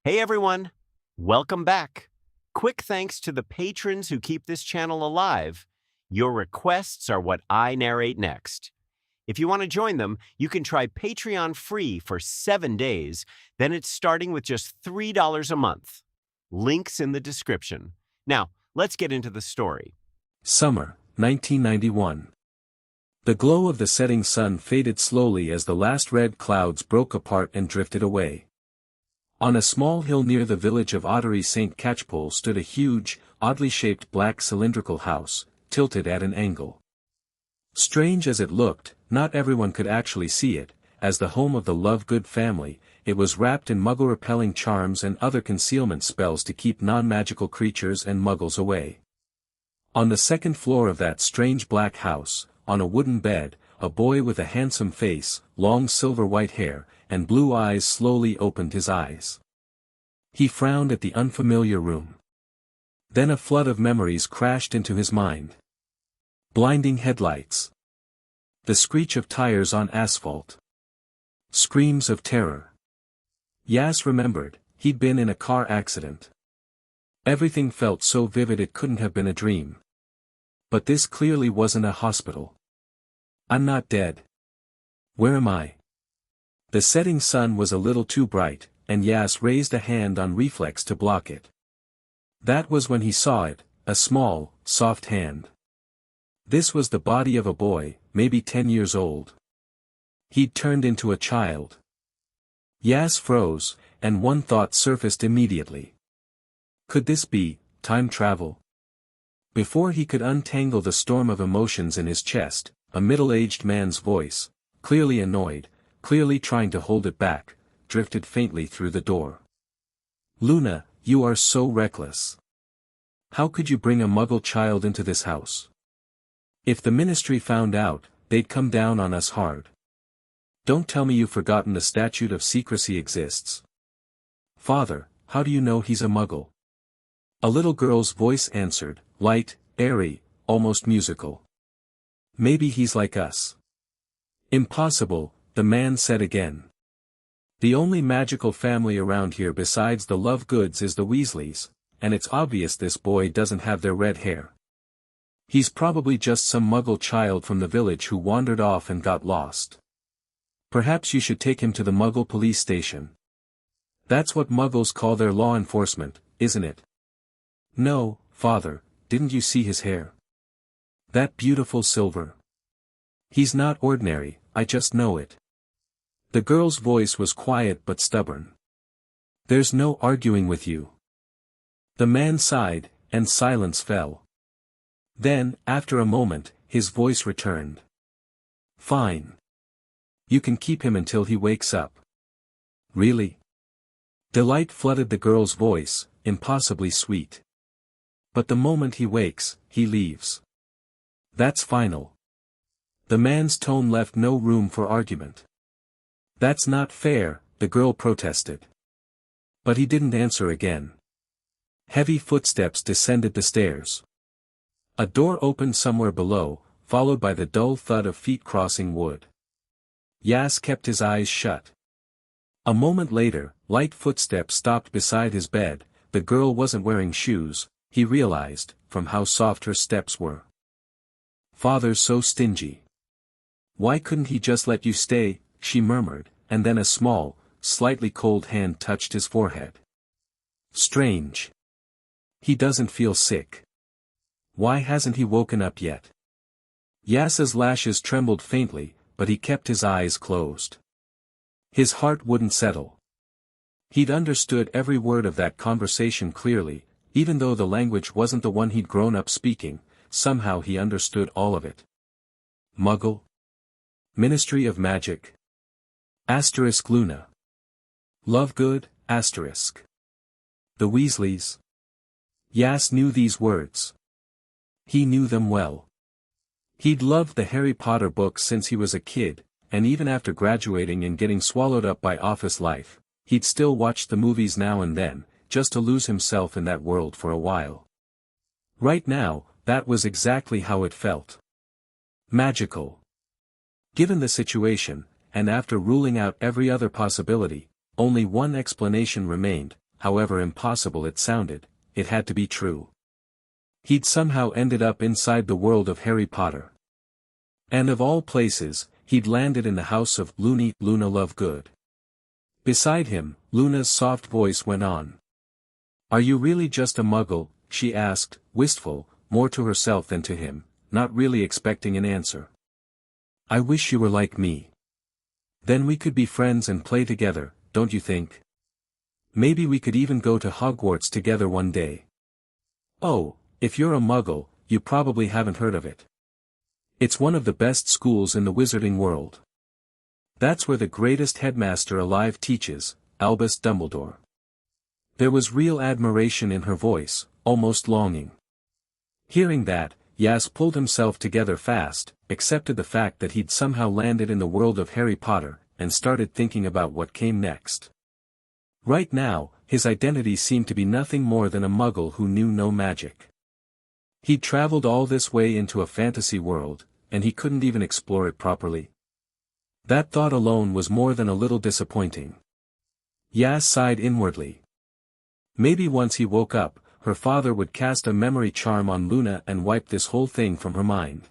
Hey everyone, welcome back. Quick thanks to the patrons who keep this channel alive. Your requests are what I narrate next. If you want to join them, you can try Patreon free for 7 days, then it's starting with just $3 a month. Links in the description. Now, let's get into the story. Summer, 1991. The glow of the setting sun faded slowly as the last red clouds broke apart and drifted away. On a small hill near the village of Aris St. Catchpole stood a huge, oddly shaped black cylindrical house, tilted at an angle. Strange as it looked, not everyone could actually see it. As the home of the Lovegood family, it was wrapped in muggle-repelling charms and other concealment spells to keep non-magical creatures and muggles away. On the second floor of that strange black house, on a wooden bed, a boy with a handsome face, long silver-white hair, and blue eyes slowly opened his eyes. He frowned at the unfamiliar room. Then a flood of memories crashed into his mind. Blinding headlights. The screech of tires on asphalt. Screams of terror. Yas remembered, he'd been in a car accident. Everything felt so vivid it couldn't have been a dream. But this clearly wasn't a hospital. I'm not dead. Where am I? The setting sun was a little too bright, and Yas raised a hand on reflex to block it. That was when he saw it, a small, soft hand. This was the body of a boy, maybe 10 years old. He'd turned into a child. Yas froze, and one thought surfaced immediately. Could this be time travel? Before he could untangle the storm of emotions in his chest, a middle-aged man's voice, clearly annoyed, clearly trying to hold it back, drifted faintly through the door. Luna, you are so reckless. How could you bring a muggle child into this house? If the ministry found out, they'd come down on us hard. Don't tell me you've forgotten the statute of secrecy exists. Father, how do you know he's a muggle? A little girl's voice answered, light, airy, almost musical. Maybe he's like us. Impossible, the man said again. The only magical family around here besides the Lovegoods is the Weasleys, and it's obvious this boy doesn't have their red hair. He's probably just some muggle child from the village who wandered off and got lost. Perhaps you should take him to the muggle police station. That's what muggles call their law enforcement, isn't it? No, father, didn't you see his hair? That beautiful silver. He's not ordinary, I just know it. The girl's voice was quiet but stubborn. There's no arguing with you. The man sighed, and silence fell. Then, after a moment, his voice returned. Fine. You can keep him until he wakes up. Really? Delight flooded the girl's voice, impossibly sweet. But the moment he wakes, he leaves. That's final. The man's tone left no room for argument. That's not fair, the girl protested. But he didn't answer again. Heavy footsteps descended the stairs. A door opened somewhere below, followed by the dull thud of feet crossing wood. Yas kept his eyes shut. A moment later, light footsteps stopped beside his bed. The girl wasn't wearing shoes, he realized, from how soft her steps were. Father's so stingy. Why couldn't he just let you stay, she murmured, and then a small, slightly cold hand touched his forehead. Strange. He doesn't feel sick. Why hasn't he woken up yet? Yas's lashes trembled faintly, but he kept his eyes closed. His heart wouldn't settle. He'd understood every word of that conversation clearly, even though the language wasn't the one he'd grown up speaking, somehow he understood all of it. Muggle? Ministry of Magic? Asterisk Luna. Lovegood, asterisk. The Weasleys. Yas knew these words. He knew them well. He'd loved the Harry Potter books since he was a kid, and even after graduating and getting swallowed up by office life, he'd still watch the movies now and then, just to lose himself in that world for a while. Right now, that was exactly how it felt. Magical. Given the situation, and after ruling out every other possibility, only one explanation remained: however impossible it sounded, it had to be true. He'd somehow ended up inside the world of Harry Potter. And of all places, he'd landed in the house of Luna Lovegood. Beside him, Luna's soft voice went on. "Are you really just a muggle?" she asked, wistful, more to herself than to him, not really expecting an answer. "I wish you were like me. Then we could be friends and play together, don't you think? Maybe we could even go to Hogwarts together one day." "Oh, if you're a muggle, you probably haven't heard of it. It's one of the best schools in the wizarding world. That's where the greatest headmaster alive teaches, Albus Dumbledore." There was real admiration in her voice, almost longing. Hearing that, Yas pulled himself together fast, accepted the fact that he'd somehow landed in the world of Harry Potter, and started thinking about what came next. Right now, his identity seemed to be nothing more than a muggle who knew no magic. He'd traveled all this way into a fantasy world, and he couldn't even explore it properly. That thought alone was more than a little disappointing. Yas sighed inwardly. Maybe once he woke up, her father would cast a memory charm on Luna and wipe this whole thing from her mind.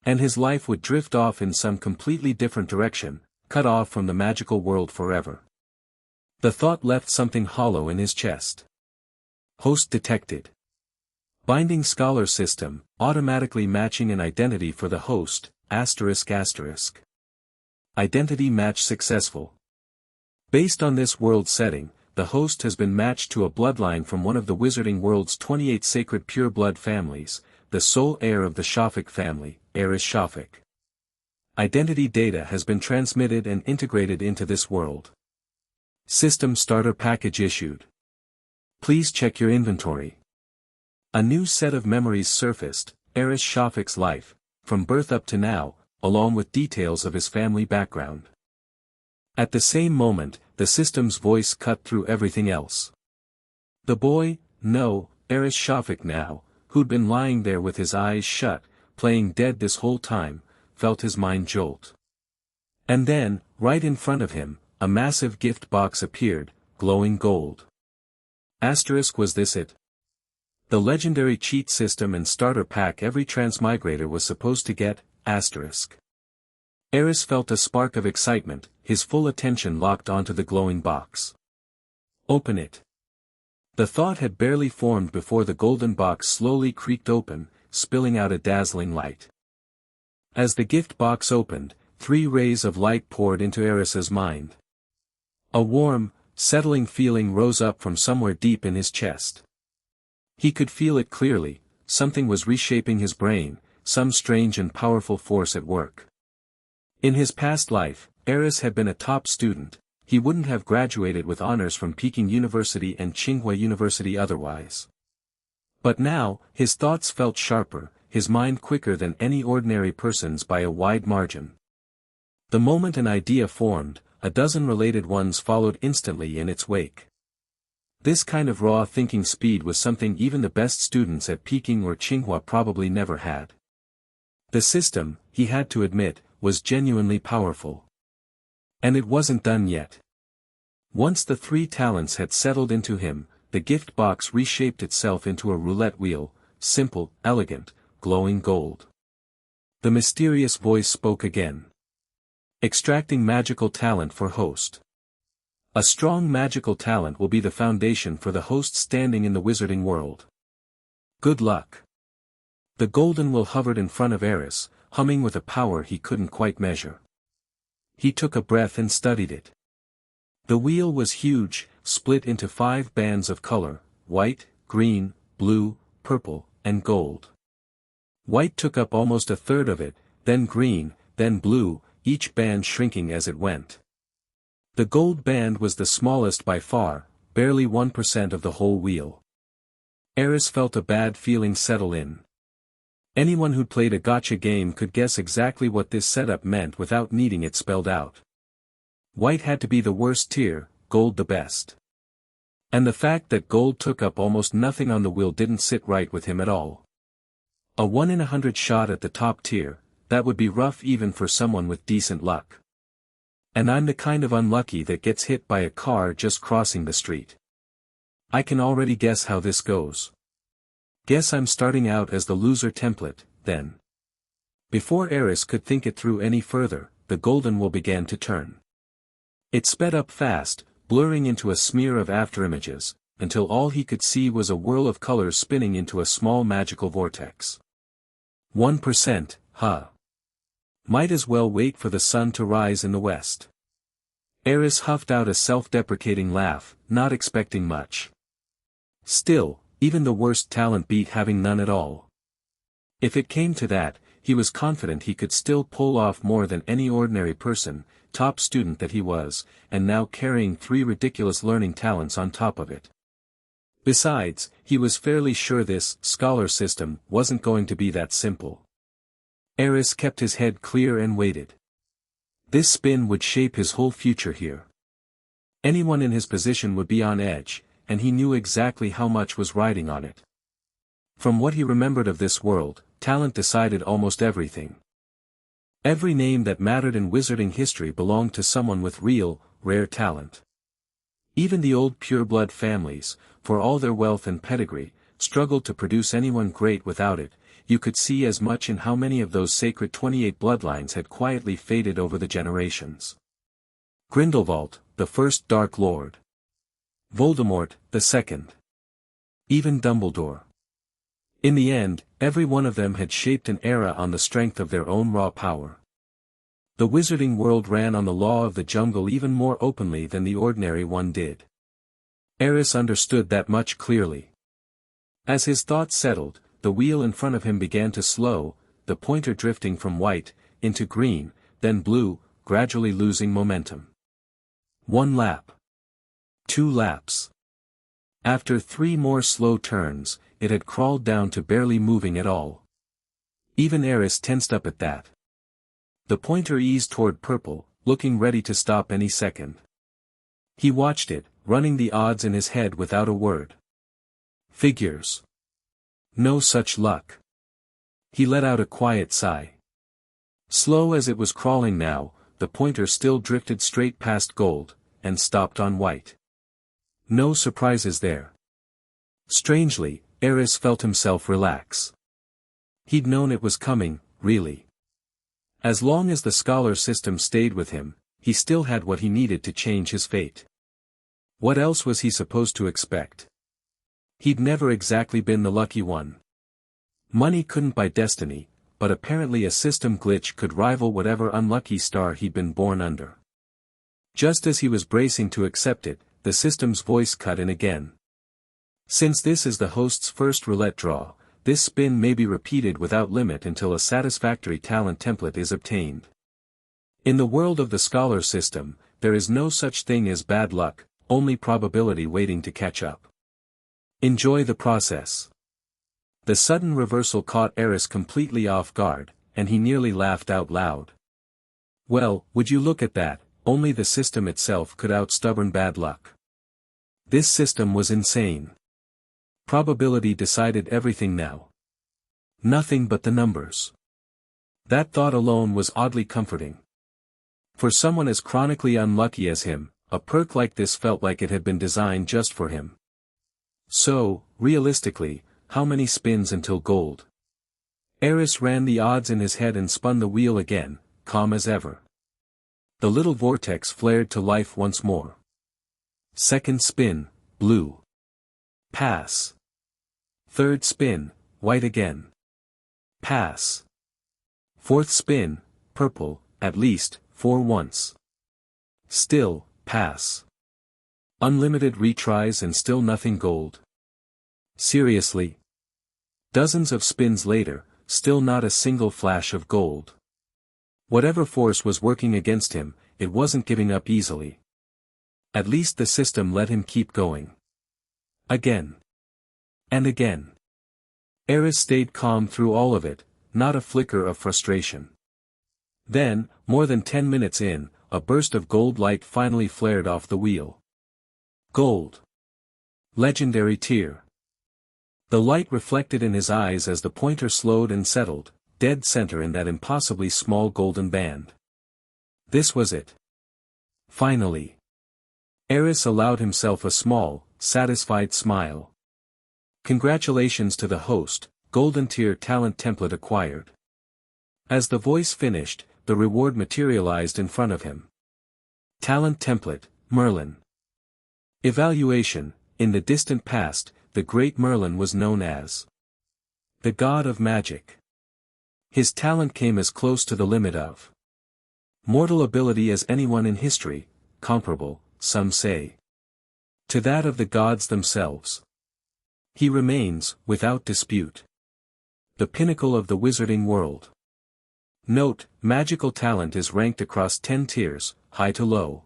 And his life would drift off in some completely different direction, cut off from the magical world forever. The thought left something hollow in his chest. Host detected. Binding scholar system, automatically matching an identity for the host, ***. Identity match successful. Based on this world setting, the host has been matched to a bloodline from one of the wizarding world's 28 sacred pure-blood families, the sole heir of the Shafik family, Aris Shafik. Identity data has been transmitted and integrated into this world. System starter package issued. Please check your inventory. A new set of memories surfaced, Aris Shafik's life, from birth up to now, along with details of his family background. At the same moment, the system's voice cut through everything else. The boy, Aris Shafik now, who'd been lying there with his eyes shut, playing dead this whole time, felt his mind jolt. And then, right in front of him, a massive gift box appeared, glowing gold. Was this it? The legendary cheat system and starter pack every transmigrator was supposed to get, Aris felt a spark of excitement, his full attention locked onto the glowing box. Open it. The thought had barely formed before the golden box slowly creaked open, spilling out a dazzling light. As the gift box opened, 3 rays of light poured into Aris's mind. A warm, settling feeling rose up from somewhere deep in his chest. He could feel it clearly, something was reshaping his brain, some strange and powerful force at work. In his past life, Aris had been a top student. He wouldn't have graduated with honors from Peking University and Tsinghua University otherwise. But now, his thoughts felt sharper, his mind quicker than any ordinary person's by a wide margin. The moment an idea formed, a dozen related ones followed instantly in its wake. This kind of raw thinking speed was something even the best students at Peking or Tsinghua probably never had. The system, he had to admit, was genuinely powerful. And it wasn't done yet. Once the 3 talents had settled into him, the gift box reshaped itself into a roulette wheel, simple, elegant, glowing gold. The mysterious voice spoke again. Extracting magical talent for host. A strong magical talent will be the foundation for the host standing in the wizarding world. Good luck. The golden wheel hovered in front of Aris, humming with a power he couldn't quite measure. He took a breath and studied it. The wheel was huge, split into 5 bands of color, white, green, blue, purple, and gold. White took up almost a third of it, then green, then blue, each band shrinking as it went. The gold band was the smallest by far, barely 1% of the whole wheel. Aris felt a bad feeling settle in. Anyone who'd played a gotcha game could guess exactly what this setup meant without needing it spelled out. White had to be the worst tier, gold the best. And the fact that gold took up almost nothing on the wheel didn't sit right with him at all. A 1 in 100 shot at the top tier, that would be rough even for someone with decent luck. And I'm the kind of unlucky that gets hit by a car just crossing the street. I can already guess how this goes. Guess I'm starting out as the loser template, then. Before Aris could think it through any further, the golden wool began to turn. It sped up fast, blurring into a smear of afterimages, until all he could see was a whirl of colors spinning into a small magical vortex. 1%, huh? Might as well wait for the sun to rise in the west. Aris huffed out a self-deprecating laugh, not expecting much. Still, even the worst talent beat having none at all. If it came to that, he was confident he could still pull off more than any ordinary person, top student that he was, and now carrying 3 ridiculous learning talents on top of it. Besides, he was fairly sure this scholar system wasn't going to be that simple. Aris kept his head clear and waited. This spin would shape his whole future here. Anyone in his position would be on edge, and he knew exactly how much was riding on it. From what he remembered of this world, talent decided almost everything. Every name that mattered in wizarding history belonged to someone with real, rare talent. Even the old pureblood families, for all their wealth and pedigree, struggled to produce anyone great without it. You could see as much in how many of those sacred 28 bloodlines had quietly faded over the generations. Grindelwald, the first Dark Lord. Voldemort, the second. Even Dumbledore. In the end, every one of them had shaped an era on the strength of their own raw power. The wizarding world ran on the law of the jungle even more openly than the ordinary one did. Aris understood that much clearly. As his thoughts settled, the wheel in front of him began to slow, the pointer drifting from white, into green, then blue, gradually losing momentum. 1 lap. 2 laps. After 3 more slow turns, it had crawled down to barely moving at all. Even Aris tensed up at that. The pointer eased toward purple, looking ready to stop any second. He watched it, running the odds in his head without a word. Figures. No such luck. He let out a quiet sigh. Slow as it was crawling now, the pointer still drifted straight past gold, and stopped on white. No surprises there. Strangely, Aris felt himself relax. He'd known it was coming, really. As long as the scholar system stayed with him, he still had what he needed to change his fate. What else was he supposed to expect? He'd never exactly been the lucky one. Money couldn't buy destiny, but apparently a system glitch could rival whatever unlucky star he'd been born under. Just as he was bracing to accept it, the system's voice cut in again. Since this is the host's first roulette draw, this spin may be repeated without limit until a satisfactory talent template is obtained. In the world of the scholar system, there is no such thing as bad luck, only probability waiting to catch up. Enjoy the process. The sudden reversal caught Aris completely off guard, and he nearly laughed out loud. Well, would you look at that, only the system itself could out stubborn bad luck. This system was insane. Probability decided everything now. Nothing but the numbers. That thought alone was oddly comforting. For someone as chronically unlucky as him, a perk like this felt like it had been designed just for him. So, realistically, how many spins until gold? Aris ran the odds in his head and spun the wheel again, calm as ever. The little vortex flared to life once more. Second spin, blue. Pass. Third spin, white again. Pass. Fourth spin, purple, at least, 4 once. Still, pass. Unlimited retries and still nothing gold. Seriously? Dozens of spins later, still not a single flash of gold. Whatever force was working against him, it wasn't giving up easily. At least the system let him keep going. Again. And again. Aris stayed calm through all of it, not a flicker of frustration. Then, more than 10 minutes in, a burst of gold light finally flared off the wheel. Gold. Legendary tier. The light reflected in his eyes as the pointer slowed and settled, dead center in that impossibly small golden band. This was it. Finally. Aris allowed himself a small, satisfied smile. Congratulations to the host, Golden Tier Talent Template acquired. As the voice finished, the reward materialized in front of him. Talent Template, Merlin. Evaluation. In the distant past, the great Merlin was known as the god of magic. His talent came as close to the limit of mortal ability as anyone in history, comparable, some say, to that of the gods themselves. He remains, without dispute, the pinnacle of the wizarding world. Note, magical talent is ranked across 10 tiers, high to low.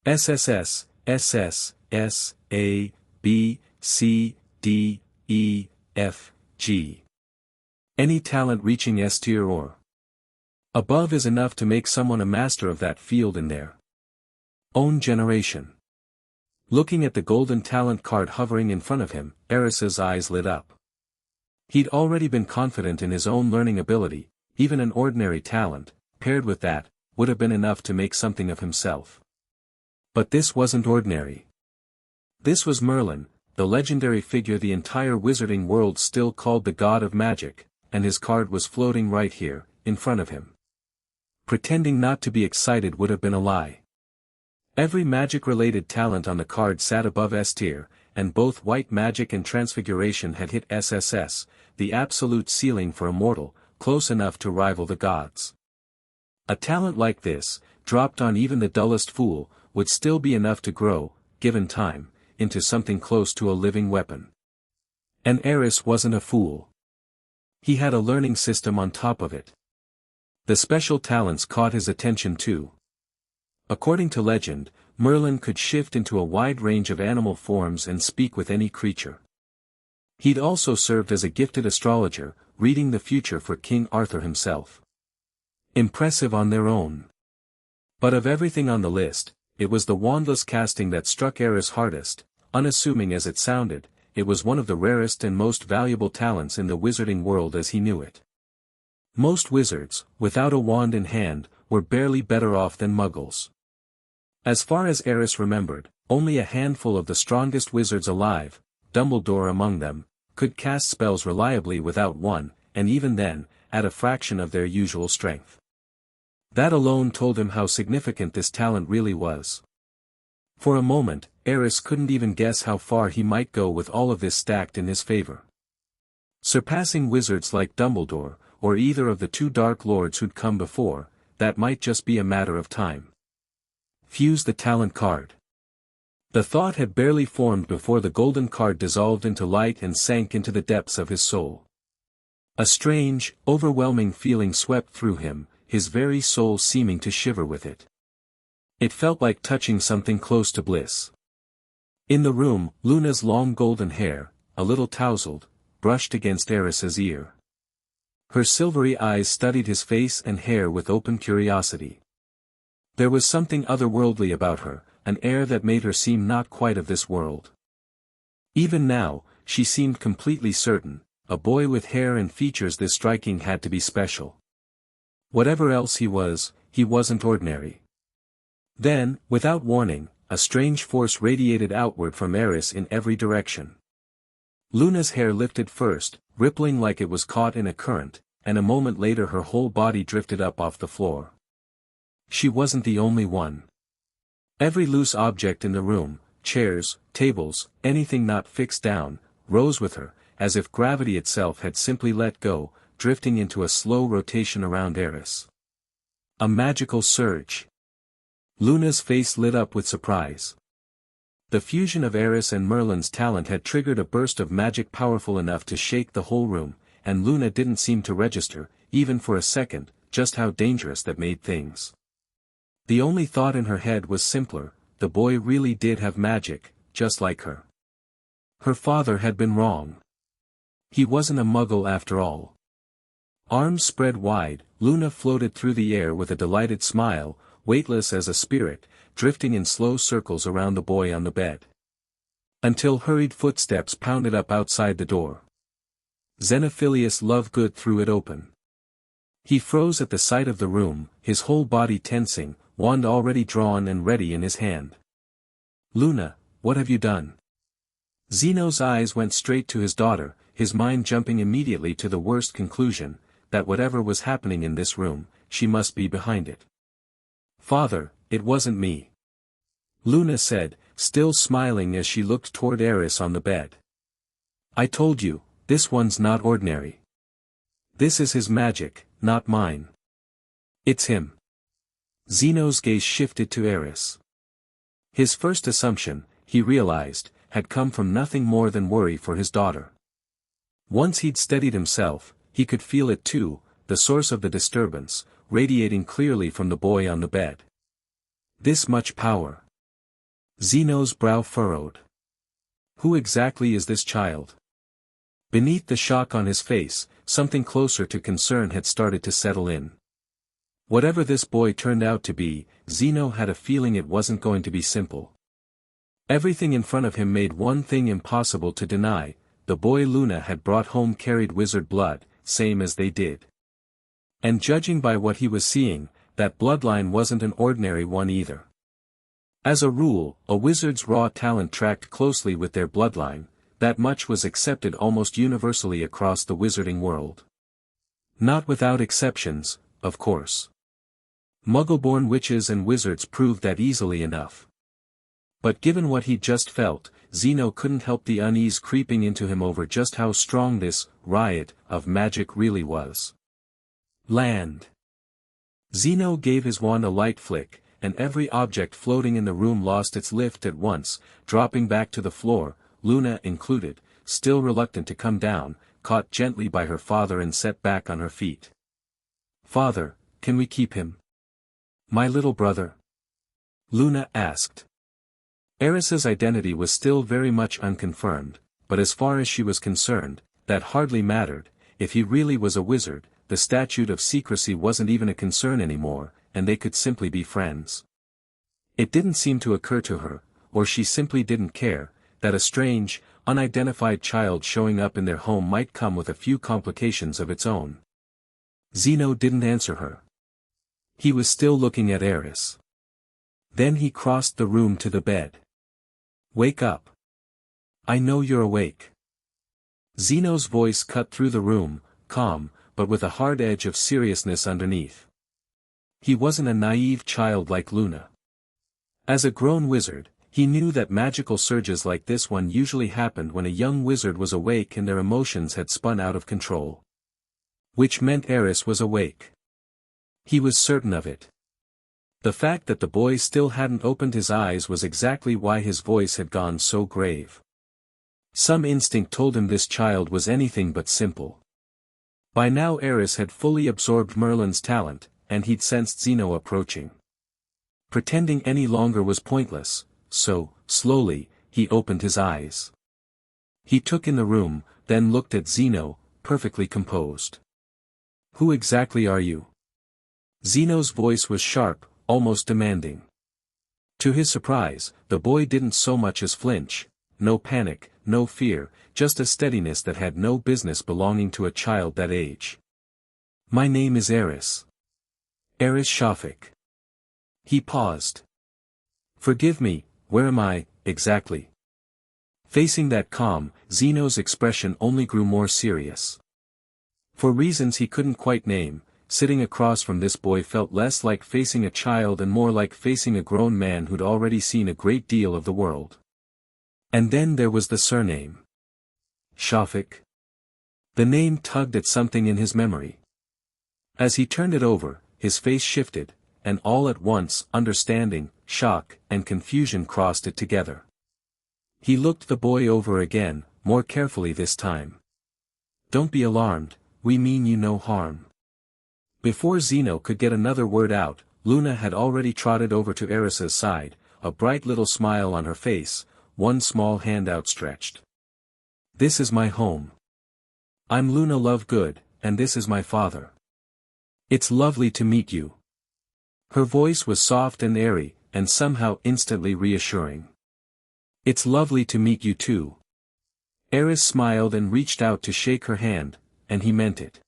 SSS, SS, S, A, B, C, D, E, F, G. Any talent reaching S tier or above is enough to make someone a master of that field in their own generation. Looking at the golden talent card hovering in front of him, Aris's eyes lit up. He'd already been confident in his own learning ability. Even an ordinary talent, paired with that, would have been enough to make something of himself. But this wasn't ordinary. This was Merlin, the legendary figure the entire wizarding world still called the god of magic, and his card was floating right here, in front of him. Pretending not to be excited would have been a lie. Every magic-related talent on the card sat above S tier, and both white magic and transfiguration had hit SSS, the absolute ceiling for a mortal, close enough to rival the gods. A talent like this, dropped on even the dullest fool, would still be enough to grow, given time, into something close to a living weapon. And Aris wasn't a fool. He had a learning system on top of it. The special talents caught his attention too. According to legend, Merlin could shift into a wide range of animal forms and speak with any creature. He'd also served as a gifted astrologer, reading the future for King Arthur himself. Impressive on their own. But of everything on the list, it was the wandless casting that struck Aris hardest. Unassuming as it sounded, it was one of the rarest and most valuable talents in the wizarding world as he knew it. Most wizards, without a wand in hand, were barely better off than muggles. As far as Aris remembered, only a handful of the strongest wizards alive, Dumbledore among them, could cast spells reliably without one, and even then, at a fraction of their usual strength. That alone told him how significant this talent really was. For a moment, Aris couldn't even guess how far he might go with all of this stacked in his favor. Surpassing wizards like Dumbledore, or either of the two Dark Lords who'd come before, that might just be a matter of time. Fuse the talent card. The thought had barely formed before the golden card dissolved into light and sank into the depths of his soul. A strange, overwhelming feeling swept through him, his very soul seeming to shiver with it. It felt like touching something close to bliss. In the room, Luna's long golden hair, a little tousled, brushed against Aris's ear. Her silvery eyes studied his face and hair with open curiosity. There was something otherworldly about her, an air that made her seem not quite of this world. Even now, she seemed completely certain, a boy with hair and features this striking had to be special. Whatever else he wasn't ordinary. Then, without warning, a strange force radiated outward from Aris in every direction. Luna's hair lifted first, rippling like it was caught in a current, and a moment later her whole body drifted up off the floor. She wasn't the only one. Every loose object in the room, chairs, tables, anything not fixed down, rose with her, as if gravity itself had simply let go, drifting into a slow rotation around Aris. A magical surge. Luna's face lit up with surprise. The fusion of Aris and Merlin's talent had triggered a burst of magic powerful enough to shake the whole room, and Luna didn't seem to register, even for a second, just how dangerous that made things. The only thought in her head was simpler, the boy really did have magic, just like her. Her father had been wrong. He wasn't a muggle after all. Arms spread wide, Luna floated through the air with a delighted smile, weightless as a spirit, drifting in slow circles around the boy on the bed. Until hurried footsteps pounded up outside the door. Xenophilius Lovegood threw it open. He froze at the sight of the room, his whole body tensing, wand already drawn and ready in his hand. "Luna, what have you done?" Zeno's eyes went straight to his daughter, his mind jumping immediately to the worst conclusion, that whatever was happening in this room, she must be behind it. "Father, it wasn't me," Luna said, still smiling as she looked toward Aris on the bed. "I told you, this one's not ordinary. This is his magic, not mine. It's him." Zeno's gaze shifted to Aris. His first assumption, he realized, had come from nothing more than worry for his daughter. Once he'd steadied himself, he could feel it too, the source of the disturbance, radiating clearly from the boy on the bed. This much power. Zeno's brow furrowed. Who exactly is this child? Beneath the shock on his face, something closer to concern had started to settle in. Whatever this boy turned out to be, Zeno had a feeling it wasn't going to be simple. Everything in front of him made one thing impossible to deny: the boy Luna had brought home carried wizard blood, same as they did. And judging by what he was seeing, that bloodline wasn't an ordinary one either. As a rule, a wizard's raw talent tracked closely with their bloodline, that much was accepted almost universally across the wizarding world. Not without exceptions, of course. Muggle-born witches and wizards proved that easily enough. But given what he'd just felt, Zeno couldn't help the unease creeping into him over just how strong this riot of magic really was. Land. Zeno gave his wand a light flick, and every object floating in the room lost its lift at once, dropping back to the floor, Luna included, still reluctant to come down, caught gently by her father and set back on her feet. "Father, can we keep him? My little brother?" Luna asked. Aris's identity was still very much unconfirmed, but as far as she was concerned, that hardly mattered. If he really was a wizard, the statute of secrecy wasn't even a concern anymore, and they could simply be friends. It didn't seem to occur to her, or she simply didn't care, that a strange, unidentified child showing up in their home might come with a few complications of its own. Zeno didn't answer her. He was still looking at Aris. Then he crossed the room to the bed. "Wake up. I know you're awake." Zeno's voice cut through the room, calm, but with a hard edge of seriousness underneath. He wasn't a naive child like Luna. As a grown wizard, he knew that magical surges like this one usually happened when a young wizard was awake and their emotions had spun out of control. Which meant Aris was awake. He was certain of it. The fact that the boy still hadn't opened his eyes was exactly why his voice had gone so grave. Some instinct told him this child was anything but simple. By now Aris had fully absorbed Merlin's talent, and he'd sensed Zeno approaching. Pretending any longer was pointless, so, slowly, he opened his eyes. He took in the room, then looked at Zeno, perfectly composed. "Who exactly are you?" Zeno's voice was sharp, almost demanding. To his surprise, the boy didn't so much as flinch. No panic, no fear, just a steadiness that had no business belonging to a child that age. "My name is Aris. Aris Shafik." He paused. "Forgive me, where am I, exactly?" Facing that calm, Zeno's expression only grew more serious. For reasons he couldn't quite name, sitting across from this boy felt less like facing a child and more like facing a grown man who'd already seen a great deal of the world. And then there was the surname. Shafik. The name tugged at something in his memory. As he turned it over, his face shifted, and all at once understanding, shock, and confusion crossed it together. He looked the boy over again, more carefully this time. "Don't be alarmed, we mean you no harm." Before Zeno could get another word out, Luna had already trotted over to Aris's side, a bright little smile on her face, one small hand outstretched. "This is my home. I'm Luna Lovegood, and this is my father. It's lovely to meet you." Her voice was soft and airy, and somehow instantly reassuring. "It's lovely to meet you too." Aris smiled and reached out to shake her hand, and he meant it.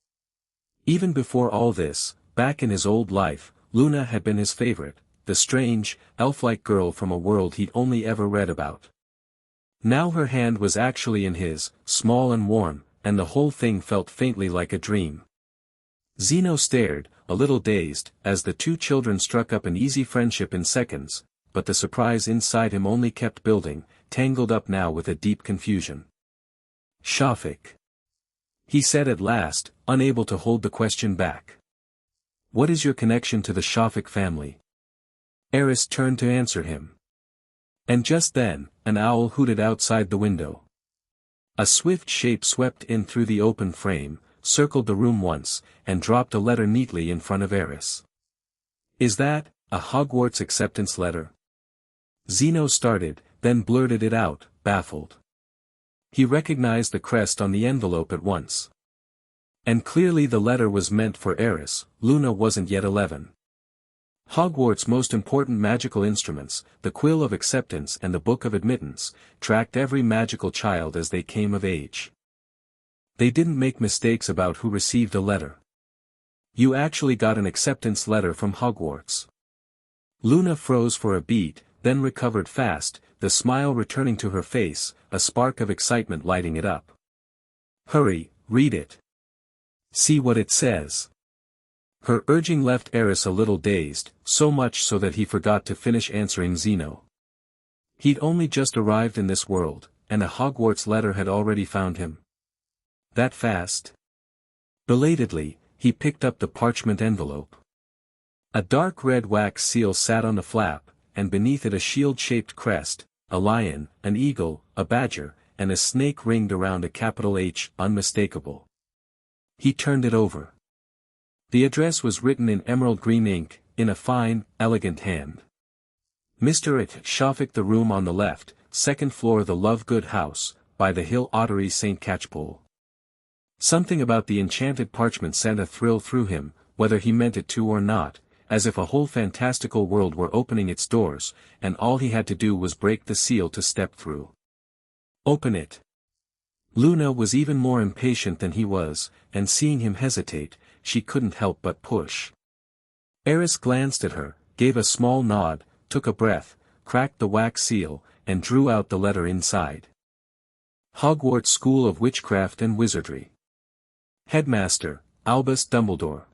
Even before all this, back in his old life, Luna had been his favorite, the strange, elf-like girl from a world he'd only ever read about. Now her hand was actually in his, small and warm, and the whole thing felt faintly like a dream. Zeno stared, a little dazed, as the two children struck up an easy friendship in seconds, but the surprise inside him only kept building, tangled up now with a deep confusion. "Shafik," he said at last, unable to hold the question back. "What is your connection to the Shafik family?" Aris turned to answer him. And just then, an owl hooted outside the window. A swift shape swept in through the open frame, circled the room once, and dropped a letter neatly in front of Aris. "Is that a Hogwarts acceptance letter?" Zeno started, then blurted it out, baffled. He recognized the crest on the envelope at once. And clearly the letter was meant for Aris. Luna wasn't yet 11. Hogwarts' most important magical instruments, the Quill of Acceptance and the Book of Admittance, tracked every magical child as they came of age. They didn't make mistakes about who received a letter. "You actually got an acceptance letter from Hogwarts." Luna froze for a beat, then recovered fast, the smile returning to her face, a spark of excitement lighting it up. "Hurry, read it. See what it says." Her urging left Aris a little dazed, so much so that he forgot to finish answering Zeno. He'd only just arrived in this world, and a Hogwarts letter had already found him. That fast? Belatedly, he picked up the parchment envelope. A dark red wax seal sat on the flap, and beneath it a shield-shaped crest, a lion, an eagle, a badger, and a snake ringed around a capital H, unmistakable. He turned it over. The address was written in emerald green ink, in a fine, elegant hand. Mr. Shafik, the room on the left, second floor, the Lovegood house, by the hill Ottery St. Catchpole. Something about the enchanted parchment sent a thrill through him, whether he meant it to or not, as if a whole fantastical world were opening its doors, and all he had to do was break the seal to step through. "Open it." Luna was even more impatient than he was, and seeing him hesitate, she couldn't help but push. Aris glanced at her, gave a small nod, took a breath, cracked the wax seal, and drew out the letter inside. Hogwarts School of Witchcraft and Wizardry. Headmaster, Albus Dumbledore.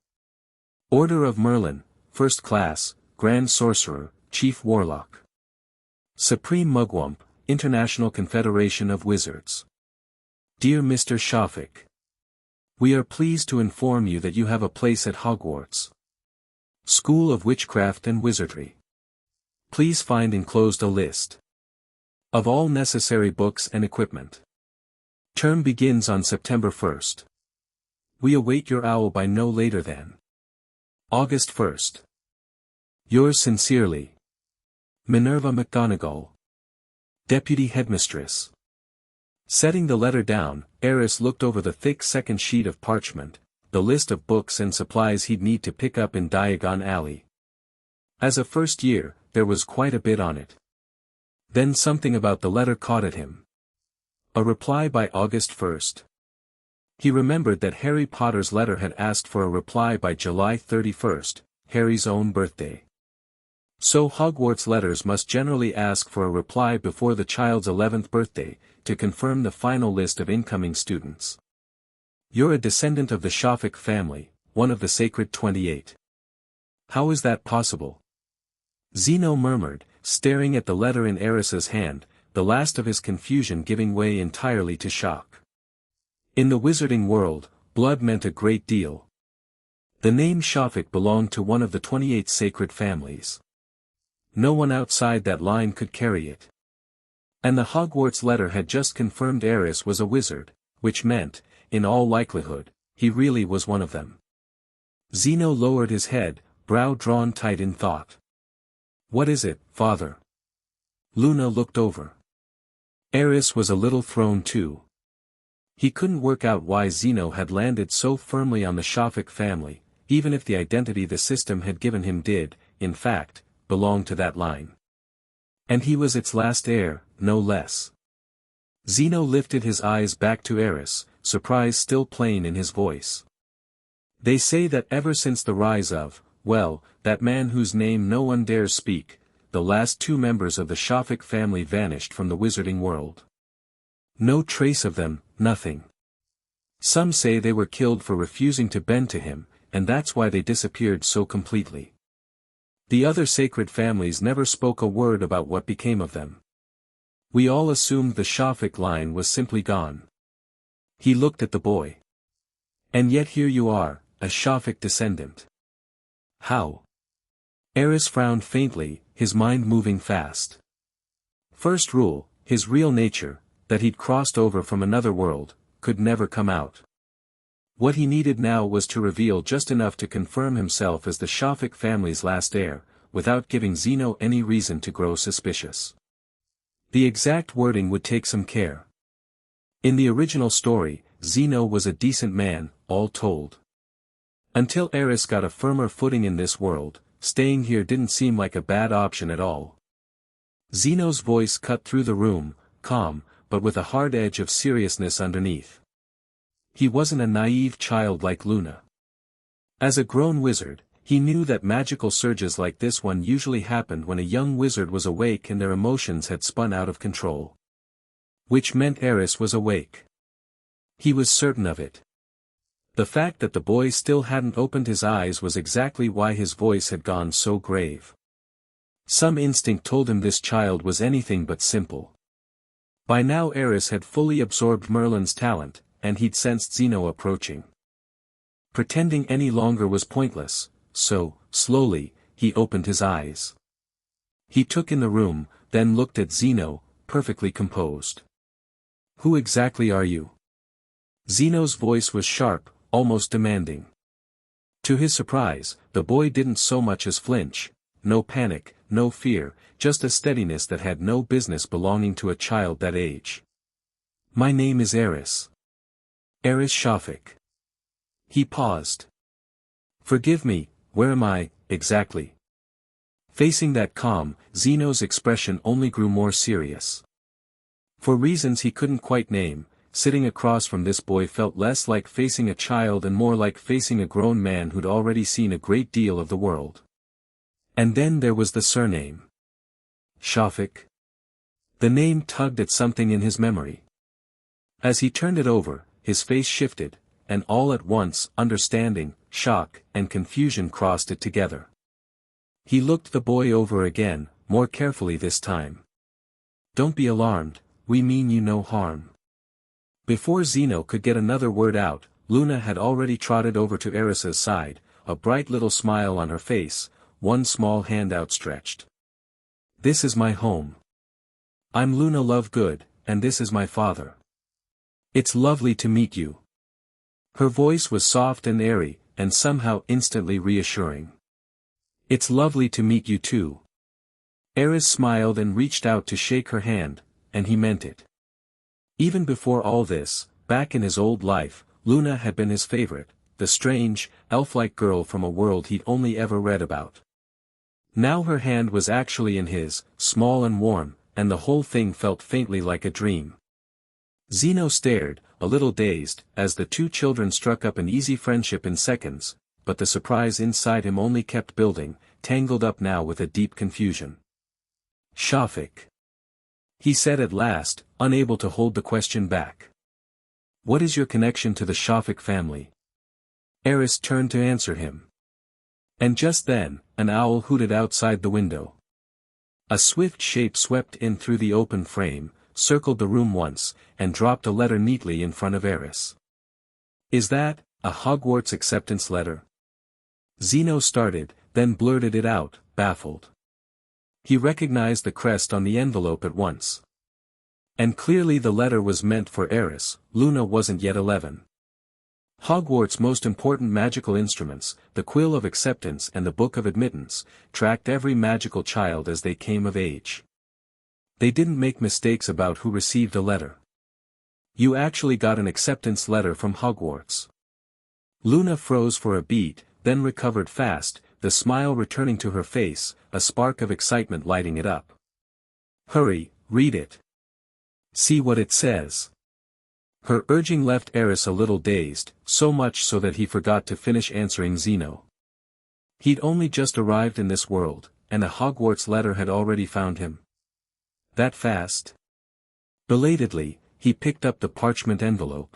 Order of Merlin, First Class, Grand Sorcerer, Chief Warlock. Supreme Mugwump, International Confederation of Wizards. Dear Mr. Shafik, we are pleased to inform you that you have a place at Hogwarts School of Witchcraft and Wizardry. Please find enclosed a list of all necessary books and equipment. Term begins on September 1st. We await your owl by no later than August 1st. Yours sincerely, Minerva McGonagall, Deputy Headmistress. Setting the letter down, Aris looked over the thick second sheet of parchment, the list of books and supplies he'd need to pick up in Diagon Alley. As a first year, there was quite a bit on it. Then something about the letter caught at him. A reply by August 1st. He remembered that Harry Potter's letter had asked for a reply by July 31st, Harry's own birthday. So Hogwarts letters must generally ask for a reply before the child's 11th birthday, to confirm the final list of incoming students. You're a descendant of the Shafik family, one of the Sacred 28. How is that possible? Zeno murmured, staring at the letter in Aris's hand, the last of his confusion giving way entirely to shock. In the wizarding world, blood meant a great deal. The name Shafik belonged to one of the 28 sacred families. No one outside that line could carry it. And the Hogwarts letter had just confirmed Aris was a wizard, which meant, in all likelihood, he really was one of them. Zeno lowered his head, brow drawn tight in thought. What is it, father? Luna looked over. Aris was a little thrown too. He couldn't work out why Zeno had landed so firmly on the Shafik family, even if the identity the system had given him did, in fact, belong to that line. And he was its last heir, no less. Zeno lifted his eyes back to Aris, surprise still plain in his voice. They say that ever since the rise of, well, that man whose name no one dares speak, the last two members of the Shafik family vanished from the wizarding world. No trace of them, nothing. Some say they were killed for refusing to bend to him, and that's why they disappeared so completely. The other sacred families never spoke a word about what became of them. We all assumed the Shafik line was simply gone. He looked at the boy. And yet here you are, a Shafik descendant. How? Aris frowned faintly, his mind moving fast. First rule, his real nature, that he'd crossed over from another world, could never come out. What he needed now was to reveal just enough to confirm himself as the Shafik family's last heir, without giving Zeno any reason to grow suspicious. The exact wording would take some care. In the original story, Zeno was a decent man, all told. Until Aris got a firmer footing in this world, staying here didn't seem like a bad option at all. Zeno's voice cut through the room, calm, but with a hard edge of seriousness underneath. He wasn't a naive child like Luna. As a grown wizard, he knew that magical surges like this one usually happened when a young wizard was awake and their emotions had spun out of control. Which meant Aris was awake. He was certain of it. The fact that the boy still hadn't opened his eyes was exactly why his voice had gone so grave. Some instinct told him this child was anything but simple. By now Aris had fully absorbed Merlin's talent, and he'd sensed Zeno approaching. Pretending any longer was pointless, so, slowly, he opened his eyes. He took in the room, then looked at Zeno, perfectly composed. Who exactly are you? Zeno's voice was sharp, almost demanding. To his surprise, the boy didn't so much as flinch, no panic, no fear, just a steadiness that had no business belonging to a child that age. My name is Aris. Aris Shafik. He paused. Forgive me, where am I, exactly? Facing that calm, Zeno's expression only grew more serious. For reasons he couldn't quite name, sitting across from this boy felt less like facing a child and more like facing a grown man who'd already seen a great deal of the world. And then there was the surname. Shafik. The name tugged at something in his memory. As he turned it over, his face shifted, and all at once, understanding, shock, and confusion crossed it together. He looked the boy over again, more carefully this time. Don't be alarmed, we mean you no harm. Before Zeno could get another word out, Luna had already trotted over to Aris's side, a bright little smile on her face, one small hand outstretched. This is my home. I'm Luna Lovegood, and this is my father. It's lovely to meet you. Her voice was soft and airy, and somehow instantly reassuring. It's lovely to meet you too. Aris smiled and reached out to shake her hand, and he meant it. Even before all this, back in his old life, Luna had been his favorite, the strange, elf-like girl from a world he'd only ever read about. Now her hand was actually in his, small and warm, and the whole thing felt faintly like a dream. Zeno stared, a little dazed, as the two children struck up an easy friendship in seconds, but the surprise inside him only kept building, tangled up now with a deep confusion. Shafik. He said at last, unable to hold the question back. What is your connection to the Shafik family? Aris turned to answer him. And just then, an owl hooted outside the window. A swift shape swept in through the open frame, circled the room once, and dropped a letter neatly in front of Aris. Is that, a Hogwarts acceptance letter? Zeno started, then blurted it out, baffled. He recognized the crest on the envelope at once. And clearly the letter was meant for Aris. Luna wasn't yet 11. Hogwarts' most important magical instruments, the Quill of Acceptance and the Book of Admittance, tracked every magical child as they came of age. They didn't make mistakes about who received a letter. You actually got an acceptance letter from Hogwarts. Luna froze for a beat, then recovered fast, the smile returning to her face, a spark of excitement lighting it up. Hurry, read it. See what it says. Her urging left Aris a little dazed, so much so that he forgot to finish answering Zeno. He'd only just arrived in this world, and a Hogwarts letter had already found him. That fast? Belatedly, he picked up the parchment envelope.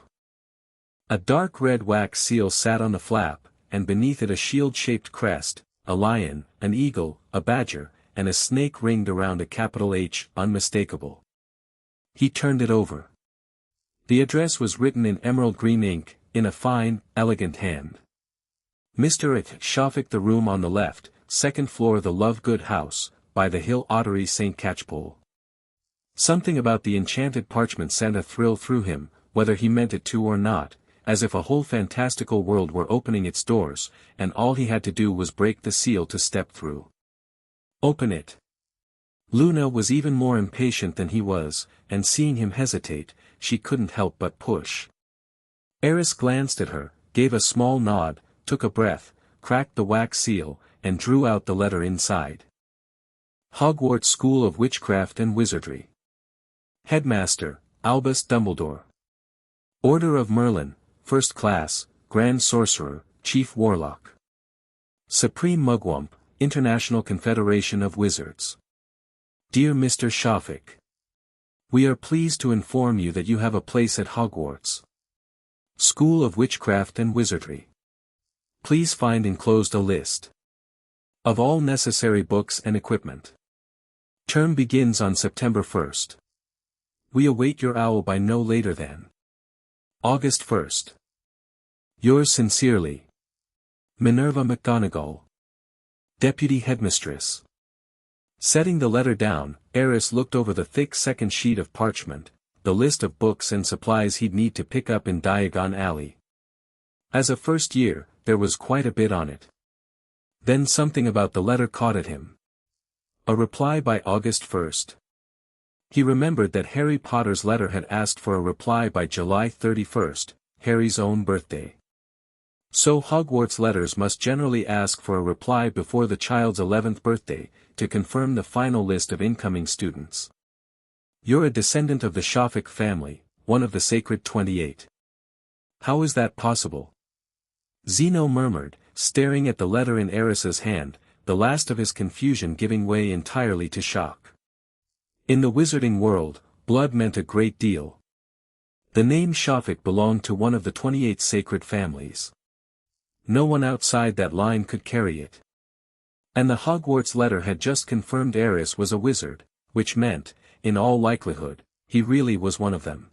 A dark red wax seal sat on the flap, and beneath it a shield-shaped crest, a lion, an eagle, a badger, and a snake ringed around a capital H, unmistakable. He turned it over. The address was written in emerald green ink, in a fine, elegant hand. Mr. Shafik, the room on the left, second floor, the Lovegood house, by the hill, Ottery St. Catchpole. Something about the enchanted parchment sent a thrill through him, whether he meant it to or not, as if a whole fantastical world were opening its doors, and all he had to do was break the seal to step through. Open it. Luna was even more impatient than he was, and seeing him hesitate, she couldn't help but push. Aris glanced at her, gave a small nod, took a breath, cracked the wax seal, and drew out the letter inside. Hogwarts School of Witchcraft and Wizardry. Headmaster, Albus Dumbledore. Order of Merlin, First Class, Grand Sorcerer, Chief Warlock. Supreme Mugwump, International Confederation of Wizards. Dear Mr. Shafik, we are pleased to inform you that you have a place at Hogwarts School of Witchcraft and Wizardry. Please find enclosed a list of all necessary books and equipment. Term begins on September 1st. We await your owl by no later than August 1st. Yours sincerely, Minerva McGonagall, Deputy Headmistress. Setting the letter down, Aris looked over the thick second sheet of parchment, the list of books and supplies he'd need to pick up in Diagon Alley. As a first year, there was quite a bit on it. Then something about the letter caught at him. A reply by August 1st. He remembered that Harry Potter's letter had asked for a reply by July 31st, Harry's own birthday. So Hogwarts letters must generally ask for a reply before the child's 11th birthday, to confirm the final list of incoming students. You're a descendant of the Shafik family, one of the Sacred 28. How is that possible? Zeno murmured, staring at the letter in Aris's hand, the last of his confusion giving way entirely to shock. In the wizarding world, blood meant a great deal. The name Shafik belonged to one of the 28 sacred families. No one outside that line could carry it. And the Hogwarts letter had just confirmed Aris was a wizard, which meant, in all likelihood, he really was one of them.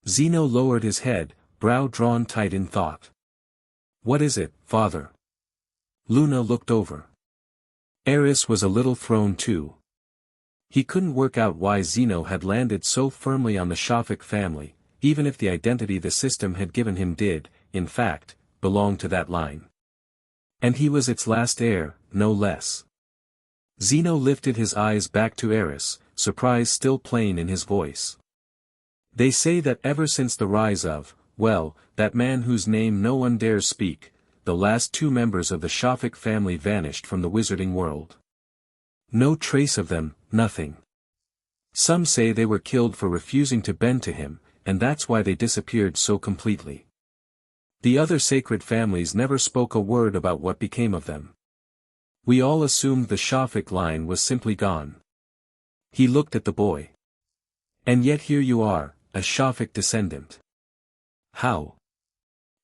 Zeno lowered his head, brow drawn tight in thought. What is it, father? Luna looked over. Aris was a little thrown too. He couldn't work out why Zeno had landed so firmly on the Shafik family, even if the identity the system had given him did, in fact, belong to that line. And he was its last heir, no less. Zeno lifted his eyes back to Aris, surprise still plain in his voice. They say that ever since the rise of, well, that man whose name no one dares speak, the last two members of the Shafik family vanished from the wizarding world. No trace of them, nothing. Some say they were killed for refusing to bend to him, and that's why they disappeared so completely. The other sacred families never spoke a word about what became of them. We all assumed the Shafik line was simply gone. He looked at the boy. And yet here you are, a Shafik descendant. How?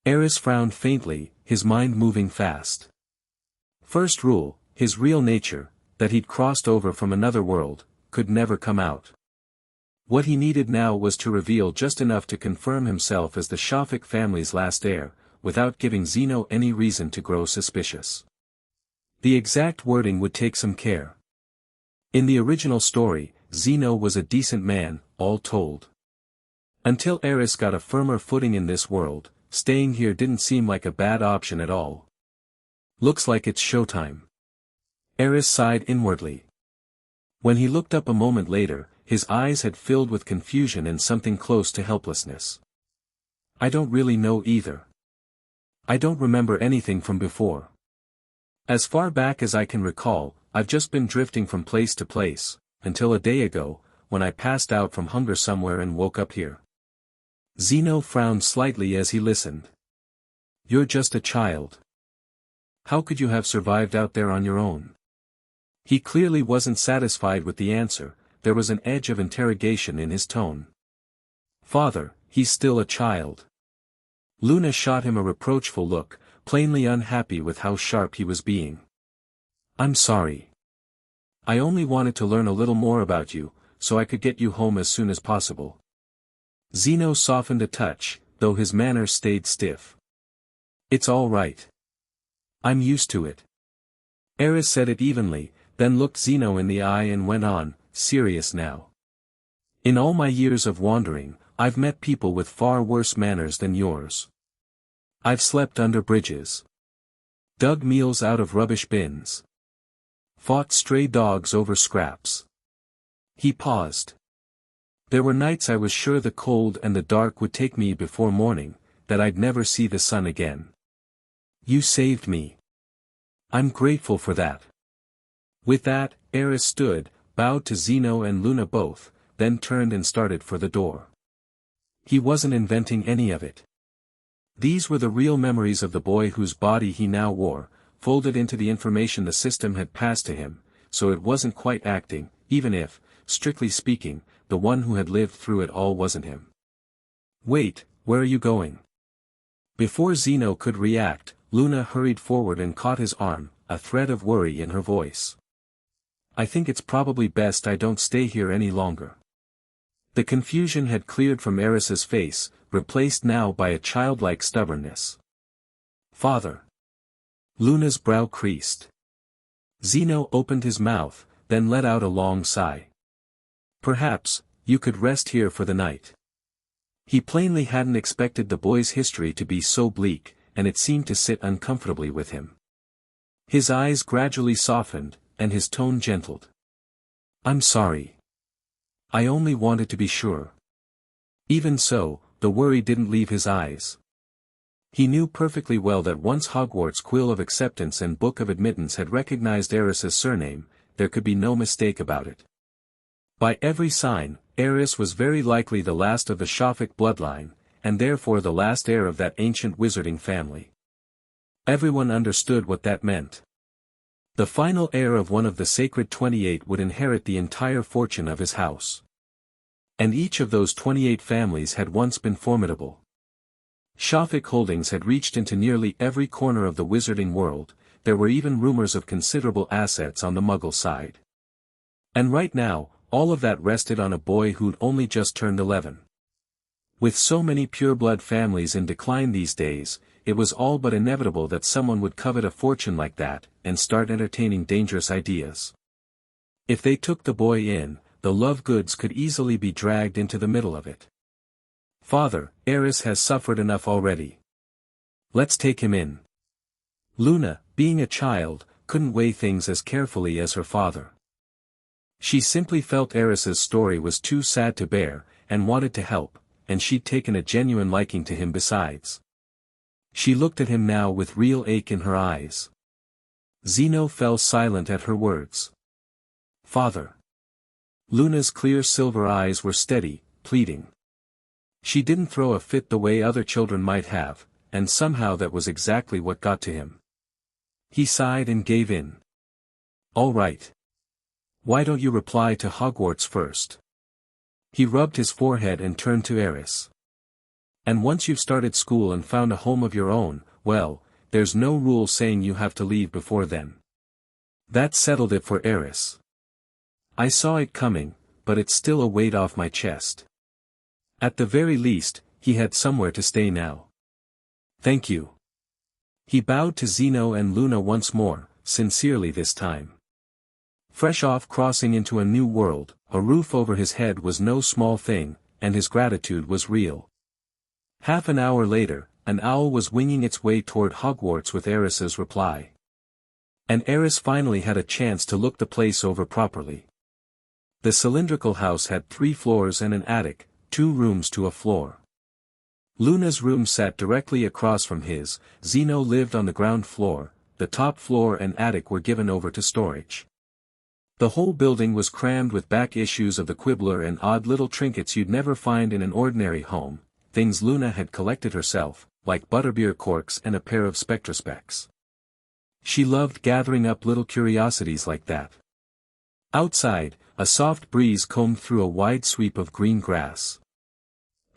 Aris frowned faintly, his mind moving fast. First rule, his real nature, that he'd crossed over from another world, could never come out. What he needed now was to reveal just enough to confirm himself as the Shafik family's last heir, without giving Zeno any reason to grow suspicious. The exact wording would take some care. In the original story, Zeno was a decent man, all told. Until Aris got a firmer footing in this world, staying here didn't seem like a bad option at all. Looks like it's showtime. Aris sighed inwardly. When he looked up a moment later, his eyes had filled with confusion and something close to helplessness. I don't really know either. I don't remember anything from before. As far back as I can recall, I've just been drifting from place to place, until a day ago, when I passed out from hunger somewhere and woke up here. Zeno frowned slightly as he listened. You're just a child. How could you have survived out there on your own? He clearly wasn't satisfied with the answer, there was an edge of interrogation in his tone. Father, he's still a child. Luna shot him a reproachful look, plainly unhappy with how sharp he was being. I'm sorry. I only wanted to learn a little more about you, so I could get you home as soon as possible. Zeno softened a touch, though his manner stayed stiff. It's all right. I'm used to it. Aris said it evenly, then looked Zeno in the eye and went on, serious now. In all my years of wandering, I've met people with far worse manners than yours. I've slept under bridges. Dug meals out of rubbish bins. Fought stray dogs over scraps. He paused. There were nights I was sure the cold and the dark would take me before morning, that I'd never see the sun again. You saved me. I'm grateful for that. With that, Aris stood, bowed to Zeno and Luna both, then turned and started for the door. He wasn't inventing any of it. These were the real memories of the boy whose body he now wore, folded into the information the system had passed to him, so it wasn't quite acting, even if, strictly speaking, the one who had lived through it all wasn't him. Wait, where are you going? Before Zeno could react, Luna hurried forward and caught his arm, a thread of worry in her voice. I think it's probably best I don't stay here any longer. The confusion had cleared from Aris's face, replaced now by a childlike stubbornness. Father. Luna's brow creased. Zeno opened his mouth, then let out a long sigh. Perhaps, you could rest here for the night. He plainly hadn't expected the boy's history to be so bleak, and it seemed to sit uncomfortably with him. His eyes gradually softened, and his tone gentled. I'm sorry. I only wanted to be sure. Even so, the worry didn't leave his eyes. He knew perfectly well that once Hogwarts' quill of acceptance and book of admittance had recognized Aris's surname, there could be no mistake about it. By every sign, Aris was very likely the last of the Shafik bloodline, and therefore the last heir of that ancient wizarding family. Everyone understood what that meant. The final heir of one of the sacred 28 would inherit the entire fortune of his house. And each of those 28 families had once been formidable. Shafik holdings had reached into nearly every corner of the wizarding world, there were even rumors of considerable assets on the Muggle side. And right now, all of that rested on a boy who'd only just turned 11. With so many pureblood families in decline these days, it was all but inevitable that someone would covet a fortune like that, and start entertaining dangerous ideas. If they took the boy in, the Lovegoods could easily be dragged into the middle of it. Father, Aris has suffered enough already. Let's take him in. Luna, being a child, couldn't weigh things as carefully as her father. She simply felt Aris's story was too sad to bear, and wanted to help, and she'd taken a genuine liking to him besides. She looked at him now with real ache in her eyes. Zeno fell silent at her words. Father. Luna's clear silver eyes were steady, pleading. She didn't throw a fit the way other children might have, and somehow that was exactly what got to him. He sighed and gave in. All right. Why don't you reply to Hogwarts first? He rubbed his forehead and turned to Aris. And once you've started school and found a home of your own, well, there's no rule saying you have to leave before then. That settled it for Aris. I saw it coming, but it's still a weight off my chest. At the very least, he had somewhere to stay now. Thank you. He bowed to Zeno and Luna once more, sincerely this time. Fresh off crossing into a new world, a roof over his head was no small thing, and his gratitude was real. Half an hour later, an owl was winging its way toward Hogwarts with Aris's reply. And Aris finally had a chance to look the place over properly. The cylindrical house had 3 floors and an attic, 2 rooms to a floor. Luna's room sat directly across from his. Zeno lived on the ground floor, the top floor and attic were given over to storage. The whole building was crammed with back issues of the Quibbler and odd little trinkets you'd never find in an ordinary home, things Luna had collected herself, like butterbeer corks and a pair of spectrospecs. She loved gathering up little curiosities like that. Outside, a soft breeze combed through a wide sweep of green grass.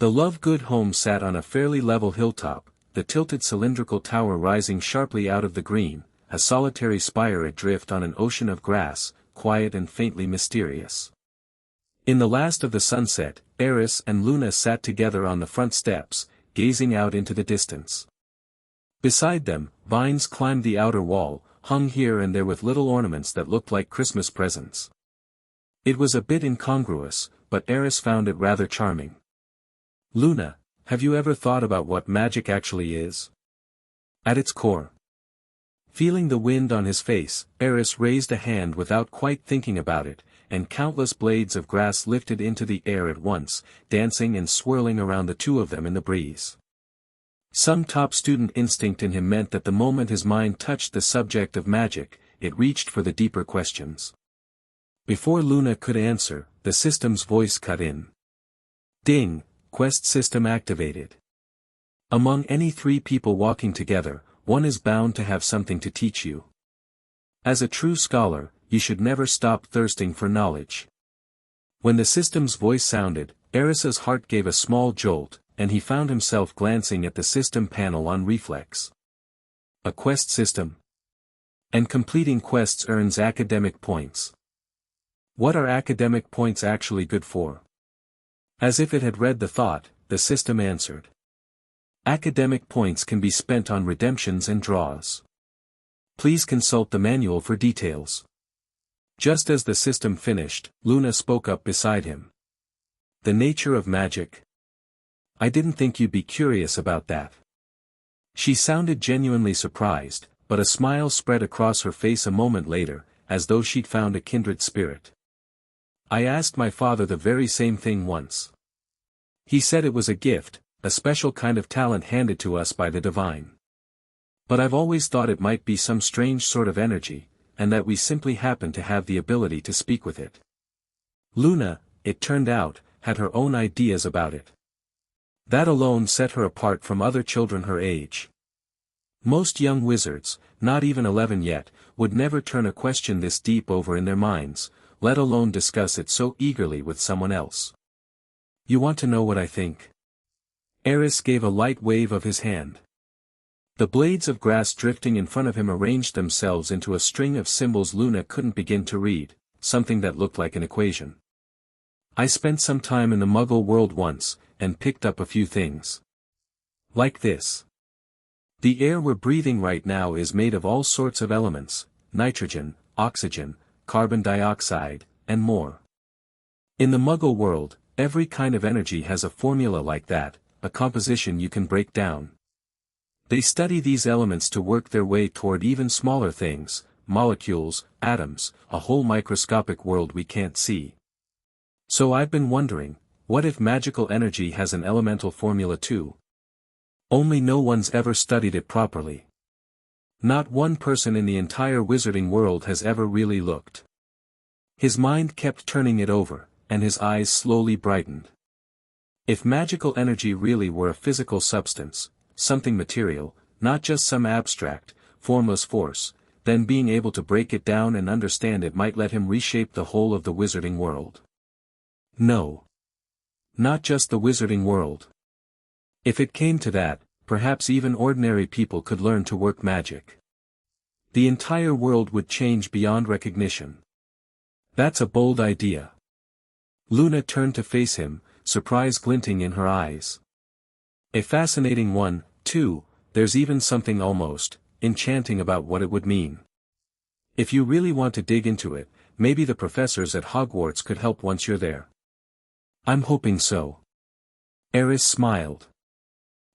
The Lovegood home sat on a fairly level hilltop, the tilted cylindrical tower rising sharply out of the green, a solitary spire adrift on an ocean of grass, quiet and faintly mysterious. In the last of the sunset, Aris and Luna sat together on the front steps, gazing out into the distance. Beside them, vines climbed the outer wall, hung here and there with little ornaments that looked like Christmas presents. It was a bit incongruous, but Aris found it rather charming. "Luna, have you ever thought about what magic actually is? At its core." Feeling the wind on his face, Aris raised a hand without quite thinking about it, and countless blades of grass lifted into the air at once, dancing and swirling around the two of them in the breeze. Some top student instinct in him meant that the moment his mind touched the subject of magic, it reached for the deeper questions. Before Luna could answer, the system's voice cut in. "Ding, quest system activated. Among any three people walking together, one is bound to have something to teach you. As a true scholar, you should never stop thirsting for knowledge." When the system's voice sounded, Aris's heart gave a small jolt, and he found himself glancing at the system panel on reflex. A quest system. And completing quests earns academic points. What are academic points actually good for? As if it had read the thought, the system answered. Academic points can be spent on redemptions and draws. Please consult the manual for details. Just as the system finished, Luna spoke up beside him. "The nature of magic? I didn't think you'd be curious about that." She sounded genuinely surprised, but a smile spread across her face a moment later, as though she'd found a kindred spirit. "I asked my father the very same thing once. He said it was a gift, a special kind of talent handed to us by the divine. But I've always thought it might be some strange sort of energy, and that we simply happen to have the ability to speak with it." Luna, it turned out, had her own ideas about it. That alone set her apart from other children her age. Most young wizards, not even 11 yet, would never turn a question this deep over in their minds, let alone discuss it so eagerly with someone else. "You want to know what I think?" Aris gave a light wave of his hand. The blades of grass drifting in front of him arranged themselves into a string of symbols Luna couldn't begin to read, something that looked like an equation. "I spent some time in the Muggle world once, and picked up a few things. Like this. The air we're breathing right now is made of all sorts of elements, nitrogen, oxygen, carbon dioxide, and more. In the Muggle world, every kind of energy has a formula like that, a composition you can break down. They study these elements to work their way toward even smaller things, molecules, atoms, a whole microscopic world we can't see. So I've been wondering, what if magical energy has an elemental formula too? Only no one's ever studied it properly. Not one person in the entire wizarding world has ever really looked." His mind kept turning it over, and his eyes slowly brightened. If magical energy really were a physical substance, something material, not just some abstract, formless force, then being able to break it down and understand it might let him reshape the whole of the wizarding world. No. Not just the wizarding world. If it came to that, perhaps even ordinary people could learn to work magic. The entire world would change beyond recognition. That's a bold idea. Luna turned to face him, surprise glinting in her eyes. A fascinating one, too. There's even something almost enchanting about what it would mean. If you really want to dig into it, maybe the professors at Hogwarts could help once you're there. I'm hoping so. Aris smiled.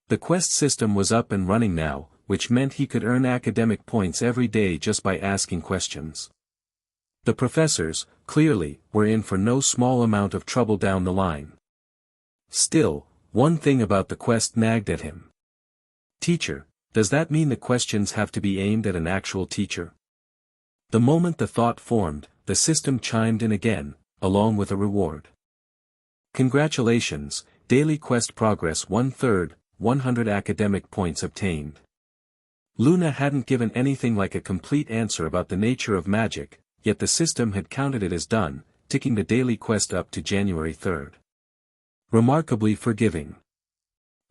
The quest system was up and running now, which meant he could earn academic points every day just by asking questions. The professors, clearly, were in for no small amount of trouble down the line. Still, one thing about the quest nagged at him. "Teacher, does that mean the questions have to be aimed at an actual teacher?" The moment the thought formed, the system chimed in again, along with a reward. "Congratulations, daily quest progress 1/3, 100 academic points obtained." Luna hadn't given anything like a complete answer about the nature of magic, yet the system had counted it as done, ticking the daily quest up to January 3rd. Remarkably forgiving.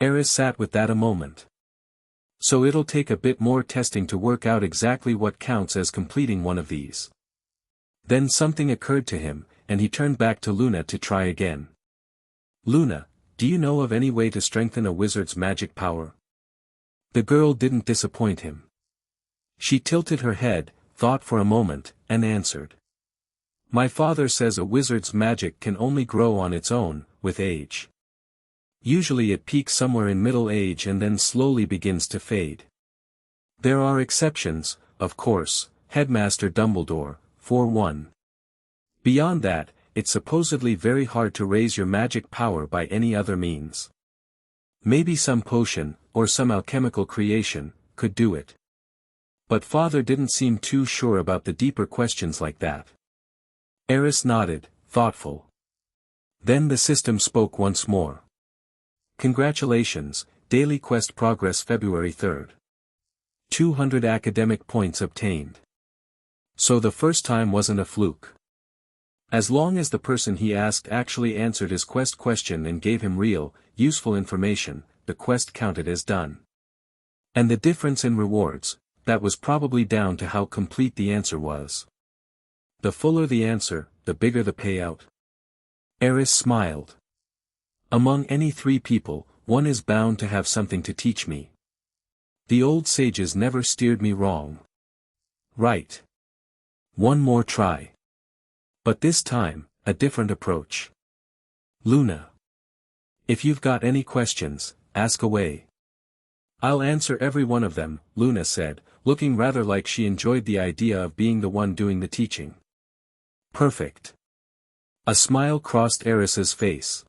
Aris sat with that a moment. So it'll take a bit more testing to work out exactly what counts as completing one of these. Then something occurred to him, and he turned back to Luna to try again. Luna, do you know of any way to strengthen a wizard's magic power? The girl didn't disappoint him. She tilted her head, thought for a moment, and answered. My father says a wizard's magic can only grow on its own, with age. Usually it peaks somewhere in middle age and then slowly begins to fade. There are exceptions, of course, Headmaster Dumbledore, for one. Beyond that, it's supposedly very hard to raise your magic power by any other means. Maybe some potion, or some alchemical creation, could do it. But father didn't seem too sure about the deeper questions like that. Aris nodded, thoughtful. Then the system spoke once more. Congratulations, daily quest progress February 3rd. 200 academic points obtained. So the first time wasn't a fluke. As long as the person he asked actually answered his quest question and gave him real, useful information, the quest counted as done. And the difference in rewards, that was probably down to how complete the answer was. The fuller the answer, the bigger the payout. Aris smiled. Among any three people, one is bound to have something to teach me. The old sages never steered me wrong. Right. One more try. But this time, a different approach. Luna. If you've got any questions, ask away. I'll answer every one of them, Luna said, looking rather like she enjoyed the idea of being the one doing the teaching. Perfect. A smile crossed Aris's face.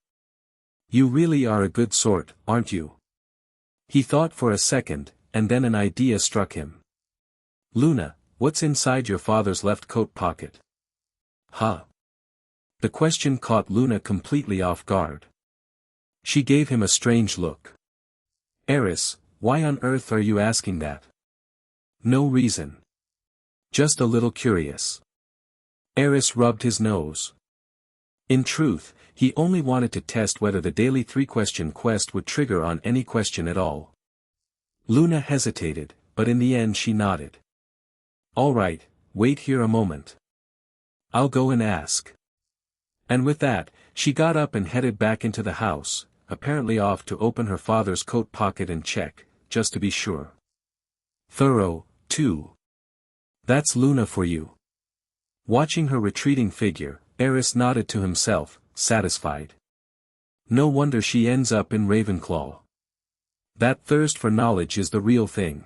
You really are a good sort, aren't you? He thought for a second, and then an idea struck him. Luna, what's inside your father's left coat pocket? Huh? The question caught Luna completely off guard. She gave him a strange look. Aris, why on earth are you asking that? No reason. Just a little curious. Aris rubbed his nose. In truth, he only wanted to test whether the daily 3-question quest would trigger on any question at all. Luna hesitated, but in the end she nodded. All right, wait here a moment. I'll go and ask. And with that, she got up and headed back into the house, apparently off to open her father's coat pocket and check, just to be sure. Thorough, too. That's Luna for you. Watching her retreating figure, Aris nodded to himself, satisfied. No wonder she ends up in Ravenclaw. That thirst for knowledge is the real thing.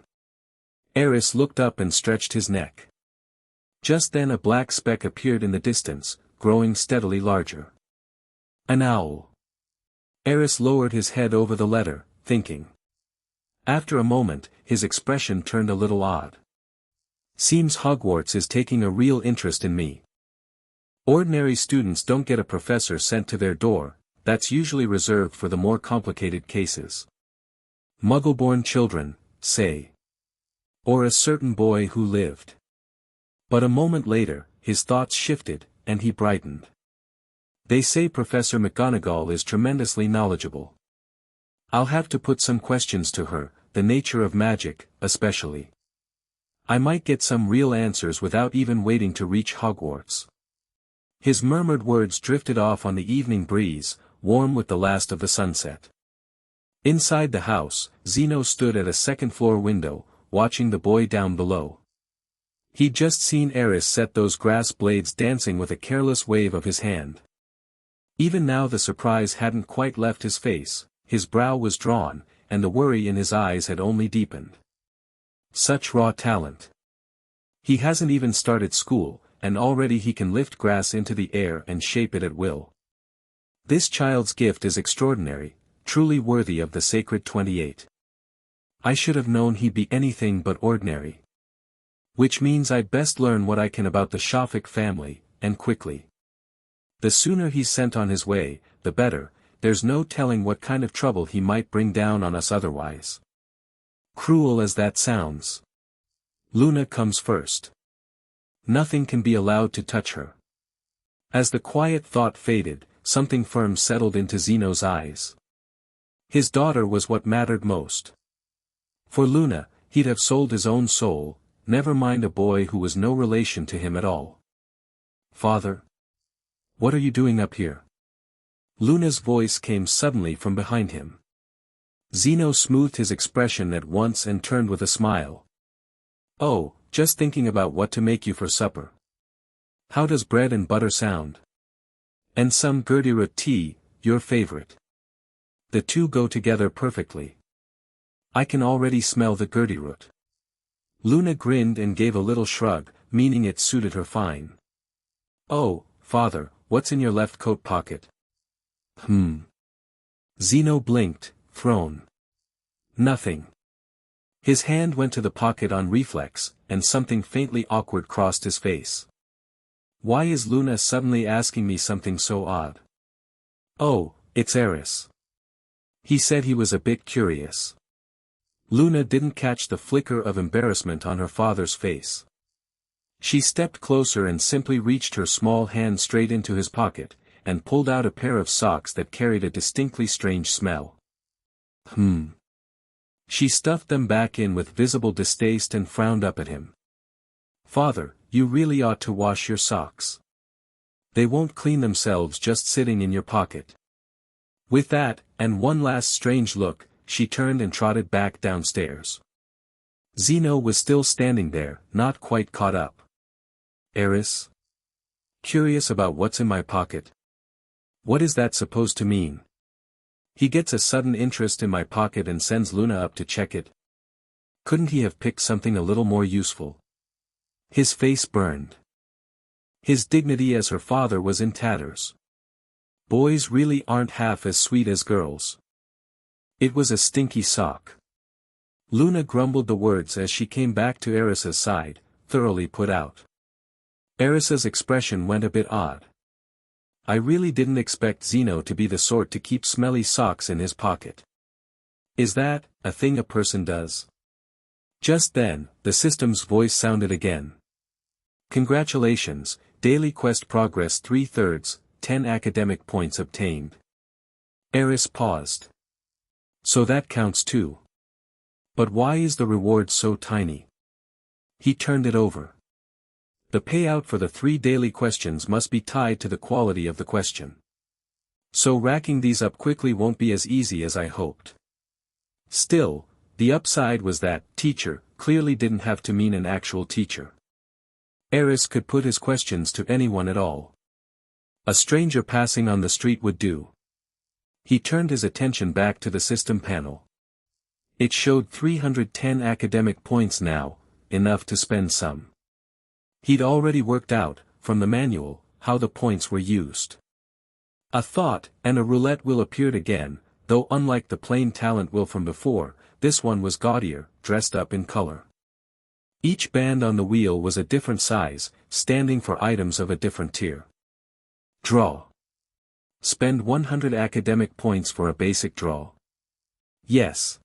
Aris looked up and stretched his neck. Just then a black speck appeared in the distance, growing steadily larger. An owl. Aris lowered his head over the letter, thinking. After a moment, his expression turned a little odd. Seems Hogwarts is taking a real interest in me. Ordinary students don't get a professor sent to their door, that's usually reserved for the more complicated cases. Muggle-born children, say. Or a certain boy who lived. But a moment later, his thoughts shifted, and he brightened. They say Professor McGonagall is tremendously knowledgeable. I'll have to put some questions to her, the nature of magic, especially. I might get some real answers without even waiting to reach Hogwarts. His murmured words drifted off on the evening breeze, warm with the last of the sunset. Inside the house, Zeno stood at a second-floor window, watching the boy down below. He'd just seen Aris set those grass blades dancing with a careless wave of his hand. Even now the surprise hadn't quite left his face, his brow was drawn, and the worry in his eyes had only deepened. Such raw talent. He hasn't even started school, and already he can lift grass into the air and shape it at will. This child's gift is extraordinary, truly worthy of the sacred 28. I should have known he'd be anything but ordinary. Which means I'd best learn what I can about the Shafik family, and quickly. The sooner he's sent on his way, the better, there's no telling what kind of trouble he might bring down on us otherwise. Cruel as that sounds. Luna comes first. Nothing can be allowed to touch her. As the quiet thought faded, something firm settled into Zeno's eyes. His daughter was what mattered most. For Luna, he'd have sold his own soul, never mind a boy who was no relation to him at all. "Father? What are you doing up here?" Luna's voice came suddenly from behind him. Zeno smoothed his expression at once and turned with a smile. "Oh, just thinking about what to make you for supper. How does bread and butter sound? And some Gertie-root tea, your favorite. The two go together perfectly. I can already smell the Gertie-root." Luna grinned and gave a little shrug, meaning it suited her fine. "Oh, father, what's in your left coat pocket?" Zeno blinked, thrown. "Nothing." His hand went to the pocket on reflex, and something faintly awkward crossed his face. "Why is Luna suddenly asking me something so odd?" "Oh, it's Aris." He said he was a bit curious. Luna didn't catch the flicker of embarrassment on her father's face. She stepped closer and simply reached her small hand straight into his pocket, and pulled out a pair of socks that carried a distinctly strange smell. She stuffed them back in with visible distaste and frowned up at him. "Father, you really ought to wash your socks. They won't clean themselves just sitting in your pocket." With that, and one last strange look, she turned and trotted back downstairs. Zeno was still standing there, not quite caught up. "Aris? Curious about what's in my pocket? What is that supposed to mean? He gets a sudden interest in my pocket and sends Luna up to check it. Couldn't he have picked something a little more useful?" His face burned. His dignity as her father was in tatters. Boys really aren't half as sweet as girls. It was a stinky sock. Luna grumbled the words as she came back to Aris's side, thoroughly put out. Aris's expression went a bit odd. "I really didn't expect Zeno to be the sort to keep smelly socks in his pocket. Is that a thing a person does?" Just then, the system's voice sounded again. "Congratulations, daily quest progress 3/3, 10 academic points obtained." Aris paused. "So that counts too. But why is the reward so tiny?" He turned it over. "The payout for the 3 daily questions must be tied to the quality of the question. So racking these up quickly won't be as easy as I hoped." Still, the upside was that teacher clearly didn't have to mean an actual teacher. Aris could put his questions to anyone at all. A stranger passing on the street would do. He turned his attention back to the system panel. It showed 310 academic points now, enough to spend some. He'd already worked out, from the manual, how the points were used. A thought, and a roulette wheel appeared again, though unlike the plain talent wheel from before, this one was gaudier, dressed up in color. Each band on the wheel was a different size, standing for items of a different tier. Draw. Spend 100 academic points for a basic draw. Yes.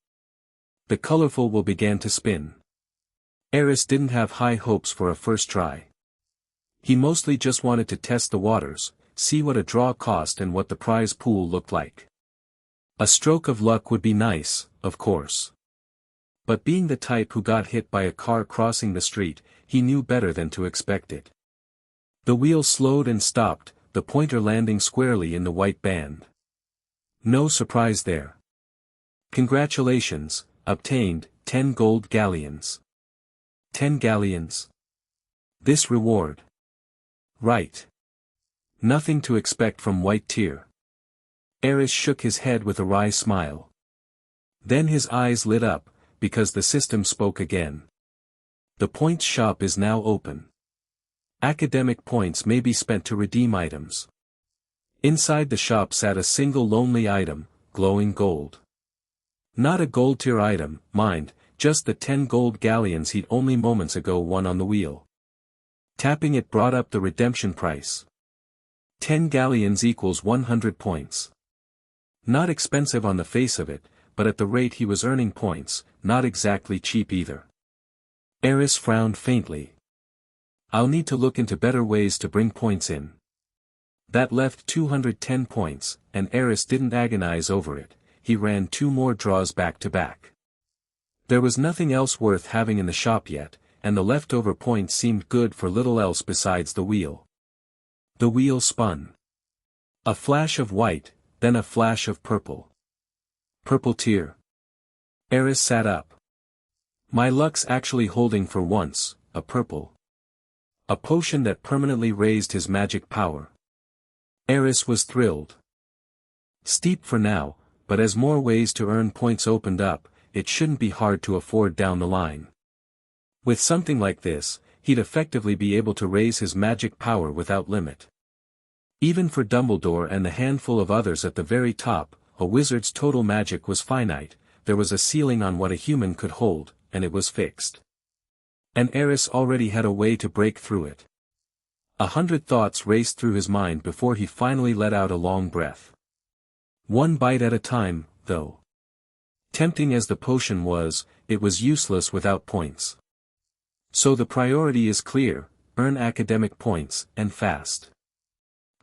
The colorful wheel began to spin. Aris didn't have high hopes for a first try. He mostly just wanted to test the waters, see what a draw cost and what the prize pool looked like. A stroke of luck would be nice, of course. But being the type who got hit by a car crossing the street, he knew better than to expect it. The wheel slowed and stopped, the pointer landing squarely in the white band. No surprise there. Congratulations, obtained, 10 gold galleons. 10 galleons. This reward. Right. Nothing to expect from white tier. Aris shook his head with a wry smile. Then his eyes lit up, because the system spoke again. The points shop is now open. Academic points may be spent to redeem items. Inside the shop sat a single lonely item, glowing gold. Not a gold tier item, mind, just the 10 gold galleons he'd only moments ago won on the wheel. Tapping it brought up the redemption price. 10 galleons equals 100 points. Not expensive on the face of it, but at the rate he was earning points, not exactly cheap either. Aris frowned faintly. I'll need to look into better ways to bring points in. That left 210 points, and Aris didn't agonize over it, he ran 2 more draws back to back. There was nothing else worth having in the shop yet, and the leftover points seemed good for little else besides the wheel. The wheel spun. A flash of white, then a flash of purple. Purple tear. Aris sat up. My luck's actually holding for once, a purple. A potion that permanently raised his magic power. Aris was thrilled. Steep for now, but as more ways to earn points opened up, it shouldn't be hard to afford down the line. With something like this, he'd effectively be able to raise his magic power without limit. Even for Dumbledore and the handful of others at the very top, a wizard's total magic was finite, there was a ceiling on what a human could hold, and it was fixed. And Aris already had a way to break through it. 100 thoughts raced through his mind before he finally let out a long breath. One bite at a time, though. Tempting as the potion was, it was useless without points. So the priority is clear, earn academic points, and fast.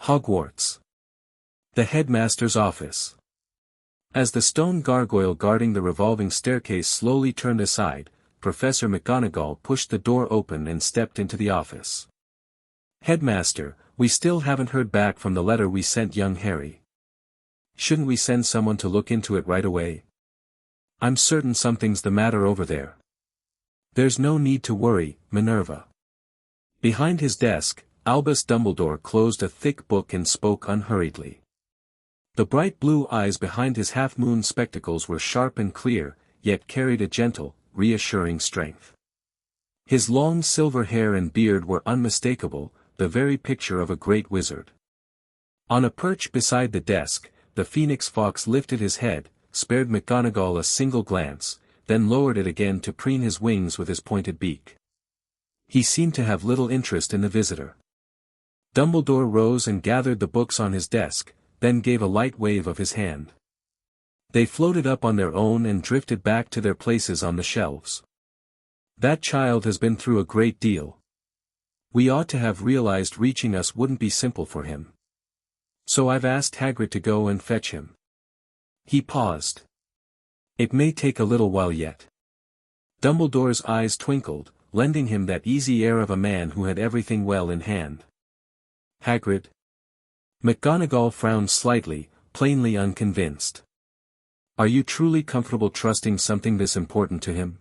Hogwarts. The headmaster's office. As the stone gargoyle guarding the revolving staircase slowly turned aside, Professor McGonagall pushed the door open and stepped into the office. Headmaster, we still haven't heard back from the letter we sent young Harry. Shouldn't we send someone to look into it right away? I'm certain something's the matter over there. There's no need to worry, Minerva. Behind his desk, Albus Dumbledore closed a thick book and spoke unhurriedly. The bright blue eyes behind his half-moon spectacles were sharp and clear, yet carried a gentle, reassuring strength. His long silver hair and beard were unmistakable, the very picture of a great wizard. On a perch beside the desk, the Phoenix Fox lifted his head, spared McGonagall a single glance, then lowered it again to preen his wings with his pointed beak. He seemed to have little interest in the visitor. Dumbledore rose and gathered the books on his desk, then gave a light wave of his hand. They floated up on their own and drifted back to their places on the shelves. That child has been through a great deal. We ought to have realized reaching us wouldn't be simple for him. So I've asked Hagrid to go and fetch him. He paused. It may take a little while yet. Dumbledore's eyes twinkled, lending him that easy air of a man who had everything well in hand. Hagrid? McGonagall frowned slightly, plainly unconvinced. Are you truly comfortable trusting something this important to him?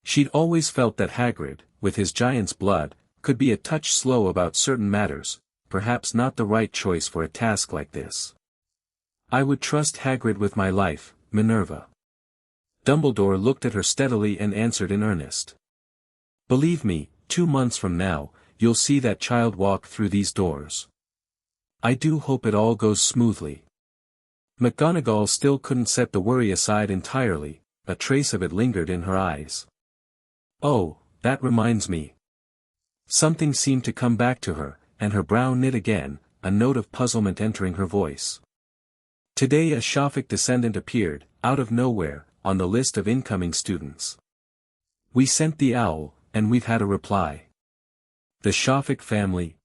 She'd always felt that Hagrid, with his giant's blood, could be a touch slow about certain matters, perhaps not the right choice for a task like this. I would trust Hagrid with my life, Minerva. Dumbledore looked at her steadily and answered in earnest. Believe me, 2 months from now, you'll see that child walk through these doors. I do hope it all goes smoothly. McGonagall still couldn't set the worry aside entirely, a trace of it lingered in her eyes. Oh, that reminds me. Something seemed to come back to her, and her brow knit again, a note of puzzlement entering her voice. Today a Shafik descendant appeared, out of nowhere, on the list of incoming students. We sent the owl, and we've had a reply. The Shafik family.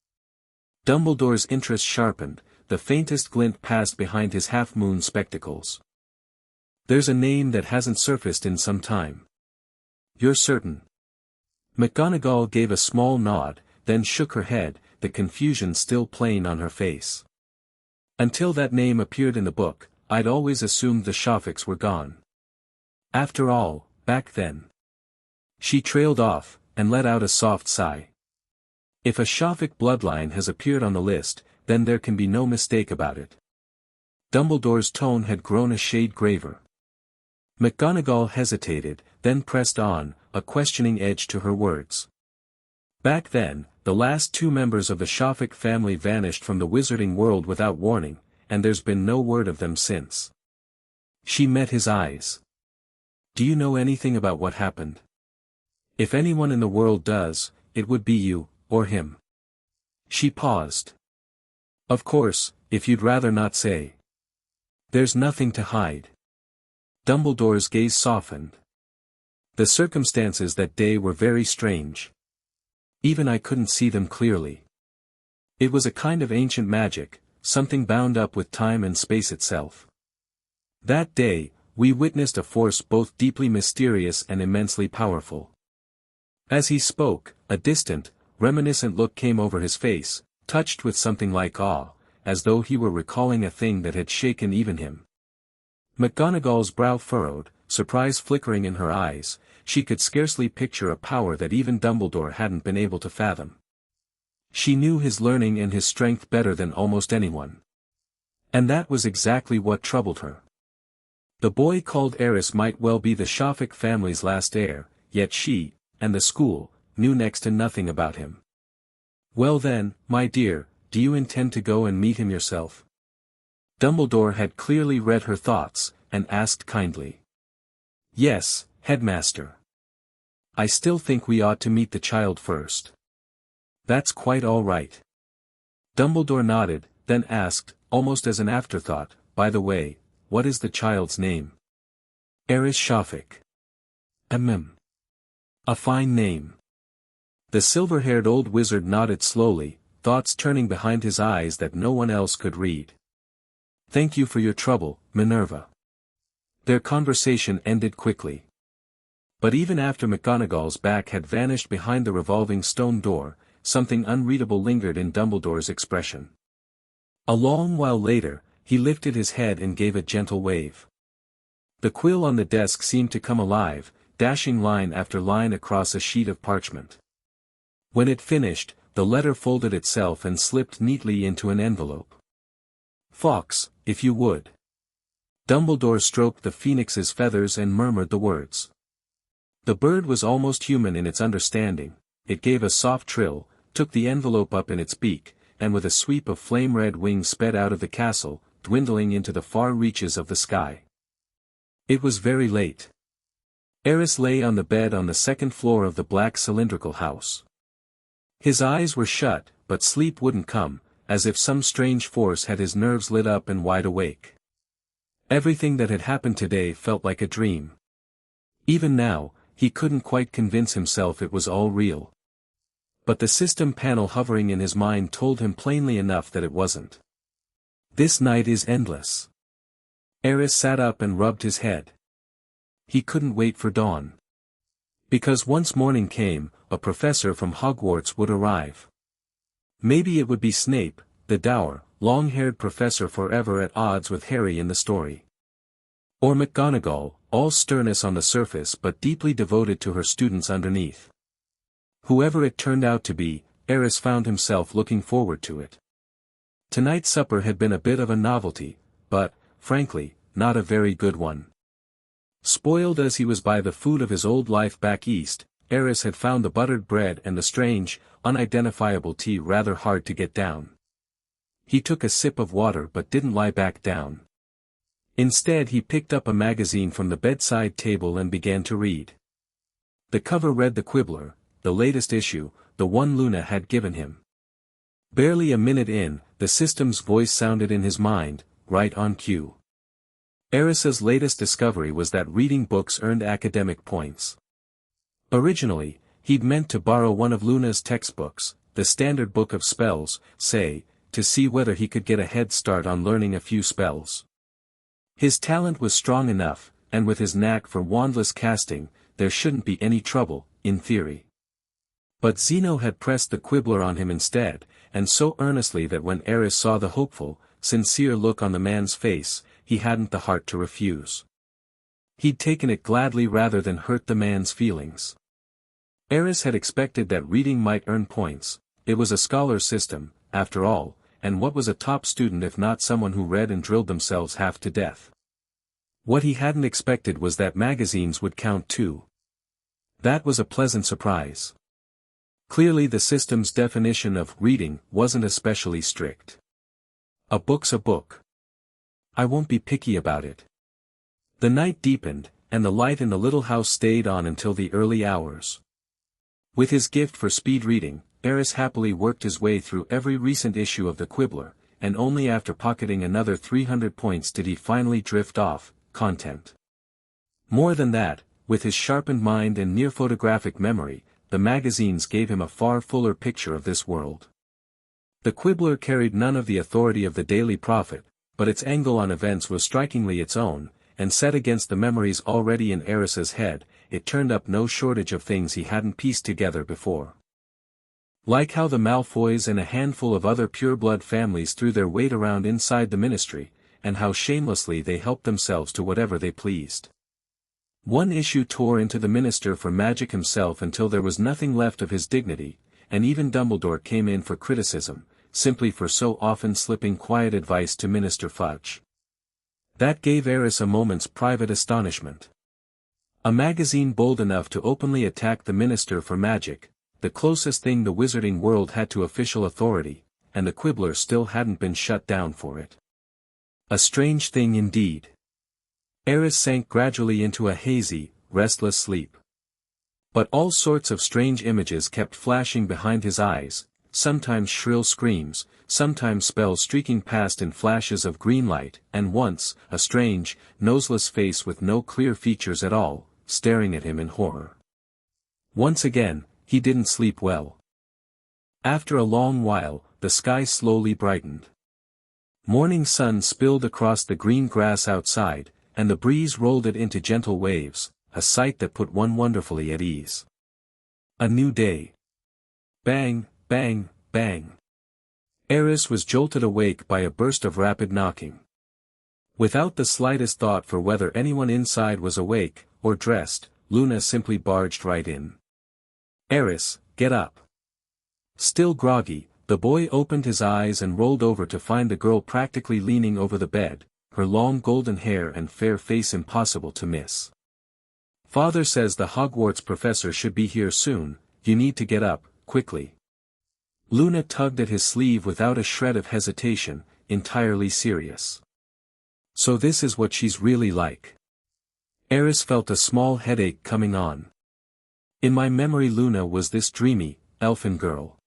Dumbledore's interest sharpened, the faintest glint passed behind his half-moon spectacles. There's a name that hasn't surfaced in some time. You're certain? McGonagall gave a small nod, then shook her head, the confusion still plain on her face. Until that name appeared in the book, I'd always assumed the Shafiks were gone. After all, back then. She trailed off, and let out a soft sigh. If a Shafik bloodline has appeared on the list, then there can be no mistake about it. Dumbledore's tone had grown a shade graver. McGonagall hesitated, then pressed on, a questioning edge to her words. Back then, the last 2 members of the Shafik family vanished from the wizarding world without warning, and there's been no word of them since. She met his eyes. Do you know anything about what happened? If anyone in the world does, it would be you, or him. She paused. Of course, if you'd rather not say. There's nothing to hide. Dumbledore's gaze softened. The circumstances that day were very strange. Even I couldn't see them clearly. It was a kind of ancient magic, something bound up with time and space itself. That day, we witnessed a force both deeply mysterious and immensely powerful. As he spoke, a distant, reminiscent look came over his face, touched with something like awe, as though he were recalling a thing that had shaken even him. McGonagall's brow furrowed, surprise flickering in her eyes. She could scarcely picture a power that even Dumbledore hadn't been able to fathom. She knew his learning and his strength better than almost anyone. And that was exactly what troubled her. The boy called Aris might well be the Shafik family's last heir, yet she, and the school, knew next to nothing about him. Well then, my dear, do you intend to go and meet him yourself? Dumbledore had clearly read her thoughts, and asked kindly. Yes, headmaster. I still think we ought to meet the child first. That's quite all right. Dumbledore nodded, then asked, almost as an afterthought, by the way, what is the child's name? Aris Shafik. A fine name. The silver-haired old wizard nodded slowly, thoughts turning behind his eyes that no one else could read. Thank you for your trouble, Minerva. Their conversation ended quickly. But even after McGonagall's back had vanished behind the revolving stone door, something unreadable lingered in Dumbledore's expression. A long while later, he lifted his head and gave a gentle wave. The quill on the desk seemed to come alive, dashing line after line across a sheet of parchment. When it finished, the letter folded itself and slipped neatly into an envelope. Fawkes, if you would. Dumbledore stroked the phoenix's feathers and murmured the words. The bird was almost human in its understanding. It gave a soft trill, took the envelope up in its beak, and with a sweep of flame-red wings sped out of the castle, dwindling into the far reaches of the sky. It was very late. Aris lay on the bed on the second floor of the black cylindrical house. His eyes were shut, but sleep wouldn't come, as if some strange force had his nerves lit up and wide awake. Everything that had happened today felt like a dream. Even now, he couldn't quite convince himself it was all real. But the system panel hovering in his mind told him plainly enough that it wasn't. This night is endless. Aris sat up and rubbed his head. He couldn't wait for dawn. Because once morning came, a professor from Hogwarts would arrive. Maybe it would be Snape, the dour, long-haired professor forever at odds with Harry in the story. Or McGonagall, all sternness on the surface but deeply devoted to her students underneath. Whoever it turned out to be, Aris found himself looking forward to it. Tonight's supper had been a bit of a novelty, but, frankly, not a very good one. Spoiled as he was by the food of his old life back east, Aris had found the buttered bread and the strange, unidentifiable tea rather hard to get down. He took a sip of water but didn't lie back down. Instead he picked up a magazine from the bedside table and began to read. The cover read The Quibbler, the latest issue, the one Luna had given him. Barely a minute in, the system's voice sounded in his mind, right on cue. Aris's latest discovery was that reading books earned academic points. Originally, he'd meant to borrow one of Luna's textbooks, the Standard Book of Spells, say, to see whether he could get a head start on learning a few spells. His talent was strong enough, and with his knack for wandless casting, there shouldn't be any trouble, in theory. But Zeno had pressed the Quibbler on him instead, and so earnestly that when Aris saw the hopeful, sincere look on the man's face, he hadn't the heart to refuse. He'd taken it gladly rather than hurt the man's feelings. Aris had expected that reading might earn points. It was a scholar's system, after all, and what was a top student if not someone who read and drilled themselves half to death? What he hadn't expected was that magazines would count too. That was a pleasant surprise. Clearly the system's definition of reading wasn't especially strict. A book's a book. I won't be picky about it. The night deepened, and the light in the little house stayed on until the early hours. With his gift for speed reading, Aris happily worked his way through every recent issue of the Quibbler, and only after pocketing another 300 points did he finally drift off, content. More than that, with his sharpened mind and near photographic memory, the magazines gave him a far fuller picture of this world. The quibbler carried none of the authority of the Daily Prophet, but its angle on events was strikingly its own, and set against the memories already in Aris's head, it turned up no shortage of things he hadn't pieced together before. Like how the Malfoys and a handful of other pure-blood families threw their weight around inside the ministry, and how shamelessly they helped themselves to whatever they pleased. One issue tore into the Minister for Magic himself until there was nothing left of his dignity, and even Dumbledore came in for criticism, simply for so often slipping quiet advice to Minister Fudge. That gave Aris a moment's private astonishment. A magazine bold enough to openly attack the Minister for Magic, the closest thing the wizarding world had to official authority, and the quibbler still hadn't been shut down for it. A strange thing indeed. Aris sank gradually into a hazy, restless sleep. But all sorts of strange images kept flashing behind his eyes, sometimes shrill screams, sometimes spells streaking past in flashes of green light, and once, a strange, noseless face with no clear features at all, staring at him in horror. Once again, he didn't sleep well. After a long while, the sky slowly brightened. Morning sun spilled across the green grass outside, and the breeze rolled it into gentle waves, a sight that put one wonderfully at ease. A new day. Bang, bang, bang. Aris was jolted awake by a burst of rapid knocking. Without the slightest thought for whether anyone inside was awake, or dressed, Luna simply barged right in. Aris, get up. Still groggy, the boy opened his eyes and rolled over to find the girl practically leaning over the bed, her long golden hair and fair face impossible to miss. Father says the Hogwarts professor should be here soon, you need to get up, quickly. Luna tugged at his sleeve without a shred of hesitation, entirely serious. So this is what she's really like. Aris felt a small headache coming on. In my memory Luna was this dreamy, elfin girl.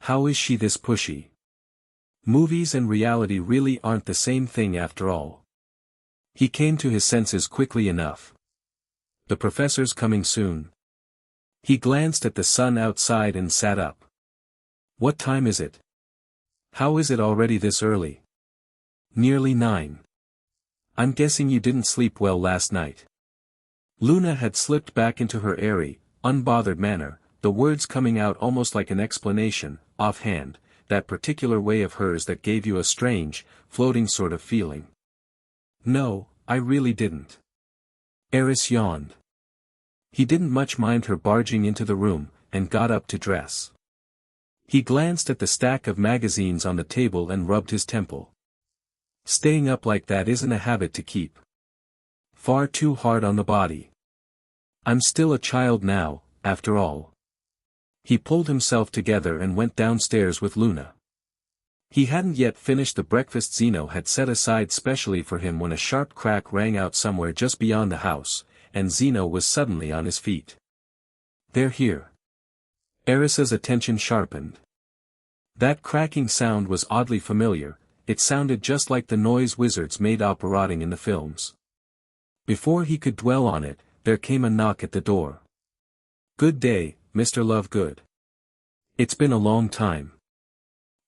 How is she this pushy? Movies and reality really aren't the same thing after all. He came to his senses quickly enough. The professor's coming soon. He glanced at the sun outside and sat up. What time is it? How is it already this early? Nearly 9. I'm guessing you didn't sleep well last night. Luna had slipped back into her airy, unbothered manner, the words coming out almost like an explanation, offhand, that particular way of hers that gave you a strange, floating sort of feeling. No, I really didn't. Aris yawned. He didn't much mind her barging into the room, and got up to dress. He glanced at the stack of magazines on the table and rubbed his temple. Staying up like that isn't a habit to keep. Far too hard on the body. I'm still a child now, after all. He pulled himself together and went downstairs with Luna. He hadn't yet finished the breakfast Zeno had set aside specially for him when a sharp crack rang out somewhere just beyond the house, and Zeno was suddenly on his feet. They're here. Aris's attention sharpened. That cracking sound was oddly familiar, it sounded just like the noise wizards made operating in the films. Before he could dwell on it, there came a knock at the door. Good day, Mr. Lovegood. It's been a long time.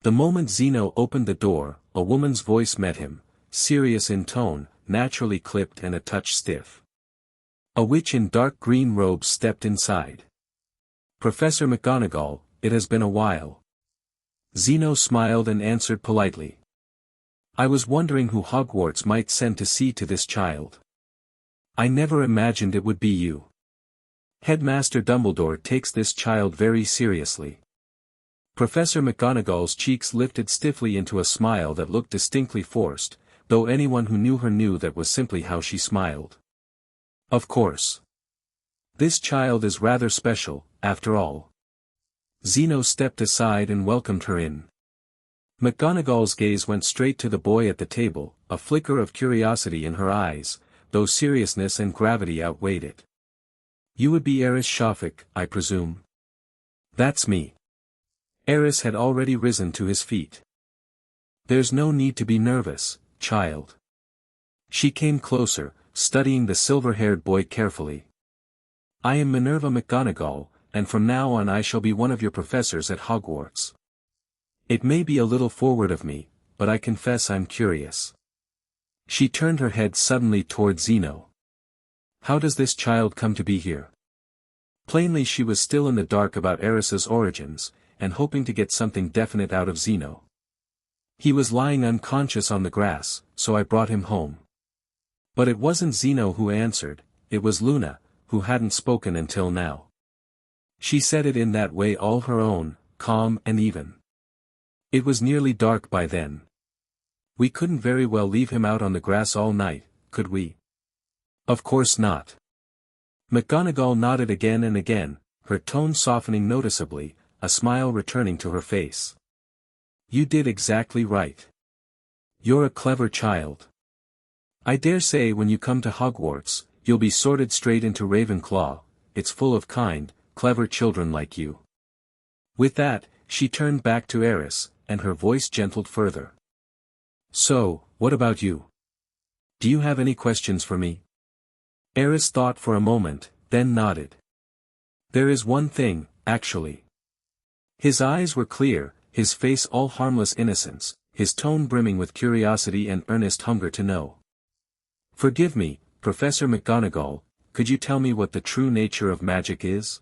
The moment Zeno opened the door, a woman's voice met him, serious in tone, naturally clipped and a touch stiff. A witch in dark green robes stepped inside. Professor McGonagall, it has been a while. Zeno smiled and answered politely. I was wondering who Hogwarts might send to see to this child. I never imagined it would be you. Headmaster Dumbledore takes this child very seriously. Professor McGonagall's cheeks lifted stiffly into a smile that looked distinctly forced, though anyone who knew her knew that was simply how she smiled. Of course. This child is rather special, after all. Zeno stepped aside and welcomed her in. McGonagall's gaze went straight to the boy at the table, a flicker of curiosity in her eyes, though seriousness and gravity outweighed it. You would be Aris Shafik, I presume. That's me. Aris had already risen to his feet. There's no need to be nervous, child. She came closer, studying the silver-haired boy carefully. I am Minerva McGonagall, and from now on I shall be one of your professors at Hogwarts. It may be a little forward of me, but I confess I'm curious. She turned her head suddenly toward Zeno. How does this child come to be here? Plainly she was still in the dark about Aris's origins, and hoping to get something definite out of Zeno. He was lying unconscious on the grass, so I brought him home. But it wasn't Zeno who answered, it was Luna, who hadn't spoken until now. She said it in that way all her own, calm and even. It was nearly dark by then. We couldn't very well leave him out on the grass all night, could we? Of course not. McGonagall nodded again and again, her tone softening noticeably, a smile returning to her face. You did exactly right. You're a clever child. I dare say when you come to Hogwarts, you'll be sorted straight into Ravenclaw. It's full of kind, clever children like you. With that, she turned back to Aris, and her voice gentled further. So, what about you? Do you have any questions for me? Aris thought for a moment, then nodded. There is one thing, actually. His eyes were clear, his face all harmless innocence, his tone brimming with curiosity and earnest hunger to know. Forgive me, Professor McGonagall, could you tell me what the true nature of magic is?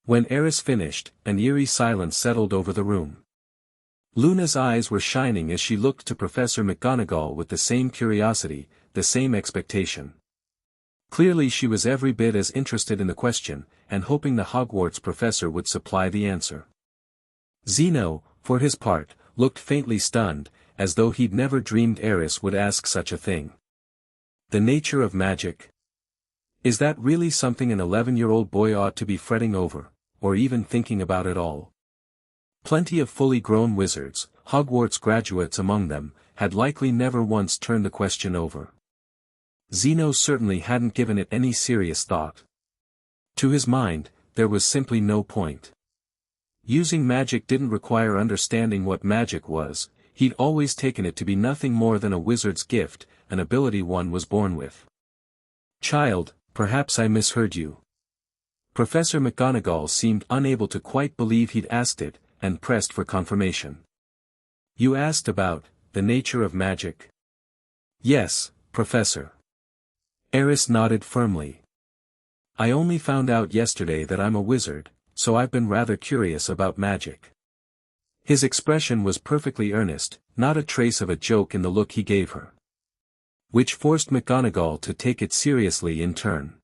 When Aris finished, an eerie silence settled over the room. Luna's eyes were shining as she looked to Professor McGonagall with the same curiosity, the same expectation. Clearly she was every bit as interested in the question, and hoping the Hogwarts professor would supply the answer. Zeno, for his part, looked faintly stunned, as though he'd never dreamed Aris would ask such a thing. The nature of magic? Is that really something an 11-year-old boy ought to be fretting over, or even thinking about at all? Plenty of fully grown wizards, Hogwarts graduates among them, had likely never once turned the question over. Zeno certainly hadn't given it any serious thought. To his mind, there was simply no point. Using magic didn't require understanding what magic was, he'd always taken it to be nothing more than a wizard's gift, an ability one was born with. Child, perhaps I misheard you. Professor McGonagall seemed unable to quite believe he'd asked it, and pressed for confirmation. You asked about the nature of magic? Yes, Professor. Aris nodded firmly. I only found out yesterday that I'm a wizard, so I've been rather curious about magic. His expression was perfectly earnest, not a trace of a joke in the look he gave her. Which forced McGonagall to take it seriously in turn.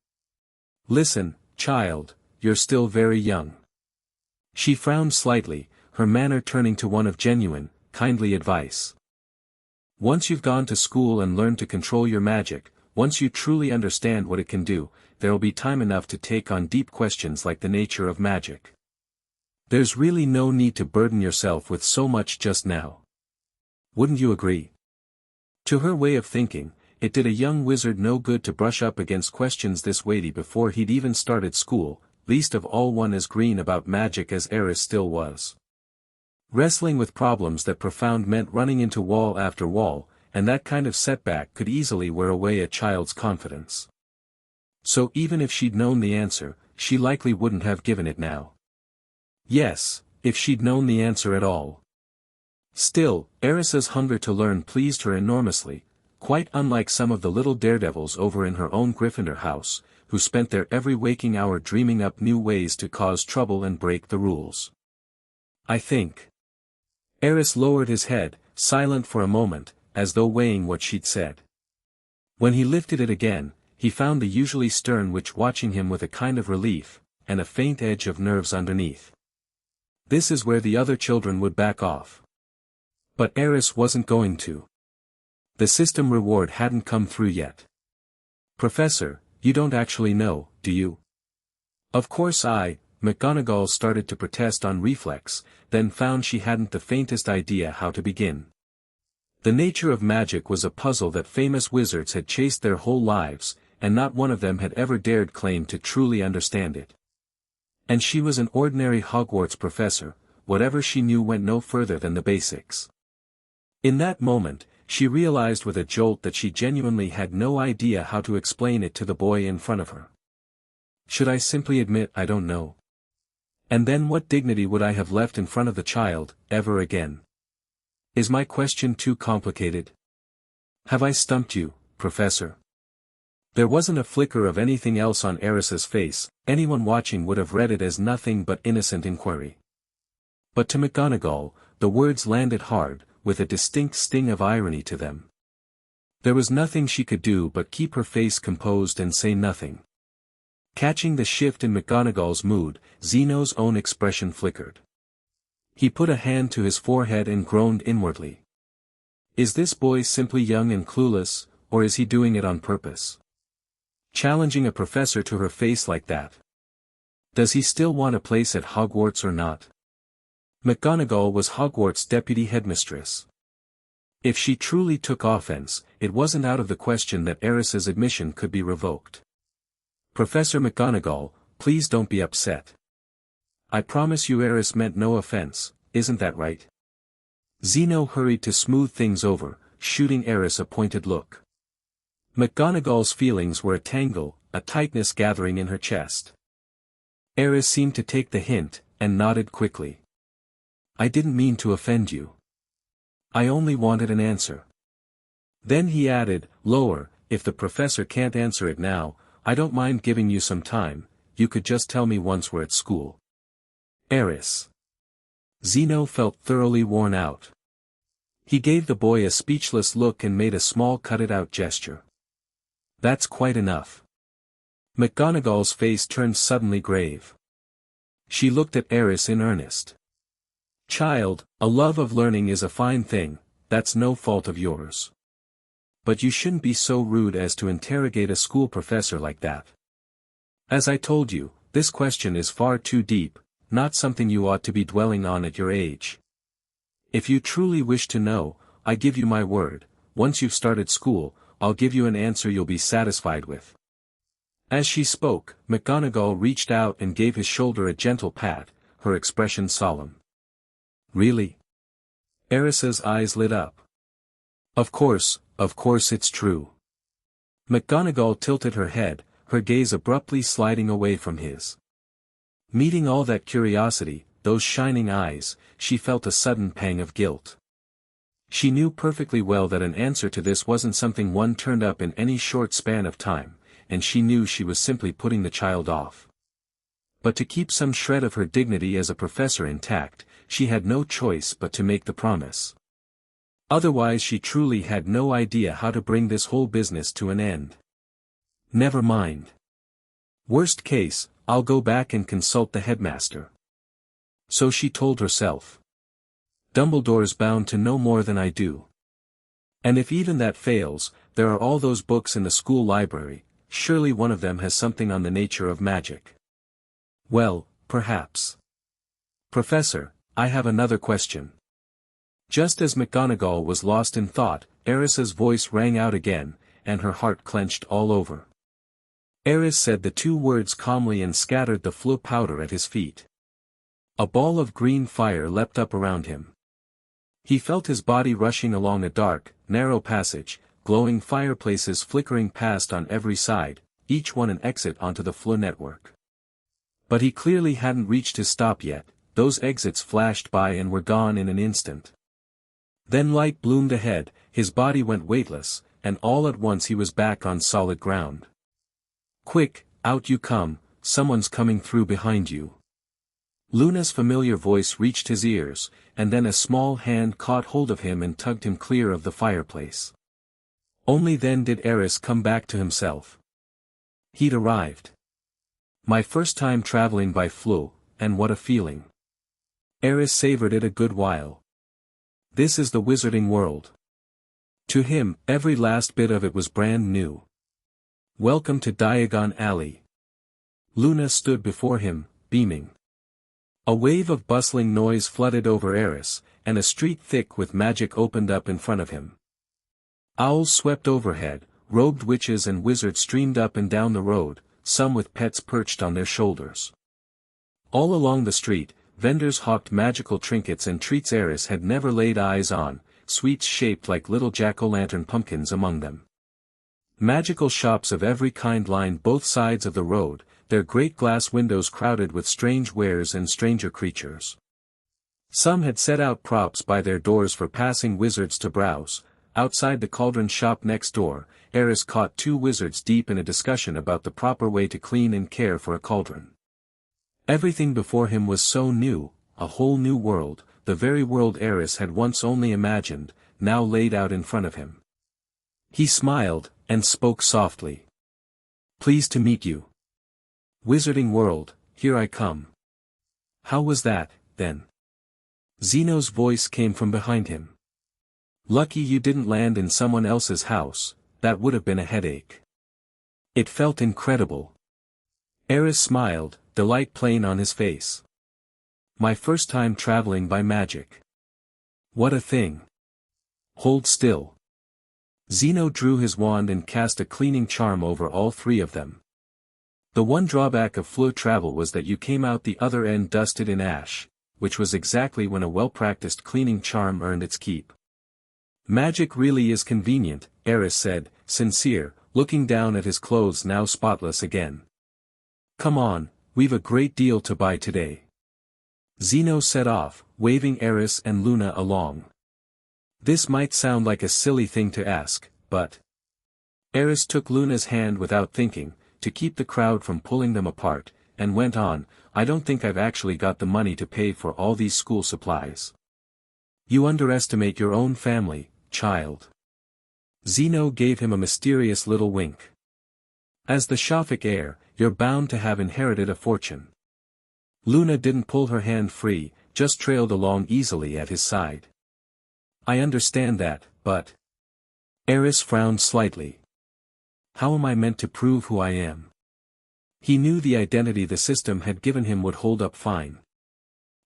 Listen, child, you're still very young. She frowned slightly, her manner turning to one of genuine, kindly advice. Once you've gone to school and learned to control your magic, once you truly understand what it can do, there'll be time enough to take on deep questions like the nature of magic. There's really no need to burden yourself with so much just now. Wouldn't you agree? To her way of thinking, it did a young wizard no good to brush up against questions this weighty before he'd even started school, least of all one as green about magic as Aris still was. Wrestling with problems that profound meant running into wall after wall, and that kind of setback could easily wear away a child's confidence. So even if she'd known the answer, she likely wouldn't have given it now. Yes, if she'd known the answer at all. Still, Aris's hunger to learn pleased her enormously, quite unlike some of the little daredevils over in her own Gryffindor house, who spent their every waking hour dreaming up new ways to cause trouble and break the rules. I think. Aris lowered his head, silent for a moment, as though weighing what she'd said. When he lifted it again, he found the usually stern witch watching him with a kind of relief, and a faint edge of nerves underneath. This is where the other children would back off. But Aris wasn't going to. The system reward hadn't come through yet. Professor, you don't actually know, do you? Of course McGonagall started to protest on reflex, then found she hadn't the faintest idea how to begin. The nature of magic was a puzzle that famous wizards had chased their whole lives, and not one of them had ever dared claim to truly understand it. And she was an ordinary Hogwarts professor, whatever she knew went no further than the basics. In that moment, she realized with a jolt that she genuinely had no idea how to explain it to the boy in front of her. Should I simply admit I don't know? And then what dignity would I have left in front of the child, ever again? Is my question too complicated? Have I stumped you, Professor? There wasn't a flicker of anything else on Aris's face. Anyone watching would have read it as nothing but innocent inquiry. But to McGonagall, the words landed hard, with a distinct sting of irony to them. There was nothing she could do but keep her face composed and say nothing. Catching the shift in McGonagall's mood, Zeno's own expression flickered. He put a hand to his forehead and groaned inwardly. Is this boy simply young and clueless, or is he doing it on purpose? Challenging a professor to her face like that. Does he still want a place at Hogwarts or not? McGonagall was Hogwarts' deputy headmistress. If she truly took offense, it wasn't out of the question that Aris's admission could be revoked. Professor McGonagall, please don't be upset. I promise you Aris meant no offense, isn't that right? Zeno hurried to smooth things over, shooting Aris a pointed look. McGonagall's feelings were a tangle, a tightness gathering in her chest. Aris seemed to take the hint, and nodded quickly. I didn't mean to offend you. I only wanted an answer. Then he added, lower, if the professor can't answer it now, I don't mind giving you some time, you could just tell me once we're at school. Aris. Zeno felt thoroughly worn out. He gave the boy a speechless look and made a small cut-it-out gesture. That's quite enough. McGonagall's face turned suddenly grave. She looked at Aris in earnest. Child, a love of learning is a fine thing, that's no fault of yours. But you shouldn't be so rude as to interrogate a school professor like that. As I told you, this question is far too deep, not something you ought to be dwelling on at your age. If you truly wish to know, I give you my word, once you've started school, I'll give you an answer you'll be satisfied with. As she spoke, McGonagall reached out and gave his shoulder a gentle pat, her expression solemn. Really? Aris's eyes lit up. Of course it's true. McGonagall tilted her head, her gaze abruptly sliding away from his. Meeting all that curiosity, those shining eyes, she felt a sudden pang of guilt. She knew perfectly well that an answer to this wasn't something one turned up in any short span of time, and she knew she was simply putting the child off. But to keep some shred of her dignity as a professor intact, she had no choice but to make the promise. Otherwise she truly had no idea how to bring this whole business to an end. Never mind. Worst case, I'll go back and consult the headmaster. So she told herself. Dumbledore's bound to know more than I do. And if even that fails, there are all those books in the school library, surely one of them has something on the nature of magic. Well, perhaps. Professor, I have another question. Just as McGonagall was lost in thought, Aris's voice rang out again, and her heart clenched all over. Aris said the two words calmly and scattered the Floo powder at his feet. A ball of green fire leapt up around him. He felt his body rushing along a dark, narrow passage, glowing fireplaces flickering past on every side, each one an exit onto the Floo network. But he clearly hadn't reached his stop yet, those exits flashed by and were gone in an instant. Then light bloomed ahead, his body went weightless, and all at once he was back on solid ground. Quick, out you come, someone's coming through behind you. Luna's familiar voice reached his ears, and then a small hand caught hold of him and tugged him clear of the fireplace. Only then did Aris come back to himself. He'd arrived. My first time traveling by Floo, and what a feeling. Aris savored it a good while. This is the wizarding world. To him, every last bit of it was brand new. Welcome to Diagon Alley. Luna stood before him, beaming. A wave of bustling noise flooded over Aris, and a street thick with magic opened up in front of him. Owls swept overhead, robed witches and wizards streamed up and down the road, some with pets perched on their shoulders. All along the street, vendors hawked magical trinkets and treats Aris had never laid eyes on, sweets shaped like little jack-o'-lantern pumpkins among them. Magical shops of every kind lined both sides of the road, their great glass windows crowded with strange wares and stranger creatures. Some had set out props by their doors for passing wizards to browse. Outside the cauldron shop next door, Aris caught two wizards deep in a discussion about the proper way to clean and care for a cauldron. Everything before him was so new, a whole new world, the very world Aris had once only imagined, now laid out in front of him. He smiled, and spoke softly. "Pleased to meet you. Wizarding world, here I come." "How was that, then?" Zeno's voice came from behind him. "Lucky you didn't land in someone else's house, that would have been a headache." It felt incredible. Aris smiled, delight plain on his face. "My first time traveling by magic. What a thing. Hold still." Zeno drew his wand and cast a cleaning charm over all three of them. The one drawback of floor travel was that you came out the other end dusted in ash, which was exactly when a well-practiced cleaning charm earned its keep. "Magic really is convenient," Aris said, sincere, looking down at his clothes now spotless again. "Come on, we've a great deal to buy today." Zeno set off, waving Aris and Luna along. This might sound like a silly thing to ask, but Aris took Luna's hand without thinking, to keep the crowd from pulling them apart, and went on, "I don't think I've actually got the money to pay for all these school supplies." "You underestimate your own family, child." Zeno gave him a mysterious little wink. "As the Shafik heir, you're bound to have inherited a fortune." Luna didn't pull her hand free, just trailed along easily at his side. "I understand that, but..." Aris frowned slightly. "How am I meant to prove who I am?" He knew the identity the system had given him would hold up fine.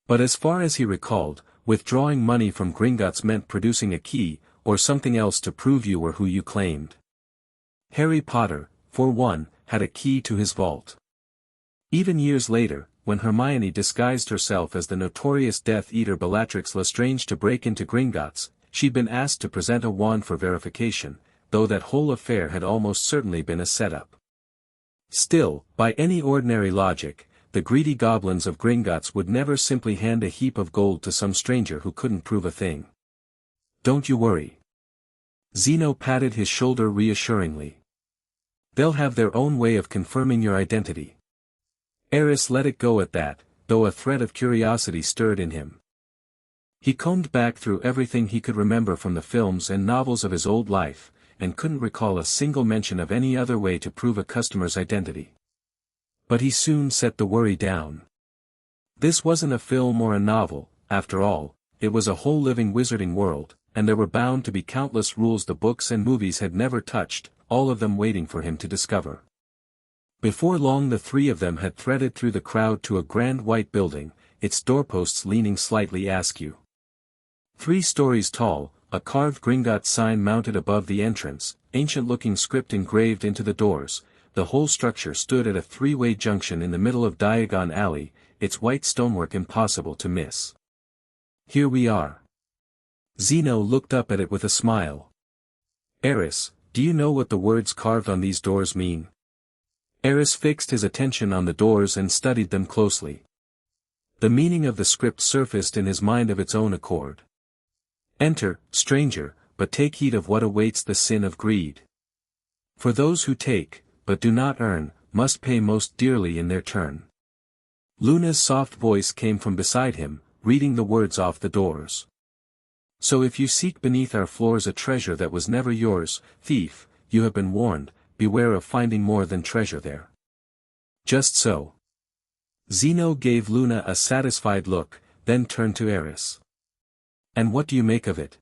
But as far as he recalled, withdrawing money from Gringotts meant producing a key, or something else to prove you were who you claimed. Harry Potter, for one, had a key to his vault. Even years later, when Hermione disguised herself as the notorious Death Eater Bellatrix Lestrange to break into Gringotts, she'd been asked to present a wand for verification, though that whole affair had almost certainly been a setup. Still, by any ordinary logic, the greedy goblins of Gringotts would never simply hand a heap of gold to some stranger who couldn't prove a thing. "Don't you worry." Zeno patted his shoulder reassuringly. "They'll have their own way of confirming your identity." Aris let it go at that, though a thread of curiosity stirred in him. He combed back through everything he could remember from the films and novels of his old life, and couldn't recall a single mention of any other way to prove a customer's identity. But he soon set the worry down. This wasn't a film or a novel, after all, it was a whole living wizarding world, and there were bound to be countless rules the books and movies had never touched, all of them waiting for him to discover. Before long the three of them had threaded through the crowd to a grand white building, its doorposts leaning slightly askew. 3 stories tall, a carved Gringotts sign mounted above the entrance, ancient-looking script engraved into the doors, the whole structure stood at a 3-way junction in the middle of Diagon Alley, its white stonework impossible to miss. "Here we are." Zeno looked up at it with a smile. "Aris, do you know what the words carved on these doors mean?" Aris fixed his attention on the doors and studied them closely. The meaning of the script surfaced in his mind of its own accord. "Enter, stranger, but take heed of what awaits the sin of greed. For those who take, but do not earn, must pay most dearly in their turn." Luna's soft voice came from beside him, reading the words off the doors. "So if you seek beneath our floors a treasure that was never yours, thief, you have been warned, beware of finding more than treasure there." Just so. Zeno gave Luna a satisfied look, then turned to Aris. "And what do you make of it?"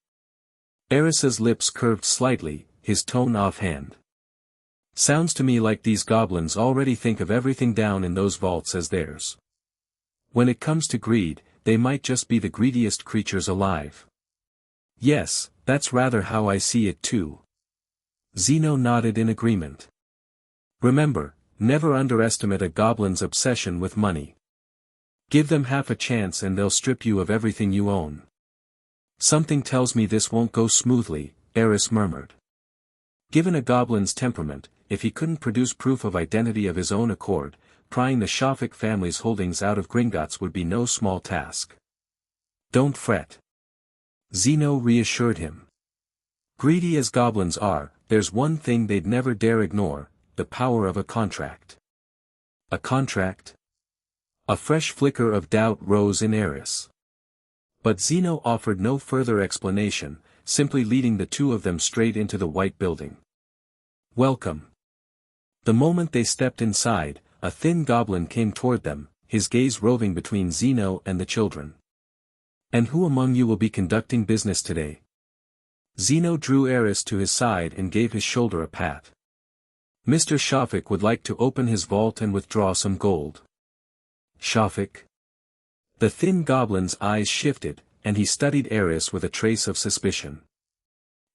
Aris's lips curved slightly, his tone offhand. "Sounds to me like these goblins already think of everything down in those vaults as theirs. When it comes to greed, they might just be the greediest creatures alive." "Yes, that's rather how I see it too." Zeno nodded in agreement. "Remember, never underestimate a goblin's obsession with money. Give them half a chance and they'll strip you of everything you own." "Something tells me this won't go smoothly," Aris murmured. Given a goblin's temperament, if he couldn't produce proof of identity of his own accord, prying the Shafik family's holdings out of Gringotts would be no small task. Don't fret. Zeno reassured him. Greedy as goblins are, there's one thing they'd never dare ignore, the power of a contract. A contract? A fresh flicker of doubt rose in Aris. But Zeno offered no further explanation, simply leading the two of them straight into the white building. Welcome. The moment they stepped inside, a thin goblin came toward them, his gaze roving between Zeno and the children. And who among you will be conducting business today? Zeno drew Aris to his side and gave his shoulder a pat. Mr. Shafik would like to open his vault and withdraw some gold. Shafik? The thin goblin's eyes shifted, and he studied Aris with a trace of suspicion.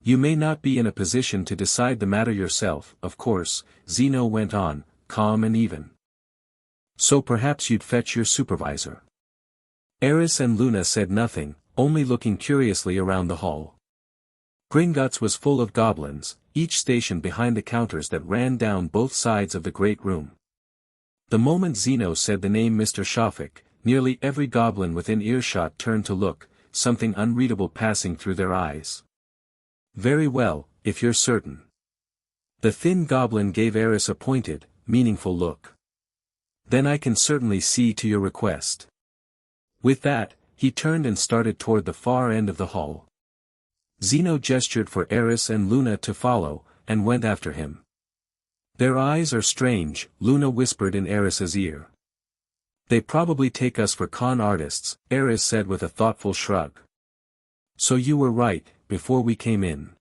You may not be in a position to decide the matter yourself, of course, Zeno went on, calm and even. So perhaps you'd fetch your supervisor. Aris and Luna said nothing, only looking curiously around the hall. Gringotts was full of goblins, each stationed behind the counters that ran down both sides of the great room. The moment Zeno said the name Mr. Shafik, nearly every goblin within earshot turned to look, something unreadable passing through their eyes. Very well, if you're certain. The thin goblin gave Aris a pointed, meaningful look. Then I can certainly see to your request. With that, he turned and started toward the far end of the hall. Zeno gestured for Aris and Luna to follow, and went after him. Their eyes are strange, Luna whispered in Aris's ear. They probably take us for con artists, Aris said with a thoughtful shrug. So you were right, before we came in.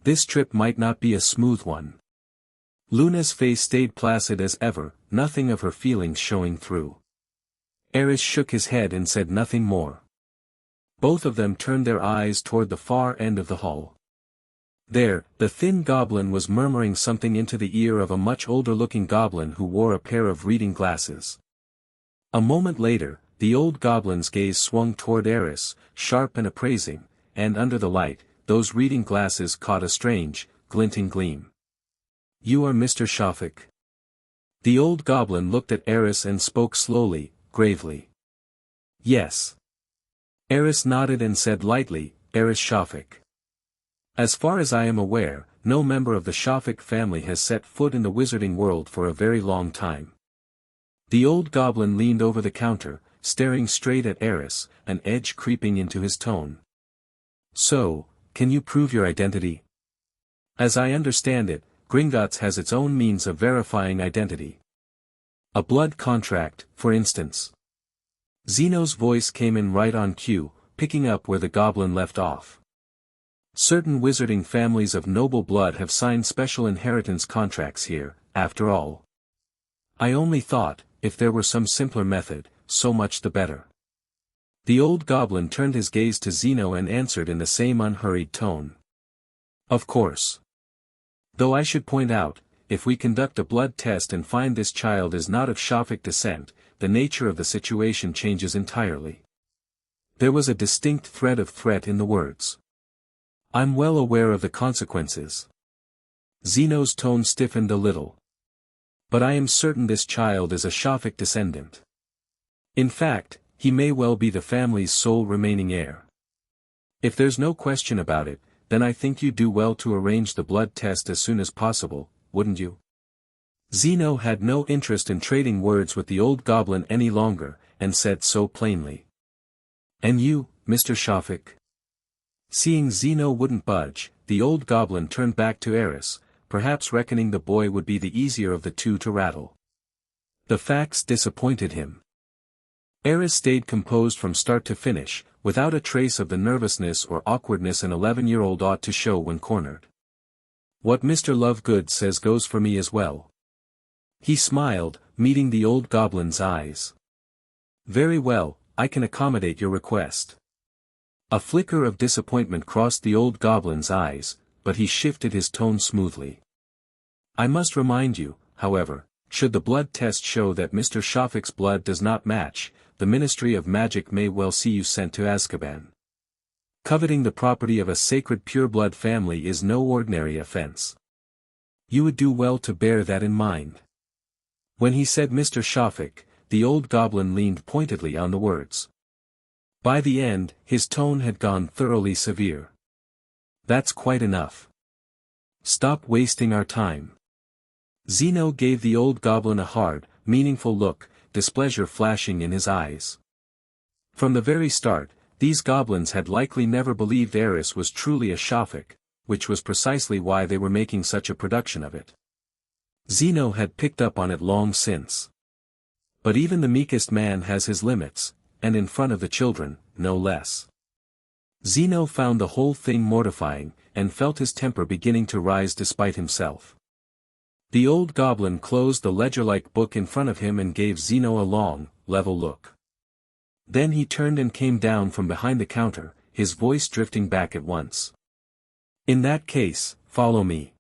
This trip might not be a smooth one. Luna's face stayed placid as ever, nothing of her feelings showing through. Aris shook his head and said nothing more. Both of them turned their eyes toward the far end of the hall. There, the thin goblin was murmuring something into the ear of a much older-looking goblin who wore a pair of reading glasses. A moment later, the old goblin's gaze swung toward Aris, sharp and appraising, and under the light, those reading glasses caught a strange, glinting gleam. You are Mr. Shafik. The old goblin looked at Aris and spoke slowly, gravely. Yes. Aris nodded and said lightly, Aris Shafik. As far as I am aware, no member of the Shafik family has set foot in the wizarding world for a very long time. The old goblin leaned over the counter, staring straight at Aris, an edge creeping into his tone. So, can you prove your identity? As I understand it, Gringotts has its own means of verifying identity. A blood contract, for instance. Zeno's voice came in right on cue, picking up where the goblin left off. Certain wizarding families of noble blood have signed special inheritance contracts here, after all. I only thought, if there were some simpler method, so much the better. The old goblin turned his gaze to Zeno and answered in the same unhurried tone. Of course. Though I should point out, if we conduct a blood test and find this child is not of Shafik descent, the nature of the situation changes entirely. There was a distinct thread of threat in the words. I'm well aware of the consequences. Zeno's tone stiffened a little. But I am certain this child is a Shafik descendant. In fact, he may well be the family's sole remaining heir. If there's no question about it, then I think you'd do well to arrange the blood test as soon as possible, wouldn't you? Zeno had no interest in trading words with the old goblin any longer, and said so plainly. And you, Mr. Shafik? Seeing Zeno wouldn't budge, the old goblin turned back to Aris, perhaps reckoning the boy would be the easier of the two to rattle. The facts disappointed him. Aris stayed composed from start to finish, without a trace of the nervousness or awkwardness an 11-year-old ought to show when cornered. What Mr. Lovegood says goes for me as well. He smiled, meeting the old goblin's eyes. Very well, I can accommodate your request. A flicker of disappointment crossed the old goblin's eyes, but he shifted his tone smoothly. I must remind you, however, should the blood test show that Mr. Shafik's blood does not match, the Ministry of Magic may well see you sent to Azkaban. Coveting the property of a sacred pureblood family is no ordinary offense. You would do well to bear that in mind. When he said Mr. Shafik, the old goblin leaned pointedly on the words. By the end, his tone had gone thoroughly severe. That's quite enough. Stop wasting our time. Zeno gave the old goblin a hard, meaningful look, displeasure flashing in his eyes. From the very start, these goblins had likely never believed Aris was truly a Shafik, which was precisely why they were making such a production of it. Zeno had picked up on it long since. But even the meekest man has his limits, and in front of the children, no less. Zeno found the whole thing mortifying, and felt his temper beginning to rise despite himself. The old goblin closed the ledger-like book in front of him and gave Zeno a long, level look. Then he turned and came down from behind the counter, his voice drifting back at once. In that case, follow me.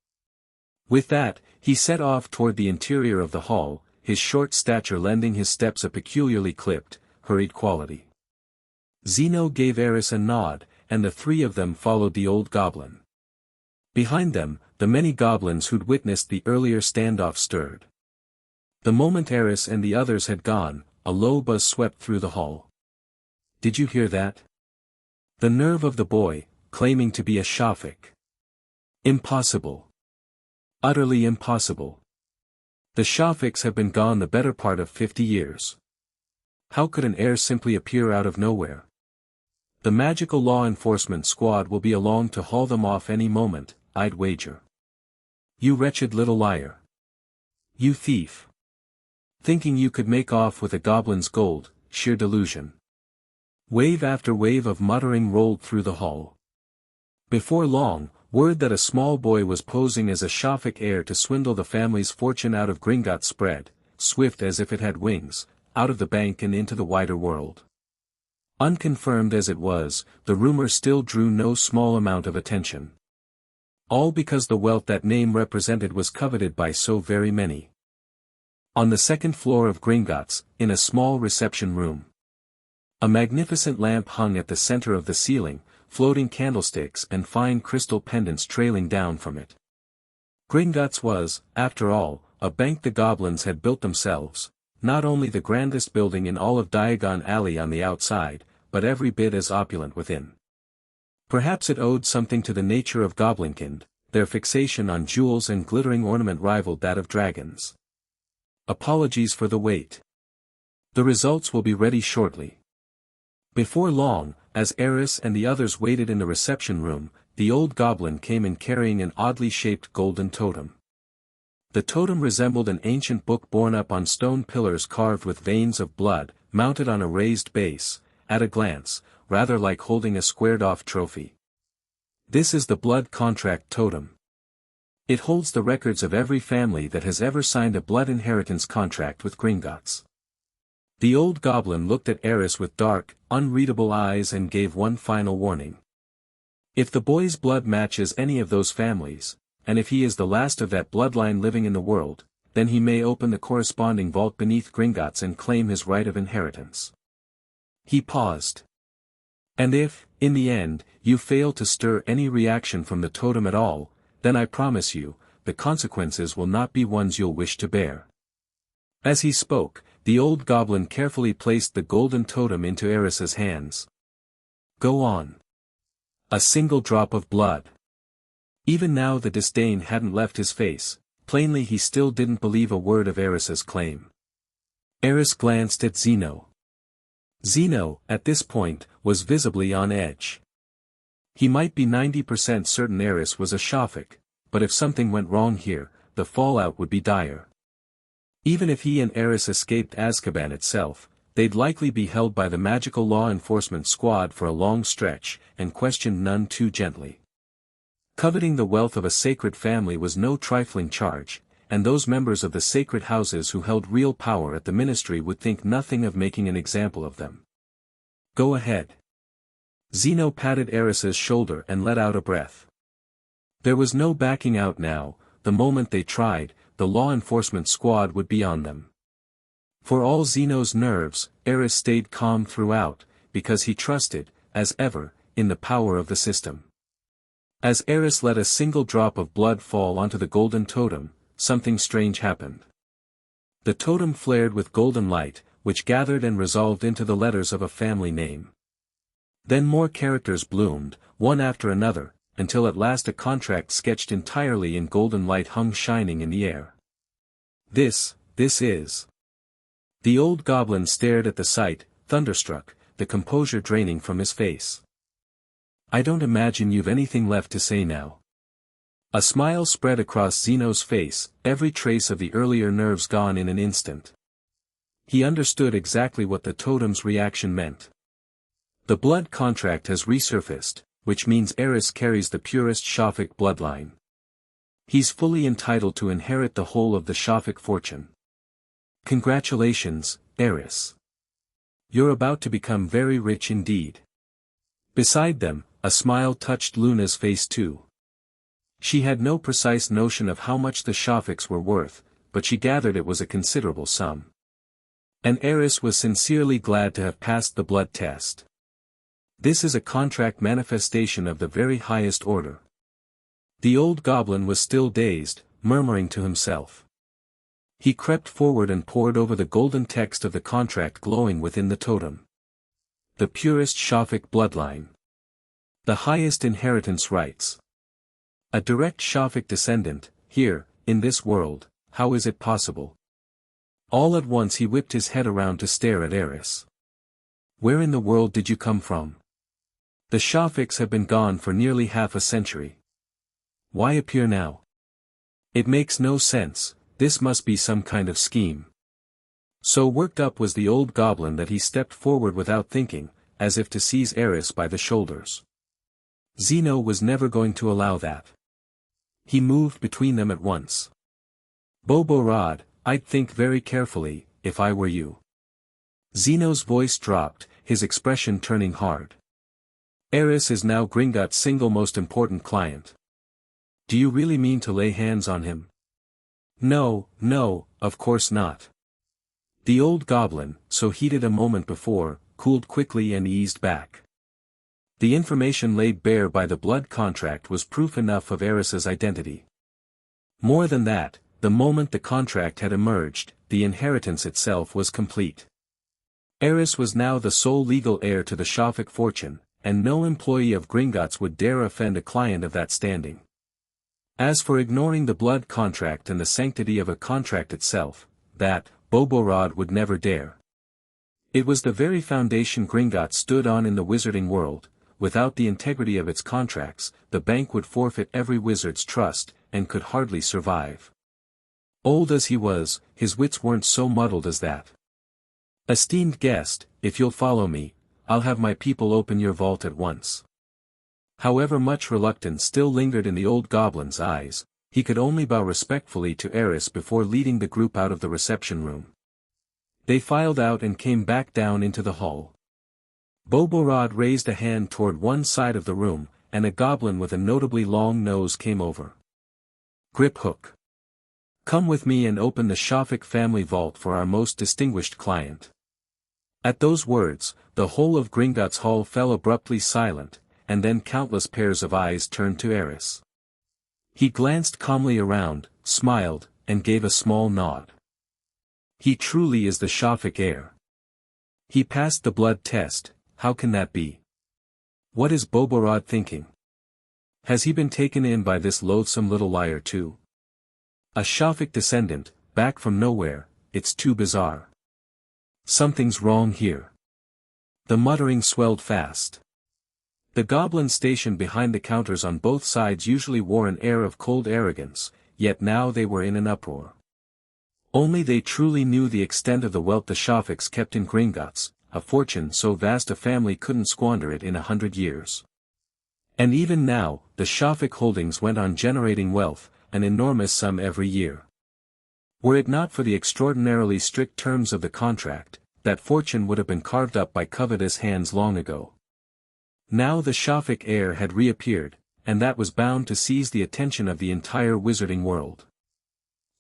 With that, he set off toward the interior of the hall, his short stature lending his steps a peculiarly clipped, hurried quality. Zeno gave Aris a nod, and the three of them followed the old goblin. Behind them, the many goblins who'd witnessed the earlier standoff stirred. The moment Aris and the others had gone, a low buzz swept through the hall. Did you hear that? The nerve of the boy, claiming to be a Shafik. Impossible. Utterly impossible. The Shafiks have been gone the better part of 50 years. How could an heir simply appear out of nowhere? The magical law enforcement squad will be along to haul them off any moment, I'd wager. You wretched little liar. You thief. Thinking you could make off with a goblin's gold, sheer delusion. Wave after wave of muttering rolled through the hall. Before long, word that a small boy was posing as a Shafik heir to swindle the family's fortune out of Gringotts spread, swift as if it had wings, out of the bank and into the wider world. Unconfirmed as it was, the rumor still drew no small amount of attention. All because the wealth that name represented was coveted by so very many. On the second floor of Gringotts, in a small reception room. A magnificent lamp hung at the center of the ceiling, floating candlesticks and fine crystal pendants trailing down from it. Gringotts was, after all, a bank the goblins had built themselves, not only the grandest building in all of Diagon Alley on the outside, but every bit as opulent within. Perhaps it owed something to the nature of Goblinkind, their fixation on jewels and glittering ornament rivaled that of dragons. Apologies for the wait. The results will be ready shortly. Before long, as Aris and the others waited in the reception room, the old goblin came in carrying an oddly shaped golden totem. The totem resembled an ancient book borne up on stone pillars carved with veins of blood, mounted on a raised base, at a glance, rather like holding a squared-off trophy. This is the blood contract totem. It holds the records of every family that has ever signed a blood inheritance contract with Gringotts. The old goblin looked at Aris with dark, unreadable eyes and gave one final warning. If the boy's blood matches any of those families, and if he is the last of that bloodline living in the world, then he may open the corresponding vault beneath Gringotts and claim his right of inheritance. He paused. And if, in the end, you fail to stir any reaction from the totem at all, then I promise you, the consequences will not be ones you'll wish to bear. As he spoke, the old goblin carefully placed the golden totem into Aris's hands. Go on. A single drop of blood. Even now the disdain hadn't left his face, plainly he still didn't believe a word of Aris's claim. Aris glanced at Zeno. Zeno, at this point, was visibly on edge. He might be 90% certain Aris was a Shafik, but if something went wrong here, the fallout would be dire. Even if he and Aris escaped Azkaban itself, they'd likely be held by the magical law enforcement squad for a long stretch, and questioned none too gently. Coveting the wealth of a sacred family was no trifling charge, and those members of the sacred houses who held real power at the ministry would think nothing of making an example of them. Go ahead. Zeno patted Aris's shoulder and let out a breath. There was no backing out now. The moment they tried, the law enforcement squad would be on them. For all Zeno's nerves, Aris stayed calm throughout, because he trusted, as ever, in the power of the system. As Aris let a single drop of blood fall onto the golden totem, something strange happened. The totem flared with golden light, which gathered and resolved into the letters of a family name. Then more characters bloomed, one after another, until at last a contract sketched entirely in golden light hung shining in the air. This is. The old goblin stared at the sight, thunderstruck, the composure draining from his face. I don't imagine you've anything left to say now. A smile spread across Zeno's face, every trace of the earlier nerves gone in an instant. He understood exactly what the totem's reaction meant. The blood contract has resurfaced, which means Aris carries the purest Shafik bloodline. He's fully entitled to inherit the whole of the Shafik fortune. Congratulations, Aris. You're about to become very rich indeed. Beside them, a smile touched Luna's face too. She had no precise notion of how much the Shafiks were worth, but she gathered it was a considerable sum. And Aris was sincerely glad to have passed the blood test. This is a contract manifestation of the very highest order. The old goblin was still dazed, murmuring to himself. He crept forward and pored over the golden text of the contract glowing within the totem. The purest Shafik bloodline. The highest inheritance rights. A direct Shafik descendant, here, in this world, how is it possible? All at once he whipped his head around to stare at Aris. Where in the world did you come from? The Shafiks have been gone for nearly half a century. Why appear now? It makes no sense, this must be some kind of scheme. So worked up was the old goblin that he stepped forward without thinking, as if to seize Aris by the shoulders. Zeno was never going to allow that. He moved between them at once. Boborod, I'd think very carefully, if I were you. Zeno's voice dropped, his expression turning hard. Aris is now Gringotts' single most important client. Do you really mean to lay hands on him? No, of course not. The old goblin, so heated a moment before, cooled quickly and eased back. The information laid bare by the blood contract was proof enough of Aris's identity. More than that, the moment the contract had emerged, the inheritance itself was complete. Aris was now the sole legal heir to the Shafik fortune, and no employee of Gringotts would dare offend a client of that standing. As for ignoring the blood contract and the sanctity of a contract itself, that, Boborod would never dare. It was the very foundation Gringotts stood on in the wizarding world. Without the integrity of its contracts, the bank would forfeit every wizard's trust, and could hardly survive. Old as he was, his wits weren't so muddled as that. Esteemed guest, if you'll follow me, I'll have my people open your vault at once. However much reluctance still lingered in the old goblin's eyes, he could only bow respectfully to Aris before leading the group out of the reception room. They filed out and came back down into the hall. Boborod raised a hand toward one side of the room, and a goblin with a notably long nose came over. Grip Hook. Come with me and open the Shafik family vault for our most distinguished client. At those words, the whole of Gringotts Hall fell abruptly silent, and then countless pairs of eyes turned to Aris. He glanced calmly around, smiled, and gave a small nod. He truly is the Shafik heir. He passed the blood test. How can that be? What is Boborod thinking? Has he been taken in by this loathsome little liar too? A Shafik descendant, back from nowhere, it's too bizarre. Something's wrong here. The muttering swelled fast. The goblins stationed behind the counters on both sides usually wore an air of cold arrogance, yet now they were in an uproar. Only they truly knew the extent of the wealth the Shafiks kept in Gringotts, a fortune so vast a family couldn't squander it in 100 years. And even now, the Shafik holdings went on generating wealth, an enormous sum every year. Were it not for the extraordinarily strict terms of the contract, that fortune would have been carved up by covetous hands long ago. Now the Shafik heir had reappeared, and that was bound to seize the attention of the entire wizarding world.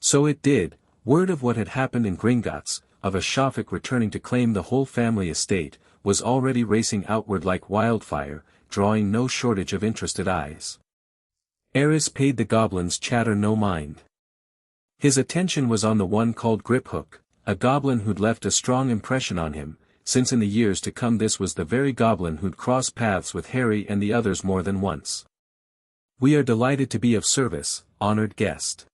So it did. Word of what had happened in Gringotts, of a Shafik returning to claim the whole family estate, was already racing outward like wildfire, drawing no shortage of interested eyes. Aris paid the goblin's chatter no mind. His attention was on the one called Griphook, a goblin who'd left a strong impression on him, since in the years to come this was the very goblin who'd crossed paths with Harry and the others more than once. "We are delighted to be of service, honored guest."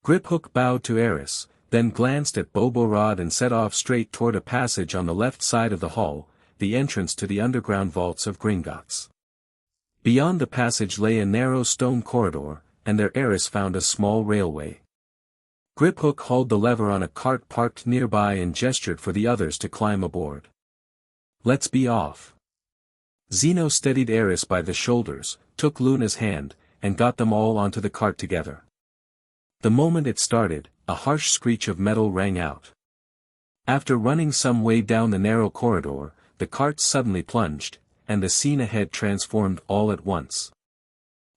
Griphook bowed to Aris, then glanced at Boborod and set off straight toward a passage on the left side of the hall, the entrance to the underground vaults of Gringotts. Beyond the passage lay a narrow stone corridor, and there Aris found a small railway. Griphook hauled the lever on a cart parked nearby and gestured for the others to climb aboard. "Let's be off." Zeno steadied Aris by the shoulders, took Luna's hand, and got them all onto the cart together. The moment it started, a harsh screech of metal rang out. After running some way down the narrow corridor, the cart suddenly plunged, and the scene ahead transformed all at once.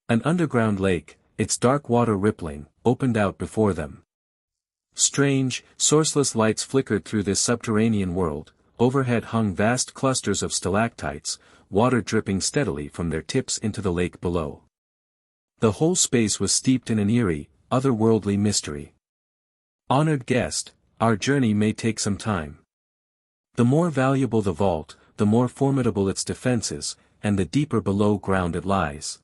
An underground lake, its dark water rippling, opened out before them. Strange, sourceless lights flickered through this subterranean world. Overhead hung vast clusters of stalactites, water dripping steadily from their tips into the lake below. The whole space was steeped in an eerie, otherworldly mystery. "Honored guest, our journey may take some time. The more valuable the vault, the more formidable its defenses, and the deeper below ground it lies."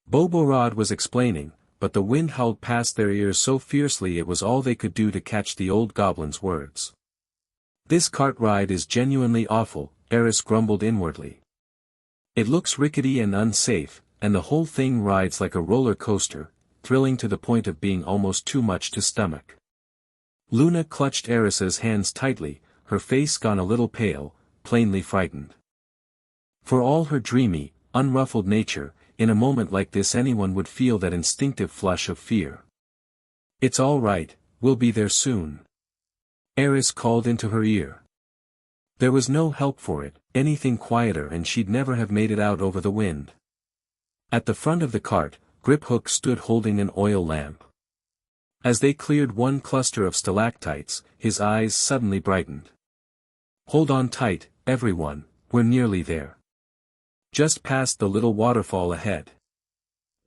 Boborod was explaining, but the wind howled past their ears so fiercely it was all they could do to catch the old goblin's words. "This cart ride is genuinely awful," Aris grumbled inwardly. "It looks rickety and unsafe, and the whole thing rides like a roller coaster, thrilling to the point of being almost too much to stomach." Luna clutched Aris's hands tightly, her face gone a little pale, plainly frightened. For all her dreamy, unruffled nature, in a moment like this anyone would feel that instinctive flush of fear. "It's all right, we'll be there soon," Aris called into her ear. There was no help for it, anything quieter and she'd never have made it out over the wind. At the front of the cart, Griphook stood holding an oil lamp. As they cleared one cluster of stalactites, his eyes suddenly brightened. "Hold on tight, everyone, we're nearly there. Just past the little waterfall ahead."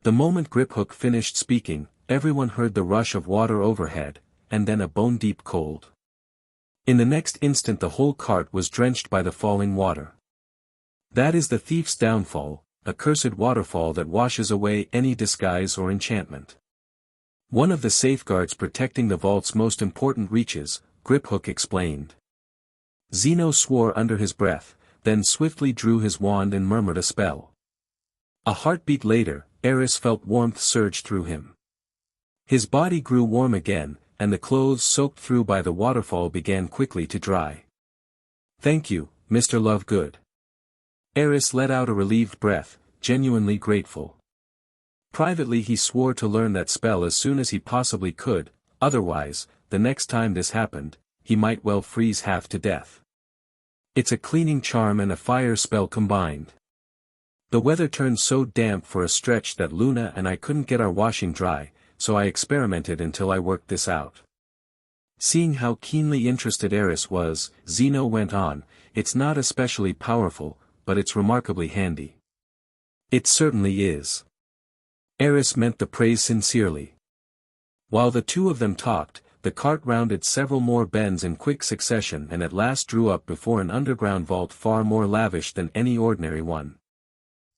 The moment Griphook finished speaking, everyone heard the rush of water overhead, and then a bone-deep cold. In the next instant the whole cart was drenched by the falling water. That is the thief's downfall, a cursed waterfall that washes away any disguise or enchantment. "One of the safeguards protecting the vault's most important reaches," Griphook explained. Zeno swore under his breath, then swiftly drew his wand and murmured a spell. A heartbeat later, Aris felt warmth surge through him. His body grew warm again, and the clothes soaked through by the waterfall began quickly to dry. "Thank you, Mr. Lovegood." Aris let out a relieved breath, genuinely grateful. Privately he swore to learn that spell as soon as he possibly could, otherwise, the next time this happened, he might well freeze half to death. It's a cleaning charm and a fire spell combined. The weather turned so damp for a stretch that Luna and I couldn't get our washing dry, so I experimented until I worked this out. Seeing how keenly interested Aris was, Zeno went on, "It's not especially powerful, but it's remarkably handy." "It certainly is." Aris meant the praise sincerely. While the two of them talked, the cart rounded several more bends in quick succession and at last drew up before an underground vault far more lavish than any ordinary one.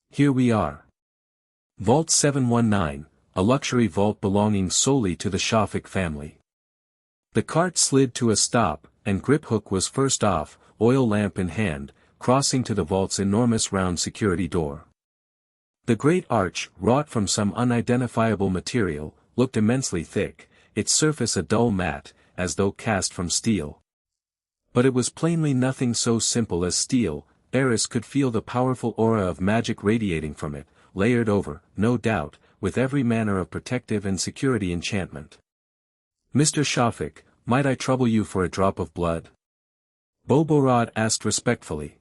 "Here we are. Vault 719, a luxury vault belonging solely to the Shafik family." The cart slid to a stop, and Griphook was first off, oil lamp in hand, crossing to the vault's enormous round security door. The great arch, wrought from some unidentifiable material, looked immensely thick, its surface a dull matte, as though cast from steel. But it was plainly nothing so simple as steel. Aris could feel the powerful aura of magic radiating from it, layered over, no doubt, with every manner of protective and security enchantment. "Mr. Shafik, might I trouble you for a drop of blood?" Boborod asked respectfully.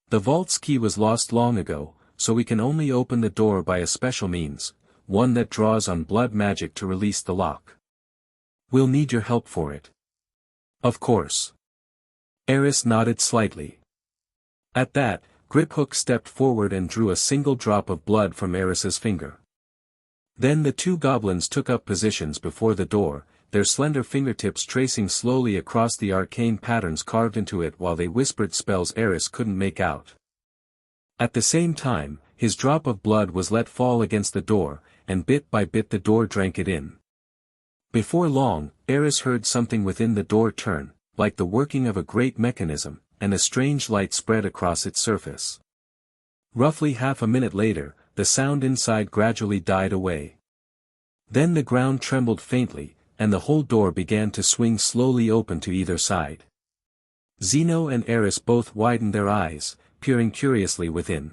"The vault's key was lost long ago, so we can only open the door by a special means, one that draws on blood magic to release the lock. We'll need your help for it." "Of course." Aris nodded slightly. At that, Griphook stepped forward and drew a single drop of blood from Aris's finger. Then the two goblins took up positions before the door, their slender fingertips tracing slowly across the arcane patterns carved into it while they whispered spells Aris couldn't make out. At the same time, his drop of blood was let fall against the door, and bit by bit the door drank it in. Before long, Aris heard something within the door turn, like the working of a great mechanism, and a strange light spread across its surface. Roughly half a minute later, the sound inside gradually died away. Then the ground trembled faintly, and the whole door began to swing slowly open to either side. Zeno and Aris both widened their eyes, peering curiously within.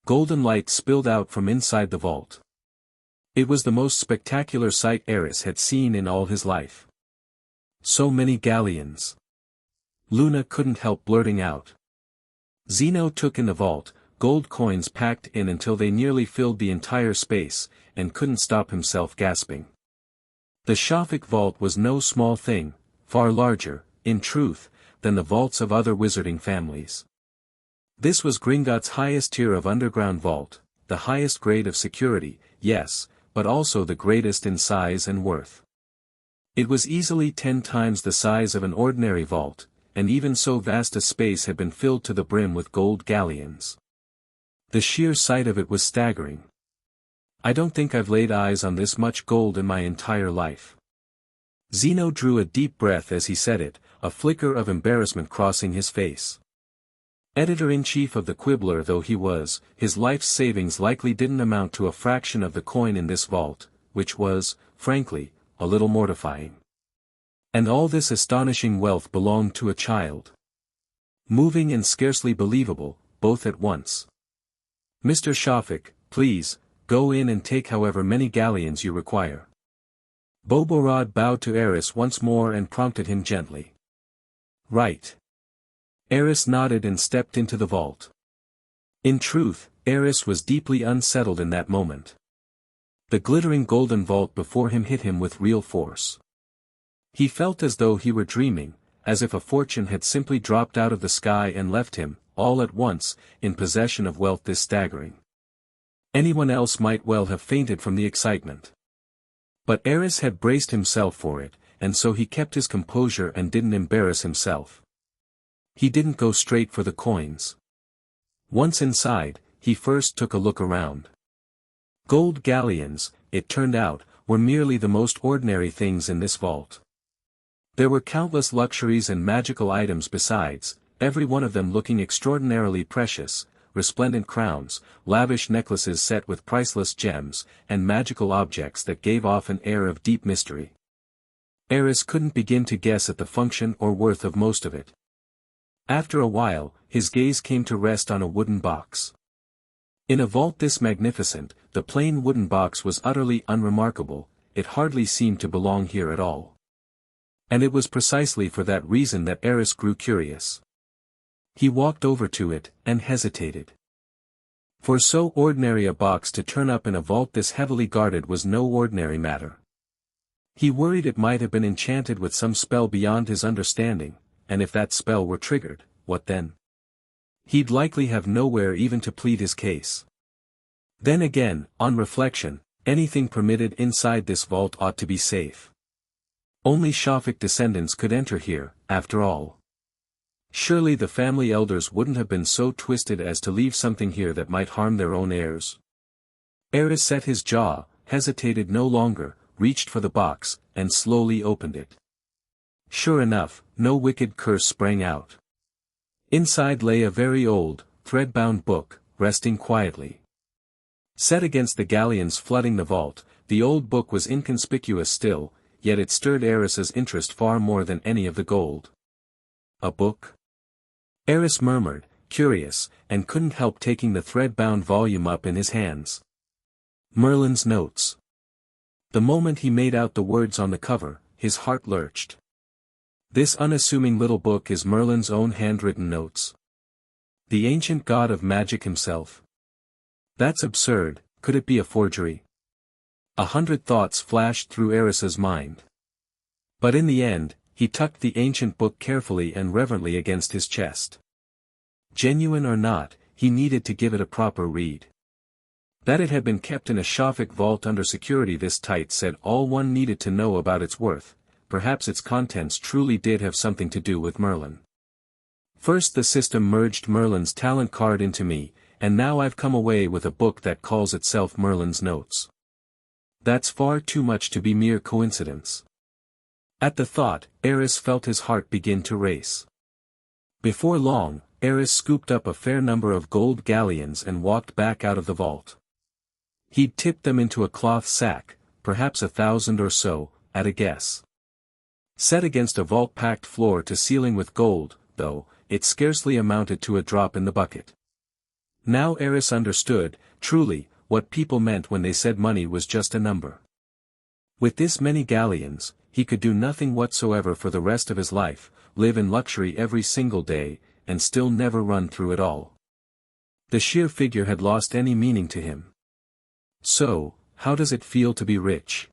Golden light spilled out from inside the vault. It was the most spectacular sight Aris had seen in all his life. So many galleons. Luna couldn't help blurting out. Zeno took in the vault, gold coins packed in until they nearly filled the entire space, and couldn't stop himself gasping. The Shafik vault was no small thing, far larger, in truth, than the vaults of other wizarding families. This was Gringotts' highest tier of underground vault, the highest grade of security, yes, but also the greatest in size and worth. It was easily 10 times the size of an ordinary vault, and even so vast a space had been filled to the brim with gold galleons. The sheer sight of it was staggering. I don't think I've laid eyes on this much gold in my entire life. Zeno drew a deep breath as he said it, a flicker of embarrassment crossing his face. Editor-in-chief of the Quibbler though he was, his life's savings likely didn't amount to a fraction of the coin in this vault, which was, frankly, a little mortifying. And all this astonishing wealth belonged to a child. Moving and scarcely believable, both at once. Mr. Shafik, please, go in and take however many galleons you require. Boborod bowed to Aris once more and prompted him gently. Right. Aris nodded and stepped into the vault. In truth, Aris was deeply unsettled in that moment. The glittering golden vault before him hit him with real force. He felt as though he were dreaming, as if a fortune had simply dropped out of the sky and left him, all at once, in possession of wealth this staggering. Anyone else might well have fainted from the excitement. But Aris had braced himself for it, and so he kept his composure and didn't embarrass himself. He didn't go straight for the coins. Once inside, he first took a look around. Gold galleons, it turned out, were merely the most ordinary things in this vault. There were countless luxuries and magical items besides, every one of them looking extraordinarily precious, resplendent crowns, lavish necklaces set with priceless gems, and magical objects that gave off an air of deep mystery. Aris couldn't begin to guess at the function or worth of most of it. After a while, his gaze came to rest on a wooden box. In a vault this magnificent, the plain wooden box was utterly unremarkable, it hardly seemed to belong here at all. And it was precisely for that reason that Aris grew curious. He walked over to it, and hesitated. For so ordinary a box to turn up in a vault this heavily guarded was no ordinary matter. He worried it might have been enchanted with some spell beyond his understanding, and if that spell were triggered, what then? He'd likely have nowhere even to plead his case. Then again, on reflection, anything permitted inside this vault ought to be safe. Only Shafik descendants could enter here, after all. Surely the family elders wouldn't have been so twisted as to leave something here that might harm their own heirs. Aris set his jaw, hesitated no longer, reached for the box, and slowly opened it. Sure enough, no wicked curse sprang out. Inside lay a very old, thread-bound book, resting quietly. Set against the galleons flooding the vault, the old book was inconspicuous still, yet it stirred Aris's interest far more than any of the gold. A book? Aris murmured, curious, and couldn't help taking the thread-bound volume up in his hands. Merlin's Notes. The moment he made out the words on the cover, his heart lurched. This unassuming little book is Merlin's own handwritten notes. The ancient god of magic himself. That's absurd, could it be a forgery? 100 thoughts flashed through Aris's mind. But in the end, he tucked the ancient book carefully and reverently against his chest. Genuine or not, he needed to give it a proper read. That it had been kept in a Shofik vault under security this tight said all one needed to know about its worth. Perhaps its contents truly did have something to do with Merlin. First the system merged Merlin's talent card into me, and now I've come away with a book that calls itself Merlin's Notes. That's far too much to be mere coincidence. At the thought, Aris felt his heart begin to race. Before long, Aris scooped up a fair number of gold galleons and walked back out of the vault. He'd tipped them into a cloth sack, perhaps 1,000 or so, at a guess. Set against a vault-packed floor to ceiling with gold, though, it scarcely amounted to a drop in the bucket. Now Aris understood, truly, what people meant when they said money was just a number. With this many galleons, he could do nothing whatsoever for the rest of his life, live in luxury every single day, and still never run through it all. The sheer figure had lost any meaning to him. So, how does it feel to be rich?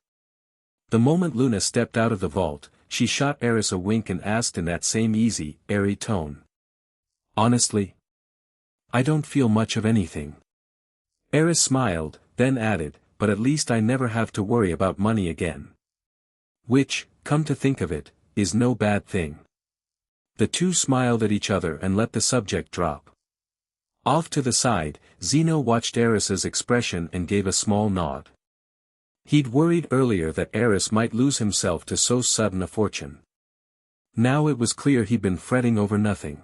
The moment Luna stepped out of the vault, she shot Aris a wink and asked in that same easy, airy tone. Honestly? I don't feel much of anything. Aris smiled, then added, but at least I never have to worry about money again. Which, come to think of it, is no bad thing. The two smiled at each other and let the subject drop. Off to the side, Zeno watched Aris's expression and gave a small nod. He'd worried earlier that Aris might lose himself to so sudden a fortune. Now it was clear he'd been fretting over nothing.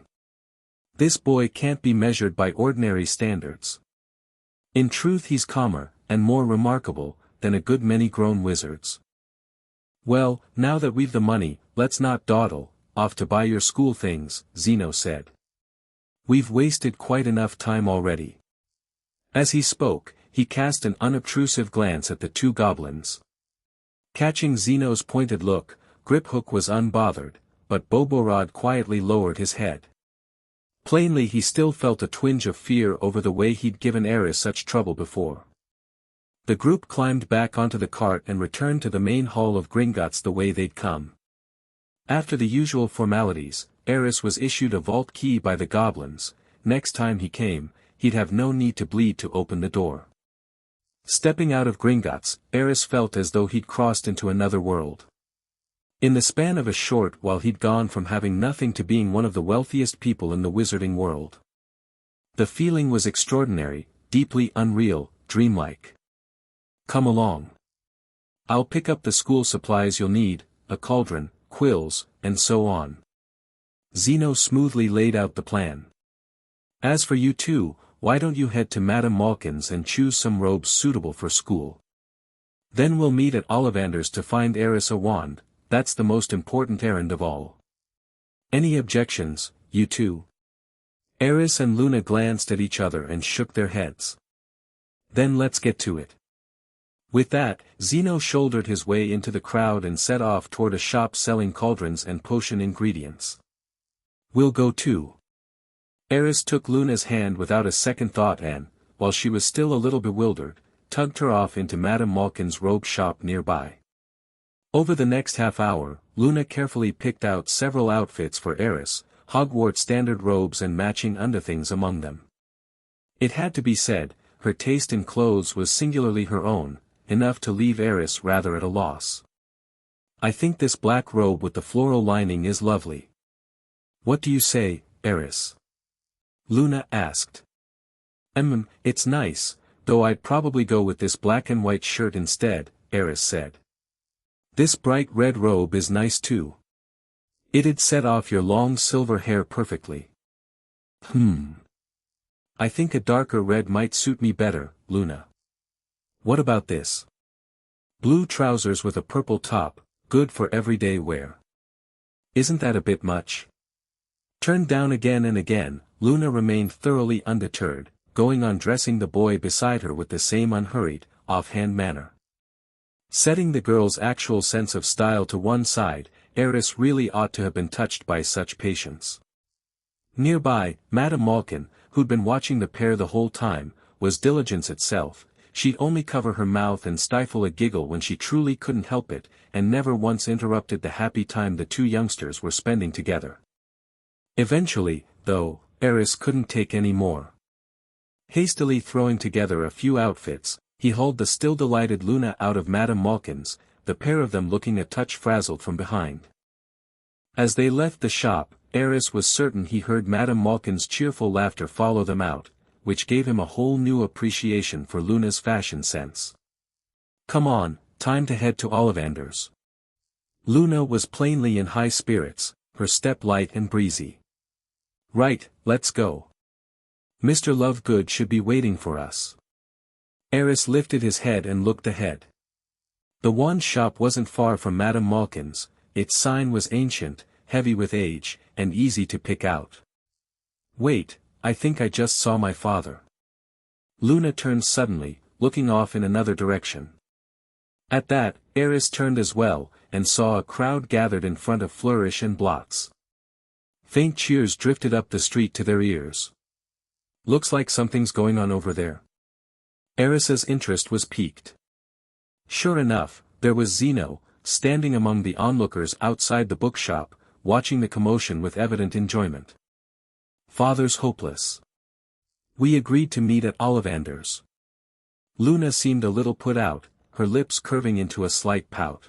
This boy can't be measured by ordinary standards. In truth he's calmer, and more remarkable, than a good many grown wizards. Well, now that we've the money, let's not dawdle, off to buy your school things, Zeno said. We've wasted quite enough time already. As he spoke, he cast an unobtrusive glance at the two goblins. Catching Zeno's pointed look, Griphook was unbothered, but Boborod quietly lowered his head. Plainly he still felt a twinge of fear over the way he'd given Aris such trouble before. The group climbed back onto the cart and returned to the main hall of Gringotts the way they'd come. After the usual formalities, Aris was issued a vault key by the goblins. Next time he came, he'd have no need to bleed to open the door. Stepping out of Gringotts, Aris felt as though he'd crossed into another world. In the span of a short while he'd gone from having nothing to being one of the wealthiest people in the wizarding world. The feeling was extraordinary, deeply unreal, dreamlike. Come along. I'll pick up the school supplies you'll need, a cauldron, quills, and so on. Zeno smoothly laid out the plan. As for you two, why don't you head to Madame Malkin's and choose some robes suitable for school? Then we'll meet at Ollivander's to find Aris a wand. That's the most important errand of all. Any objections, you two? Aris and Luna glanced at each other and shook their heads. Then let's get to it. With that, Zeno shouldered his way into the crowd and set off toward a shop selling cauldrons and potion ingredients. We'll go too. Aris took Luna's hand without a second thought and, while she was still a little bewildered, tugged her off into Madame Malkin's robe shop nearby. Over the next half hour, Luna carefully picked out several outfits for Aris, Hogwarts standard robes and matching underthings among them. It had to be said, her taste in clothes was singularly her own, enough to leave Aris rather at a loss. I think this black robe with the floral lining is lovely. What do you say, Aris? Luna asked. It's nice, though I'd probably go with this black and white shirt instead, Aris said. This bright red robe is nice too. It'd set off your long silver hair perfectly. I think a darker red might suit me better, Luna. What about this? Blue trousers with a purple top, good for everyday wear. Isn't that a bit much? Turned down again and again, Luna remained thoroughly undeterred, going on dressing the boy beside her with the same unhurried, offhand manner. Setting the girl's actual sense of style to one side, Aris really ought to have been touched by such patience. Nearby, Madame Malkin, who'd been watching the pair the whole time, was diligence itself. She'd only cover her mouth and stifle a giggle when she truly couldn't help it, and never once interrupted the happy time the two youngsters were spending together. Eventually, though, Aris couldn't take any more. Hastily throwing together a few outfits, he hauled the still delighted Luna out of Madame Malkin's, the pair of them looking a touch frazzled from behind. As they left the shop, Aris was certain he heard Madame Malkin's cheerful laughter follow them out, which gave him a whole new appreciation for Luna's fashion sense. Come on, time to head to Ollivander's. Luna was plainly in high spirits, her step light and breezy. Right, let's go. Mr. Lovegood should be waiting for us. Aris lifted his head and looked ahead. The wand shop wasn't far from Madame Malkin's, its sign was ancient, heavy with age, and easy to pick out. Wait, I think I just saw my father. Luna turned suddenly, looking off in another direction. At that, Aris turned as well, and saw a crowd gathered in front of Flourish and Blots. Faint cheers drifted up the street to their ears. Looks like something's going on over there. Aris's interest was piqued. Sure enough, there was Zeno, standing among the onlookers outside the bookshop, watching the commotion with evident enjoyment. Father's hopeless. We agreed to meet at Ollivander's. Luna seemed a little put out, her lips curving into a slight pout.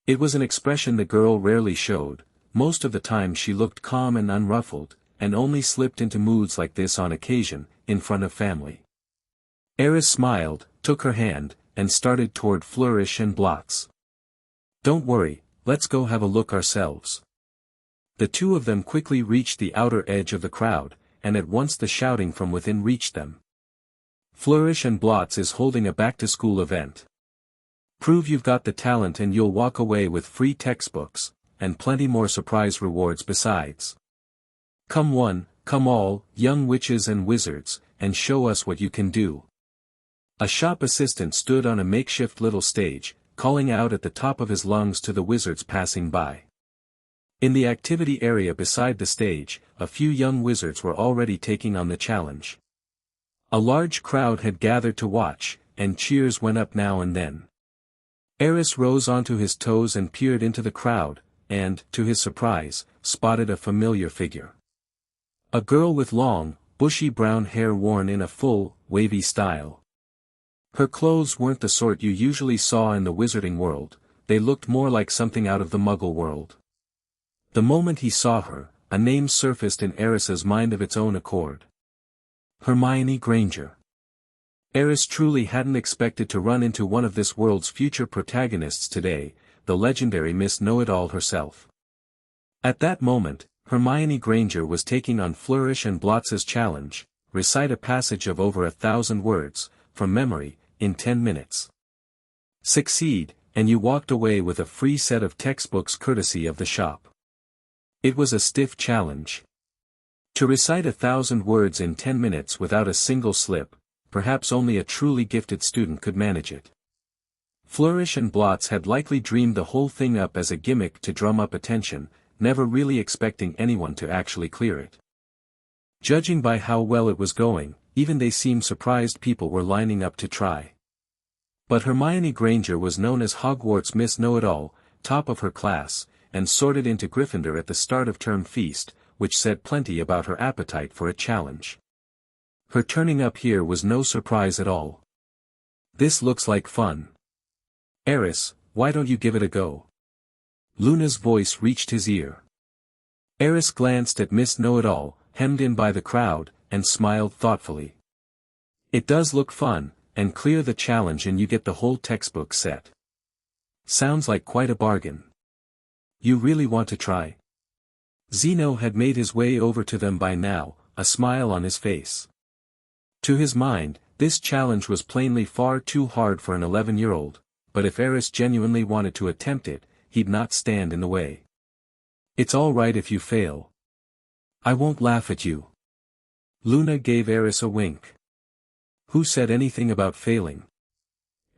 It was an expression the girl rarely showed, most of the time she looked calm and unruffled, and only slipped into moods like this on occasion, in front of family. Aris smiled, took her hand, and started toward Flourish and Blots. Don't worry, let's go have a look ourselves. The two of them quickly reached the outer edge of the crowd, and at once the shouting from within reached them. Flourish and Blots is holding a back-to-school event. Prove you've got the talent and you'll walk away with free textbooks, and plenty more surprise rewards besides. Come one, come all, young witches and wizards, and show us what you can do. A shop assistant stood on a makeshift little stage, calling out at the top of his lungs to the wizards passing by. In the activity area beside the stage, a few young wizards were already taking on the challenge. A large crowd had gathered to watch, and cheers went up now and then. Aris rose onto his toes and peered into the crowd, and, to his surprise, spotted a familiar figure. A girl with long, bushy brown hair worn in a full, wavy style. Her clothes weren't the sort you usually saw in the wizarding world, they looked more like something out of the Muggle world. The moment he saw her, a name surfaced in Aris's mind of its own accord. Hermione Granger. Aris truly hadn't expected to run into one of this world's future protagonists today, the legendary Miss Know-It-All herself. At that moment, Hermione Granger was taking on Flourish and Blots's challenge, recite a passage of over 1,000 words, from memory, in 10 minutes. Succeed, and you walked away with a free set of textbooks courtesy of the shop. It was a stiff challenge. To recite 1,000 words in 10 minutes without a single slip, perhaps only a truly gifted student could manage it. Flourish and Blots had likely dreamed the whole thing up as a gimmick to drum up attention, never really expecting anyone to actually clear it. Judging by how well it was going, even they seemed surprised people were lining up to try. But Hermione Granger was known as Hogwarts Miss Know-It-All, top of her class, and sorted into Gryffindor at the start of term feast, which said plenty about her appetite for a challenge. Her turning up here was no surprise at all. This looks like fun. Aris, why don't you give it a go? Luna's voice reached his ear. Aris glanced at Miss Know-It-All, hemmed in by the crowd, and smiled thoughtfully. It does look fun, and clear the challenge and you get the whole textbook set. Sounds like quite a bargain. You really want to try? Zeno had made his way over to them by now, a smile on his face. To his mind, this challenge was plainly far too hard for an 11-year-old, but if Aris genuinely wanted to attempt it, he'd not stand in the way. It's all right if you fail. I won't laugh at you. Luna gave Aris a wink. Who said anything about failing?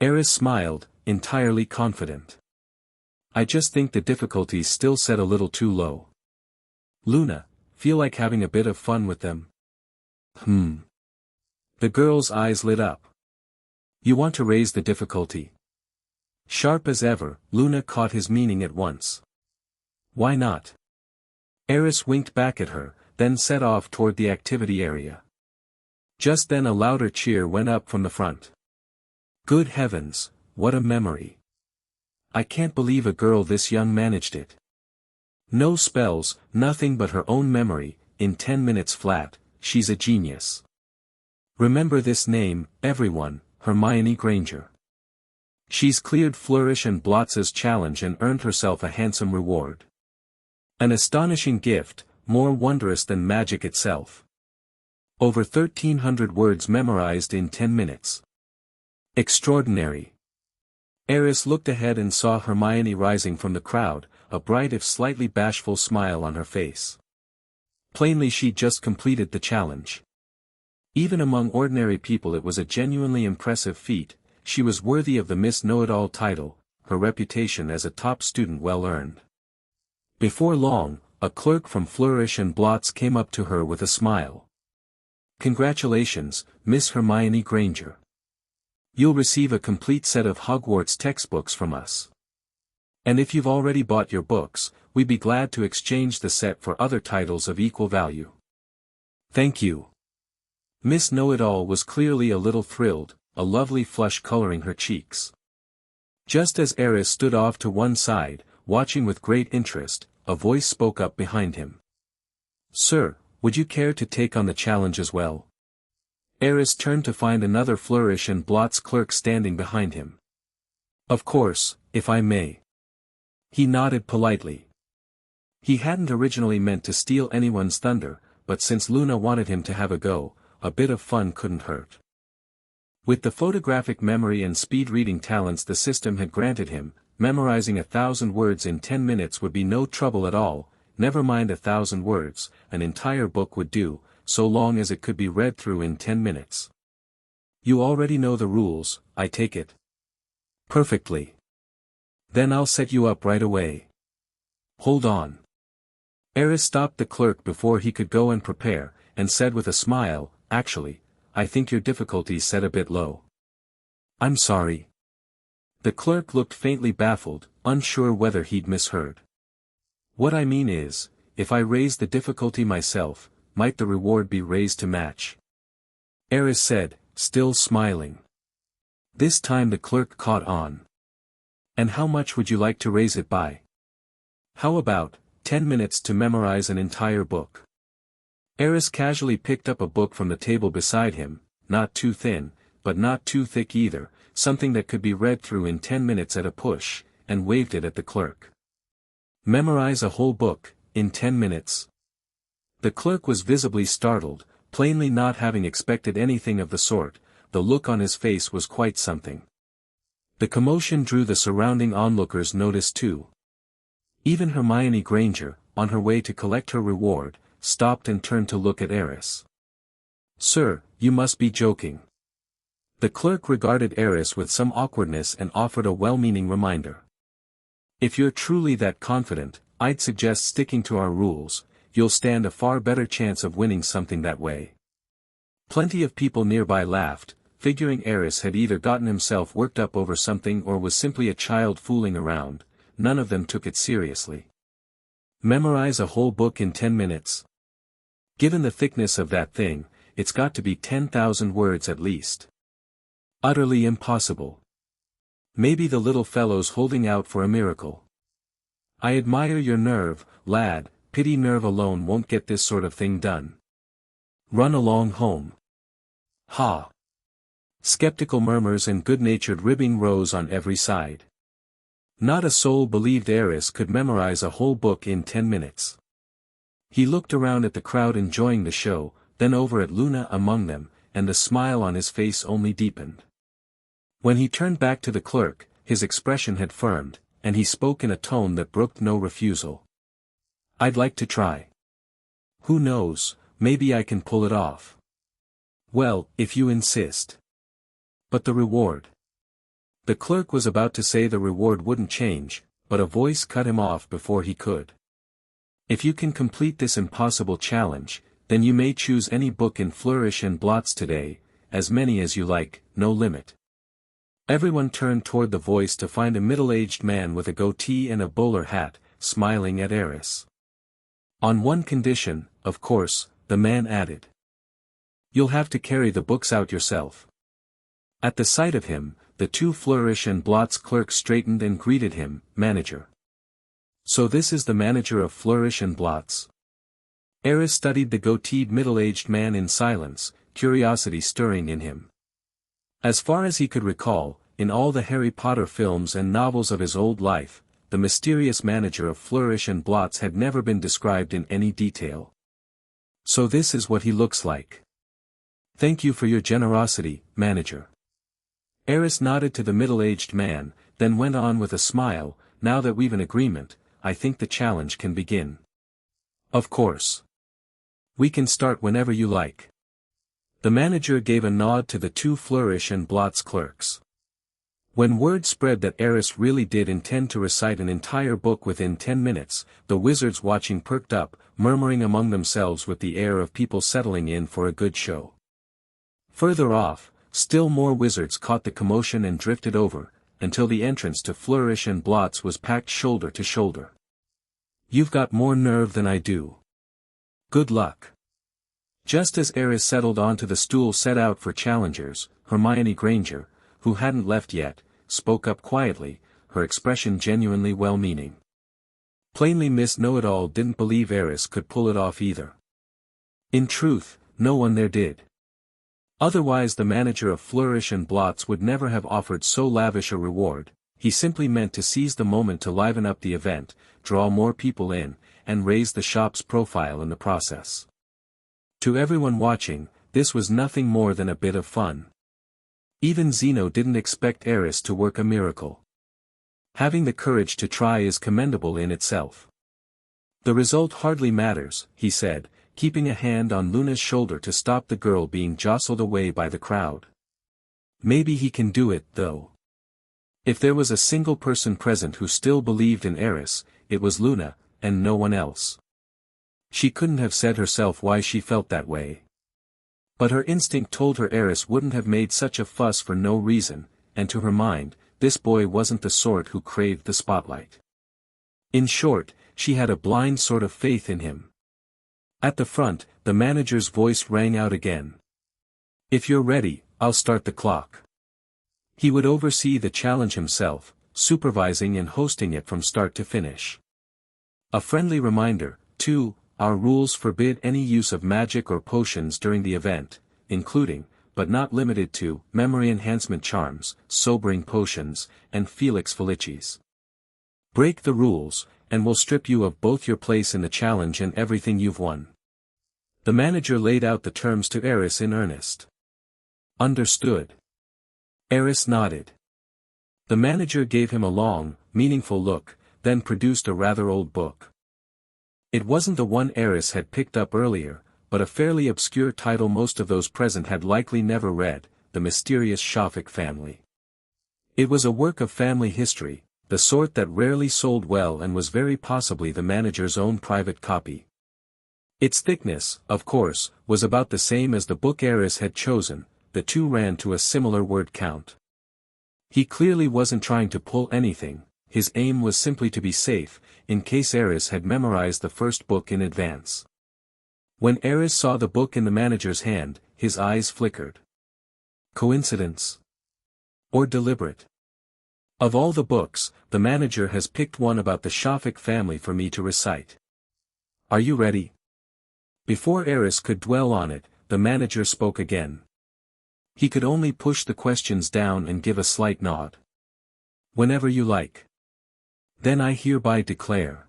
Aris smiled, entirely confident. I just think the difficulty's still set a little too low. Luna, feel like having a bit of fun with them? The girl's eyes lit up. You want to raise the difficulty? Sharp as ever, Luna caught his meaning at once. Why not? Aris winked back at her, then set off toward the activity area. Just then a louder cheer went up from the front. Good heavens, what a memory. I can't believe a girl this young managed it. No spells, nothing but her own memory, in 10 minutes flat, she's a genius. Remember this name, everyone, Hermione Granger. She's cleared Flourish and Blotz's challenge and earned herself a handsome reward. An astonishing gift, more wondrous than magic itself. Over 1,300 words memorized in 10 minutes. Extraordinary. Aris looked ahead and saw Hermione rising from the crowd, a bright if slightly bashful smile on her face. Plainly she'd just completed the challenge. Even among ordinary people it was a genuinely impressive feat. She was worthy of the Miss Know-It-All title, her reputation as a top student well earned. Before long, a clerk from Flourish and Blotz came up to her with a smile. Congratulations, Miss Hermione Granger. You'll receive a complete set of Hogwarts textbooks from us. And if you've already bought your books, we'd be glad to exchange the set for other titles of equal value. Thank you. Miss Know-It-All was clearly a little thrilled, a lovely flush coloring her cheeks. Just as Aris stood off to one side, watching with great interest, a voice spoke up behind him. Sir, would you care to take on the challenge as well? Aris turned to find another Flourish and Blotz clerk standing behind him. Of course, if I may. He nodded politely. He hadn't originally meant to steal anyone's thunder, but since Luna wanted him to have a go, a bit of fun couldn't hurt. With the photographic memory and speed-reading talents the system had granted him, memorizing 1,000 words in 10 minutes would be no trouble at all, never mind 1,000 words, an entire book would do, so long as it could be read through in 10 minutes. You already know the rules, I take it. Perfectly. Then I'll set you up right away. Hold on. Aris stopped the clerk before he could go and prepare, and said with a smile, actually, I think your difficulty's set a bit low. I'm sorry. The clerk looked faintly baffled, unsure whether he'd misheard. What I mean is, if I raise the difficulty myself, might the reward be raised to match? Aris said, still smiling. This time the clerk caught on. And how much would you like to raise it by? How about 10 minutes to memorize an entire book? Aris casually picked up a book from the table beside him, not too thin, but not too thick either, something that could be read through in 10 minutes at a push, and waved it at the clerk. Memorize a whole book, in 10 minutes? The clerk was visibly startled, plainly not having expected anything of the sort. The look on his face was quite something. The commotion drew the surrounding onlookers' notice too. Even Hermione Granger, on her way to collect her reward, stopped and turned to look at Aris. Sir, you must be joking. The clerk regarded Aris with some awkwardness and offered a well-meaning reminder. If you're truly that confident, I'd suggest sticking to our rules. You'll stand a far better chance of winning something that way. Plenty of people nearby laughed, figuring Aris had either gotten himself worked up over something or was simply a child fooling around. None of them took it seriously. Memorize a whole book in 10 minutes? Given the thickness of that thing, it's got to be 10,000 words at least. Utterly impossible. Maybe the little fellow's holding out for a miracle. I admire your nerve, lad, pity nerve alone won't get this sort of thing done. Run along home. Ha! Skeptical murmurs and good-natured ribbing rose on every side. Not a soul believed Aris could memorize a whole book in 10 minutes. He looked around at the crowd enjoying the show, then over at Luna among them, and the smile on his face only deepened. When he turned back to the clerk, his expression had firmed, and he spoke in a tone that brooked no refusal. I'd like to try. Who knows, maybe I can pull it off. Well, if you insist. But the reward. The clerk was about to say the reward wouldn't change, but a voice cut him off before he could. If you can complete this impossible challenge, then you may choose any book in Flourish and Blotz today, as many as you like, no limit. Everyone turned toward the voice to find a middle-aged man with a goatee and a bowler hat, smiling at Aris. On one condition, of course, the man added. You'll have to carry the books out yourself. At the sight of him, the two Flourish and Blot's clerks straightened and greeted him, "Manager." "So this is the manager of Flourish and Blots." Aris studied the goateed middle-aged man in silence, curiosity stirring in him. As far as he could recall, in all the Harry Potter films and novels of his old life, the mysterious manager of Flourish and Blots had never been described in any detail. So this is what he looks like. "Thank you for your generosity, manager." Aris nodded to the middle-aged man, then went on with a smile, "Now that we've an agreement, I think the challenge can begin." "Of course. We can start whenever you like." The manager gave a nod to the two Flourish and Blots clerks. When word spread that Aris really did intend to recite an entire book within 10 minutes, the wizards watching perked up, murmuring among themselves with the air of people settling in for a good show. Further off, still more wizards caught the commotion and drifted over, until the entrance to Flourish and Blots was packed shoulder to shoulder. "You've got more nerve than I do. Good luck." Just as Aris settled onto the stool set out for challengers, Hermione Granger, who hadn't left yet, spoke up quietly, her expression genuinely well-meaning. Plainly Miss Know-It-All didn't believe Aris could pull it off either. In truth, no one there did. Otherwise the manager of Flourish and Blots would never have offered so lavish a reward. He simply meant to seize the moment to liven up the event, draw more people in, and raise the shop's profile in the process. To everyone watching, this was nothing more than a bit of fun. Even Zeno didn't expect Aris to work a miracle. Having the courage to try is commendable in itself. "The result hardly matters," he said, keeping a hand on Luna's shoulder to stop the girl being jostled away by the crowd. "Maybe he can do it, though." If there was a single person present who still believed in Aris, it was Luna, and no one else. She couldn't have said herself why she felt that way. But her instinct told her Aris wouldn't have made such a fuss for no reason, and to her mind, this boy wasn't the sort who craved the spotlight. In short, she had a blind sort of faith in him. At the front, the manager's voice rang out again. "If you're ready, I'll start the clock." He would oversee the challenge himself, supervising and hosting it from start to finish. A friendly reminder, too, our rules forbid any use of magic or potions during the event, including, but not limited to, memory enhancement charms, sobering potions, and Felix Felicis. Break the rules, and we'll strip you of both your place in the challenge and everything you've won. The manager laid out the terms to Aris in earnest. "Understood." Aris nodded. The manager gave him a long, meaningful look, then produced a rather old book. It wasn't the one Aris had picked up earlier, but a fairly obscure title most of those present had likely never read, The Mysterious Shafik Family. It was a work of family history, the sort that rarely sold well and was very possibly the manager's own private copy. Its thickness, of course, was about the same as the book Aris had chosen, the two ran to a similar word count. He clearly wasn't trying to pull anything, his aim was simply to be safe, in case Aris had memorized the first book in advance. When Aris saw the book in the manager's hand, his eyes flickered. Coincidence? Or deliberate? Of all the books, the manager has picked one about the Shafik family for me to recite. Are you ready? Before Aris could dwell on it, the manager spoke again. He could only push the questions down and give a slight nod. Whenever you like. Then I hereby declare.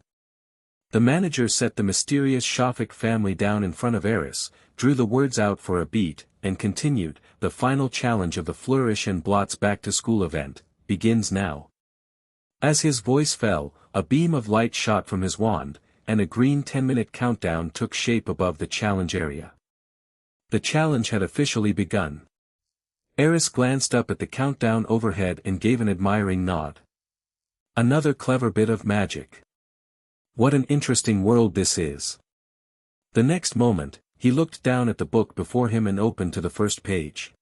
The manager set the mysterious Shafik family down in front of Aris, drew the words out for a beat, and continued, the final challenge of the Flourish and Blots back-to-school event, begins now. As his voice fell, a beam of light shot from his wand, and a green 10-minute countdown took shape above the challenge area. The challenge had officially begun. Aris glanced up at the countdown overhead and gave an admiring nod. Another clever bit of magic. What an interesting world this is. The next moment, he looked down at the book before him and opened to the first page.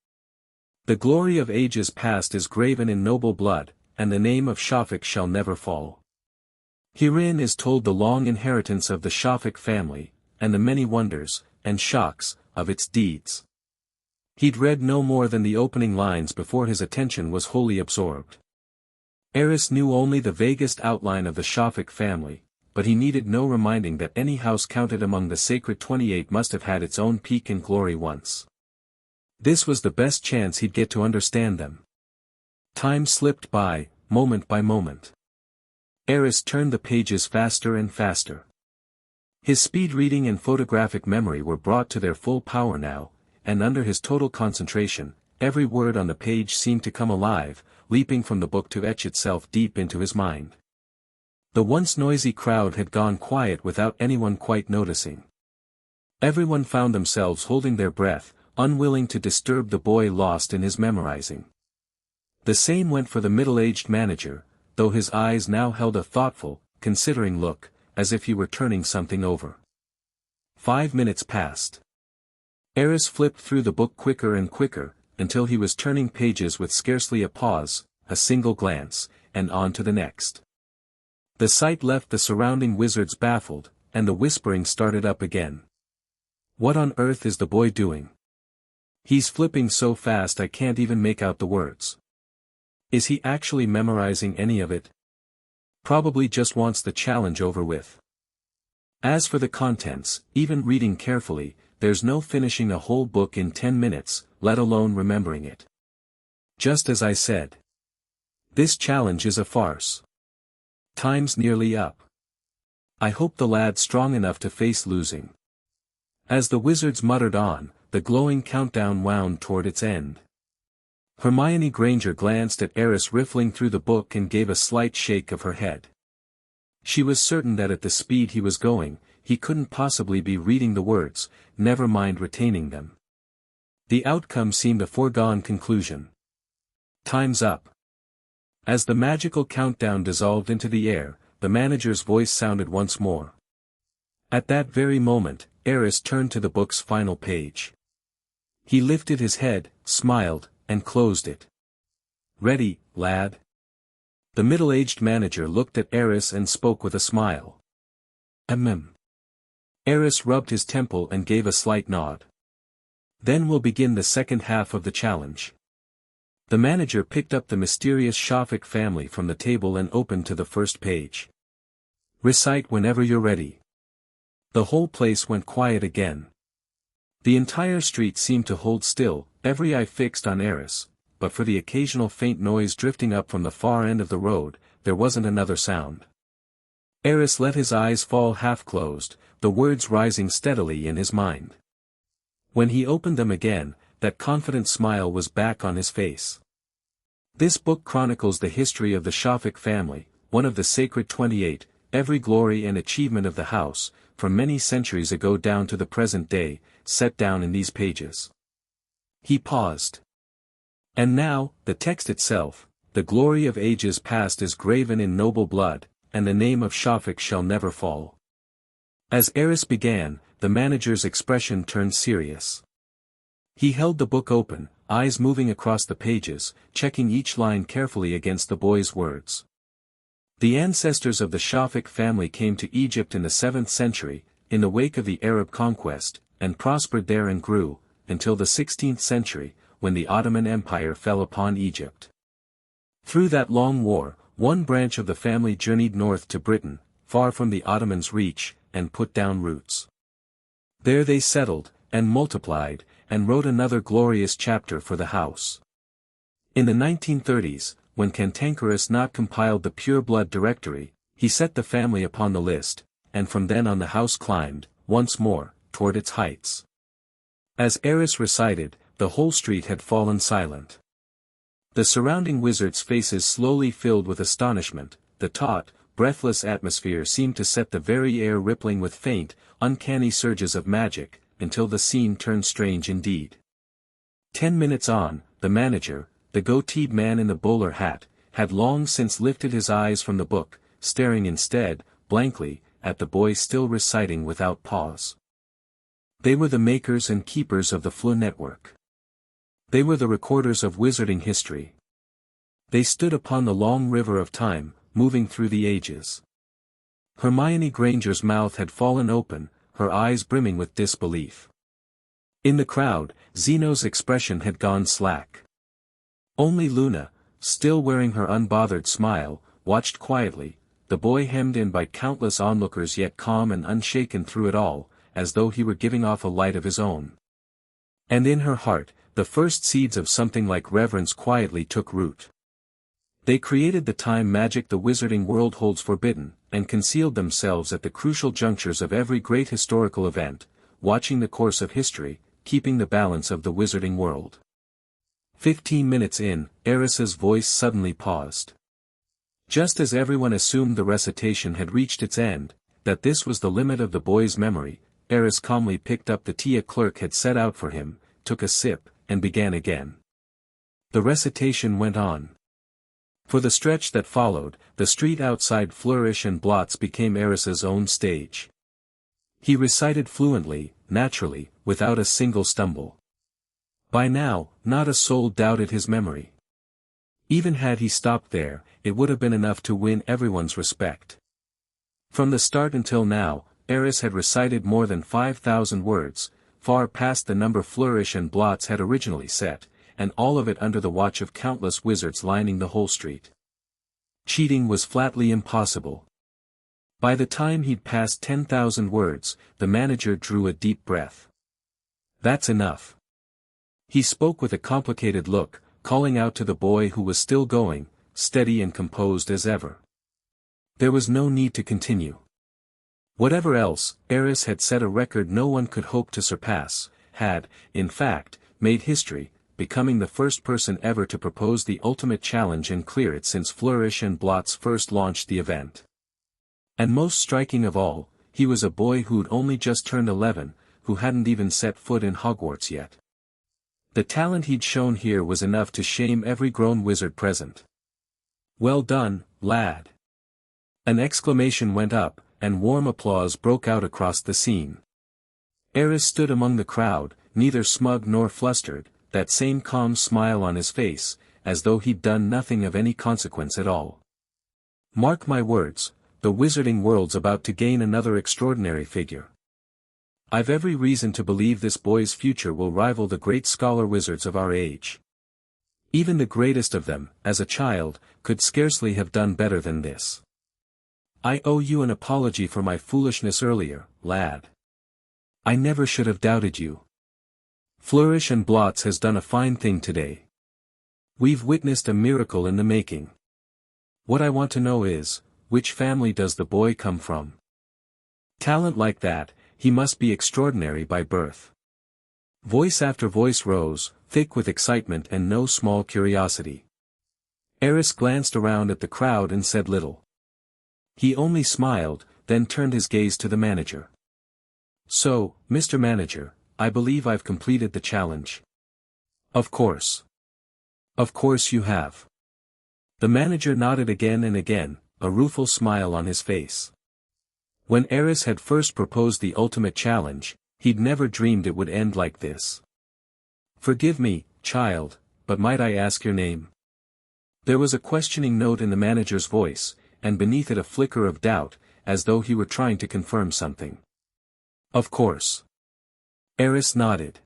The glory of ages past is graven in noble blood, and the name of Shafik shall never fall. Herein is told the long inheritance of the Shafik family, and the many wonders, and shocks, of its deeds. He'd read no more than the opening lines before his attention was wholly absorbed. Aris knew only the vaguest outline of the Shafik family, but he needed no reminding that any house counted among the sacred 28 must have had its own peak and glory once. This was the best chance he'd get to understand them. Time slipped by, moment by moment. Aris turned the pages faster and faster. His speed reading and photographic memory were brought to their full power now, and under his total concentration, every word on the page seemed to come alive, leaping from the book to etch itself deep into his mind. The once noisy crowd had gone quiet without anyone quite noticing. Everyone found themselves holding their breath, unwilling to disturb the boy lost in his memorizing. The same went for the middle-aged manager, though his eyes now held a thoughtful, considering look, as if he were turning something over. 5 minutes passed. Aris flipped through the book quicker and quicker, until he was turning pages with scarcely a pause, a single glance, and on to the next. The sight left the surrounding wizards baffled, and the whispering started up again. What on earth is the boy doing? He's flipping so fast I can't even make out the words. Is he actually memorizing any of it? Probably just wants the challenge over with. As for the contents, even reading carefully, there's no finishing a whole book in 10 minutes, let alone remembering it. Just as I said. This challenge is a farce. Time's nearly up. I hope the lad's strong enough to face losing. As the wizards muttered on, the glowing countdown wound toward its end. Hermione Granger glanced at Aris riffling through the book and gave a slight shake of her head. She was certain that at the speed he was going, he couldn't possibly be reading the words, never mind retaining them. The outcome seemed a foregone conclusion. Time's up. As the magical countdown dissolved into the air, the manager's voice sounded once more. At that very moment, Aris turned to the book's final page. He lifted his head, smiled, and closed it. Ready, lad? The middle-aged manager looked at Aris and spoke with a smile. Aris rubbed his temple and gave a slight nod. Then we'll begin the second half of the challenge. The manager picked up the mysterious Shafik family from the table and opened to the first page. Recite whenever you're ready. The whole place went quiet again. The entire street seemed to hold still, every eye fixed on Aris, but for the occasional faint noise drifting up from the far end of the road, there wasn't another sound. Aris let his eyes fall half-closed, the words rising steadily in his mind. When he opened them again, that confident smile was back on his face. This book chronicles the history of the Shafik family, one of the sacred 28, every glory and achievement of the house, from many centuries ago down to the present day, set down in these pages. He paused. And now, the text itself, the glory of ages past is graven in noble blood, and the name of Shafik shall never fall. As Aris began, the manager's expression turned serious. He held the book open, eyes moving across the pages, checking each line carefully against the boy's words. The ancestors of the Shafik family came to Egypt in the 7th century, in the wake of the Arab conquest, and prospered there and grew, until the 16th century, when the Ottoman Empire fell upon Egypt. Through that long war, one branch of the family journeyed north to Britain, far from the Ottomans' reach, and put down roots. There they settled, and multiplied, and wrote another glorious chapter for the house. In the 1930s, when Cantankerous Knott compiled the Pure Blood Directory, he set the family upon the list, and from then on the house climbed, once more, toward its heights. As Aris recited, the whole street had fallen silent. The surrounding wizards' faces slowly filled with astonishment, the taut, breathless atmosphere seemed to set the very air rippling with faint, uncanny surges of magic, until the scene turned strange indeed. 10 minutes on, the manager, the goateed man in the bowler hat, had long since lifted his eyes from the book, staring instead, blankly, at the boy still reciting without pause. They were the makers and keepers of the Flu network. They were the recorders of wizarding history. They stood upon the long river of time, moving through the ages. Hermione Granger's mouth had fallen open, her eyes brimming with disbelief. In the crowd, Zeno's expression had gone slack. Only Luna, still wearing her unbothered smile, watched quietly, the boy hemmed in by countless onlookers yet calm and unshaken through it all, as though he were giving off a light of his own. And in her heart, the first seeds of something like reverence quietly took root. They created the time magic the wizarding world holds forbidden, and concealed themselves at the crucial junctures of every great historical event, watching the course of history, keeping the balance of the wizarding world. 15 minutes in, Aris's voice suddenly paused. Just as everyone assumed the recitation had reached its end, that this was the limit of the boy's memory, Aris calmly picked up the tea a clerk had set out for him, took a sip, and began again. The recitation went on. For the stretch that followed, the street outside Flourish and Blots became Aris's own stage. He recited fluently, naturally, without a single stumble. By now, not a soul doubted his memory. Even had he stopped there, it would have been enough to win everyone's respect. From the start until now, Aris had recited more than 5,000 words, far past the number Flourish and Blots had originally set, and all of it under the watch of countless wizards lining the whole street. Cheating was flatly impossible. By the time he'd passed 10,000 words, the manager drew a deep breath. That's enough. He spoke with a complicated look, calling out to the boy who was still going, steady and composed as ever. There was no need to continue. Whatever else, Aris had set a record no one could hope to surpass, had, in fact, made history, becoming the first person ever to propose the ultimate challenge and clear it since Flourish and Blots first launched the event. And most striking of all, he was a boy who'd only just turned 11, who hadn't even set foot in Hogwarts yet. The talent he'd shown here was enough to shame every grown wizard present. Well done, lad. An exclamation went up, and warm applause broke out across the scene. Aris stood among the crowd, neither smug nor flustered, that same calm smile on his face, as though he'd done nothing of any consequence at all. Mark my words, the wizarding world's about to gain another extraordinary figure. I've every reason to believe this boy's future will rival the great scholar wizards of our age. Even the greatest of them, as a child, could scarcely have done better than this. I owe you an apology for my foolishness earlier, lad. I never should have doubted you. Flourish and Blots has done a fine thing today. We've witnessed a miracle in the making. What I want to know is, which family does the boy come from? Talent like that, he must be extraordinary by birth. Voice after voice rose, thick with excitement and no small curiosity. Aris glanced around at the crowd and said little. He only smiled, then turned his gaze to the manager. So, Mr. Manager, I believe I've completed the challenge. Of course. Of course you have. The manager nodded again and again, a rueful smile on his face. When Aris had first proposed the ultimate challenge, he'd never dreamed it would end like this. Forgive me, child, but might I ask your name? There was a questioning note in the manager's voice, and beneath it a flicker of doubt, as though he were trying to confirm something. Of course. Aris nodded.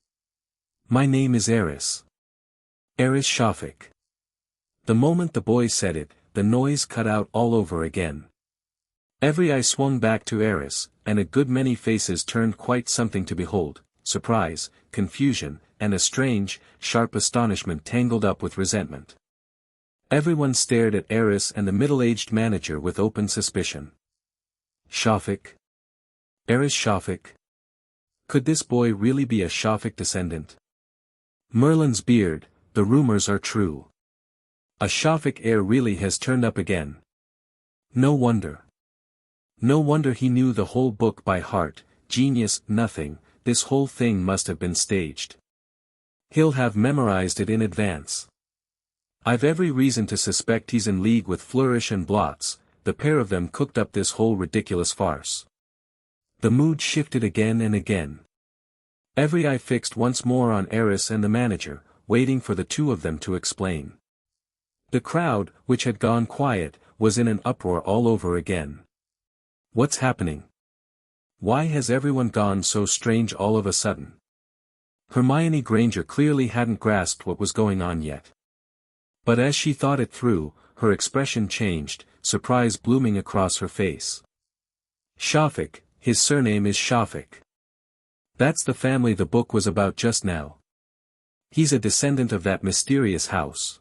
My name is Aris. Aris Shafik. The moment the boy said it, the noise cut out all over again. Every eye swung back to Aris, and a good many faces turned quite something to behold, surprise, confusion, and a strange, sharp astonishment tangled up with resentment. Everyone stared at Aris and the middle-aged manager with open suspicion. Shafik? Aris Shafik? Could this boy really be a Shafik descendant? Merlin's beard, the rumors are true. A Shafik heir really has turned up again. No wonder. No wonder he knew the whole book by heart, genius, nothing, this whole thing must have been staged. He'll have memorized it in advance. I've every reason to suspect he's in league with Flourish and Blots, the pair of them cooked up this whole ridiculous farce. The mood shifted again and again. Every eye fixed once more on Aris and the manager, waiting for the two of them to explain. The crowd, which had gone quiet, was in an uproar all over again. What's happening? Why has everyone gone so strange all of a sudden? Hermione Granger clearly hadn't grasped what was going on yet. But as she thought it through, her expression changed, surprise blooming across her face. Shafik, his surname is Shafik. That's the family the book was about just now. He's a descendant of that mysterious house.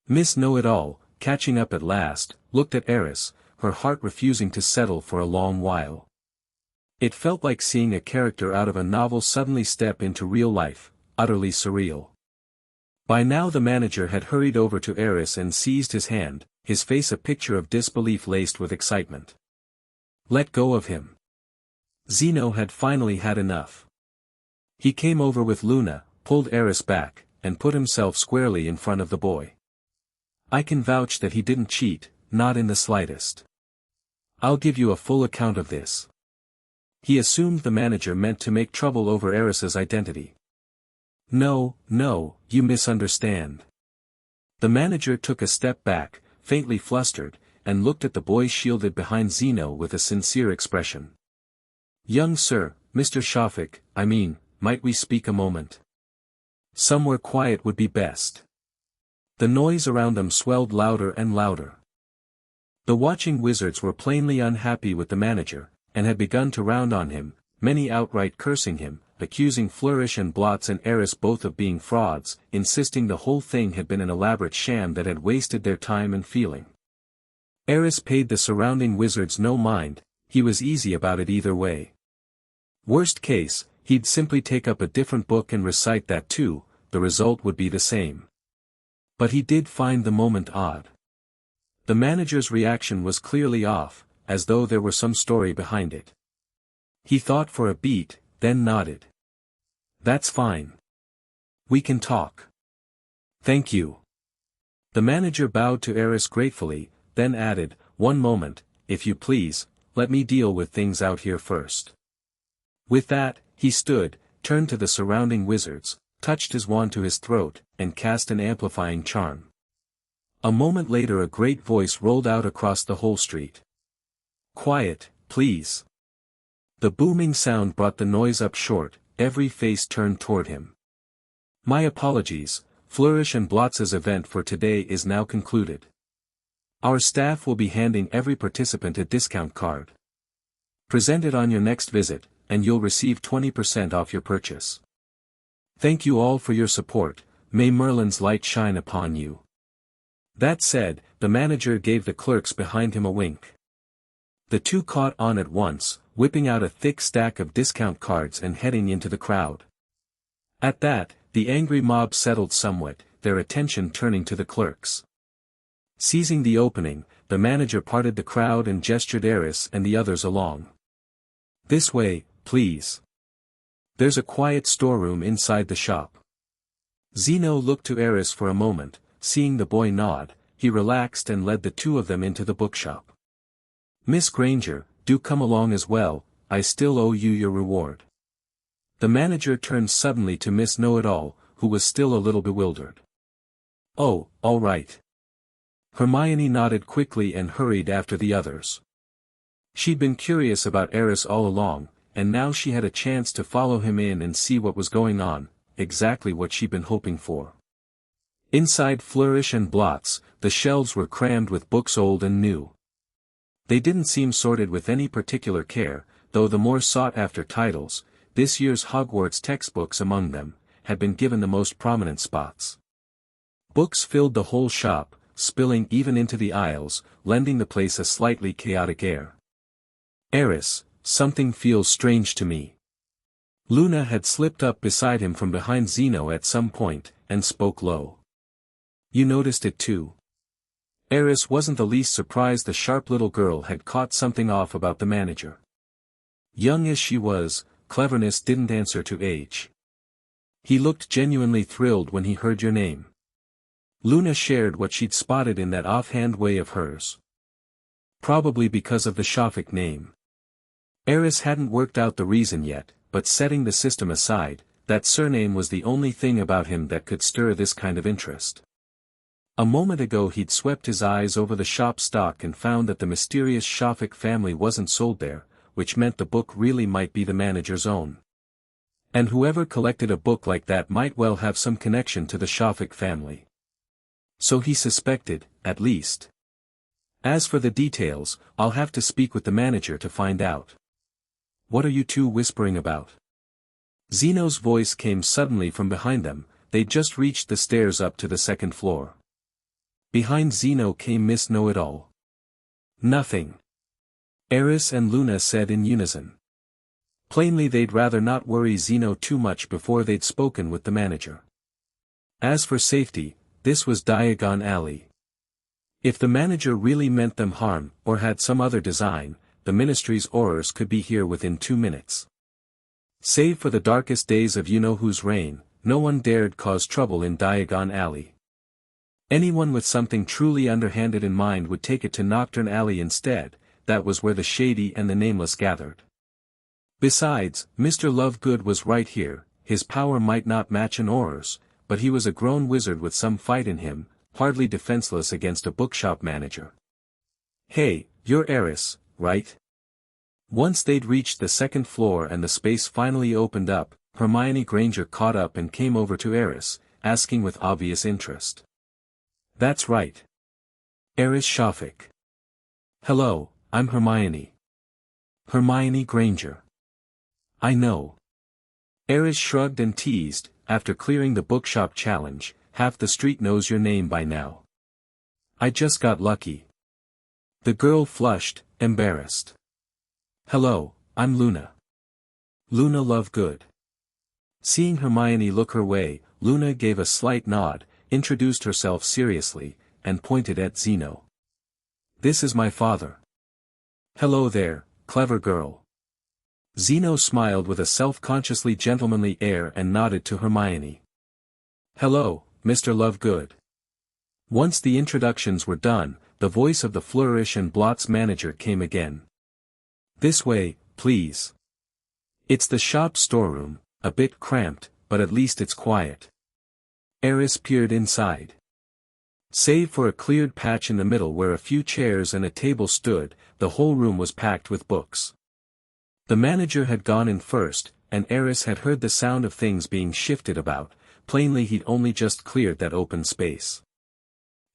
Miss Know-It-All, catching up at last, looked at Aris, her heart refusing to settle for a long while. It felt like seeing a character out of a novel suddenly step into real life, utterly surreal. By now the manager had hurried over to Aris and seized his hand, his face a picture of disbelief laced with excitement. Let go of him. Zeno had finally had enough. He came over with Luna, pulled Aris back, and put himself squarely in front of the boy. I can vouch that he didn't cheat, not in the slightest. I'll give you a full account of this. He assumed the manager meant to make trouble over Aris's identity. No, you misunderstand. The manager took a step back, faintly flustered, and looked at the boy shielded behind Zeno with a sincere expression. Young sir, Mr. Shafik, might we speak a moment? Somewhere quiet would be best. The noise around them swelled louder and louder. The watching wizards were plainly unhappy with the manager, and had begun to round on him, many outright cursing him, accusing Flourish and Blots and Aris both of being frauds, insisting the whole thing had been an elaborate sham that had wasted their time and feeling. Aris paid the surrounding wizards no mind, he was easy about it either way. Worst case, he'd simply take up a different book and recite that too, the result would be the same. But he did find the moment odd. The manager's reaction was clearly off, as though there were some story behind it. He thought for a beat, then nodded. That's fine. We can talk. Thank you. The manager bowed to Aris gratefully, then added, one moment, if you please, let me deal with things out here first. With that, he stood, turned to the surrounding wizards, touched his wand to his throat, and cast an amplifying charm. A moment later a great voice rolled out across the whole street. Quiet, please. The booming sound brought the noise up short, every face turned toward him. My apologies, Flourish and Blots' event for today is now concluded. Our staff will be handing every participant a discount card. Present it on your next visit, and you'll receive 20% off your purchase. Thank you all for your support, may Merlin's light shine upon you. That said, the manager gave the clerks behind him a wink. The two caught on at once, whipping out a thick stack of discount cards and heading into the crowd. At that, the angry mob settled somewhat, their attention turning to the clerks. Seizing the opening, the manager parted the crowd and gestured Aris and the others along. This way, please. There's a quiet storeroom inside the shop. Zeno looked to Aris for a moment, seeing the boy nod, he relaxed and led the two of them into the bookshop. Miss Granger, do come along as well, I still owe you your reward. The manager turned suddenly to Miss Know-It-All, who was still a little bewildered. Oh, all right. Hermione nodded quickly and hurried after the others. She'd been curious about Aris all along, and now she had a chance to follow him in and see what was going on, exactly what she'd been hoping for. Inside Flourish and Blots, the shelves were crammed with books old and new. They didn't seem sorted with any particular care, though the more sought-after titles, this year's Hogwarts textbooks among them, had been given the most prominent spots. Books filled the whole shop, spilling even into the aisles, lending the place a slightly chaotic air. Aris, something feels strange to me. Luna had slipped up beside him from behind Zeno at some point, and spoke low. You noticed it too. Aris wasn't the least surprised the sharp little girl had caught something off about the manager. Young as she was, cleverness didn't answer to age. He looked genuinely thrilled when he heard your name. Luna shared what she'd spotted in that offhand way of hers. Probably because of the Shafik name. Aris hadn't worked out the reason yet, but setting the system aside, that surname was the only thing about him that could stir this kind of interest. A moment ago he'd swept his eyes over the shop stock and found that the mysterious Shafik family wasn't sold there, which meant the book really might be the manager's own. And whoever collected a book like that might well have some connection to the Shafik family. So he suspected, at least. As for the details, I'll have to speak with the manager to find out. What are you two whispering about? Zeno's voice came suddenly from behind them. They'd just reached the stairs up to the second floor. Behind Zeno came Miss Know-It-All. Nothing. Aris and Luna said in unison. Plainly they'd rather not worry Zeno too much before they'd spoken with the manager. As for safety, this was Diagon Alley. If the manager really meant them harm, or had some other design, the ministry's Aurors could be here within 2 minutes. Save for the darkest days of you-know-who's reign, no one dared cause trouble in Diagon Alley. Anyone with something truly underhanded in mind would take it to Nocturne Alley instead. That was where the shady and the nameless gathered. Besides, Mr. Lovegood was right here. His power might not match an Auror's, but he was a grown wizard with some fight in him, hardly defenseless against a bookshop manager. Hey, you're Aris, right? Once they'd reached the second floor and the space finally opened up, Hermione Granger caught up and came over to Aris, asking with obvious interest. That's right. Aris Shafik. Hello, I'm Hermione. Hermione Granger. I know. Aris shrugged and teased, after clearing the bookshop challenge, half the street knows your name by now. I just got lucky. The girl flushed, embarrassed. Hello, I'm Luna. Luna Lovegood. Seeing Hermione look her way, Luna gave a slight nod, introduced herself seriously, and pointed at Zeno. This is my father. Hello there, clever girl. Zeno smiled with a self-consciously gentlemanly air and nodded to Hermione. Hello, Mr. Lovegood. Once the introductions were done, the voice of the Flourish and Blots manager came again. This way, please. It's the shop storeroom, a bit cramped, but at least it's quiet. Aris peered inside. Save for a cleared patch in the middle where a few chairs and a table stood, the whole room was packed with books. The manager had gone in first, and Aris had heard the sound of things being shifted about. Plainly he'd only just cleared that open space.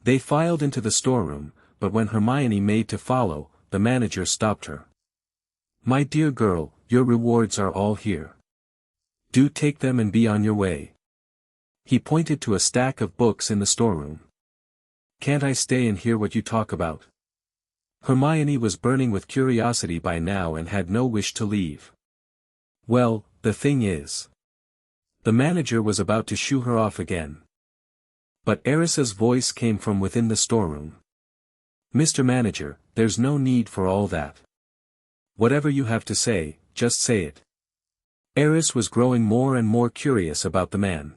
They filed into the storeroom, but when Hermione made to follow, the manager stopped her. My dear girl, your rewards are all here. Do take them and be on your way. He pointed to a stack of books in the storeroom. Can't I stay and hear what you talk about? Hermione was burning with curiosity by now and had no wish to leave. Well, the thing is. The manager was about to shoo her off again. But Aris's voice came from within the storeroom. Mr. Manager, there's no need for all that. Whatever you have to say, just say it. Aris was growing more and more curious about the man.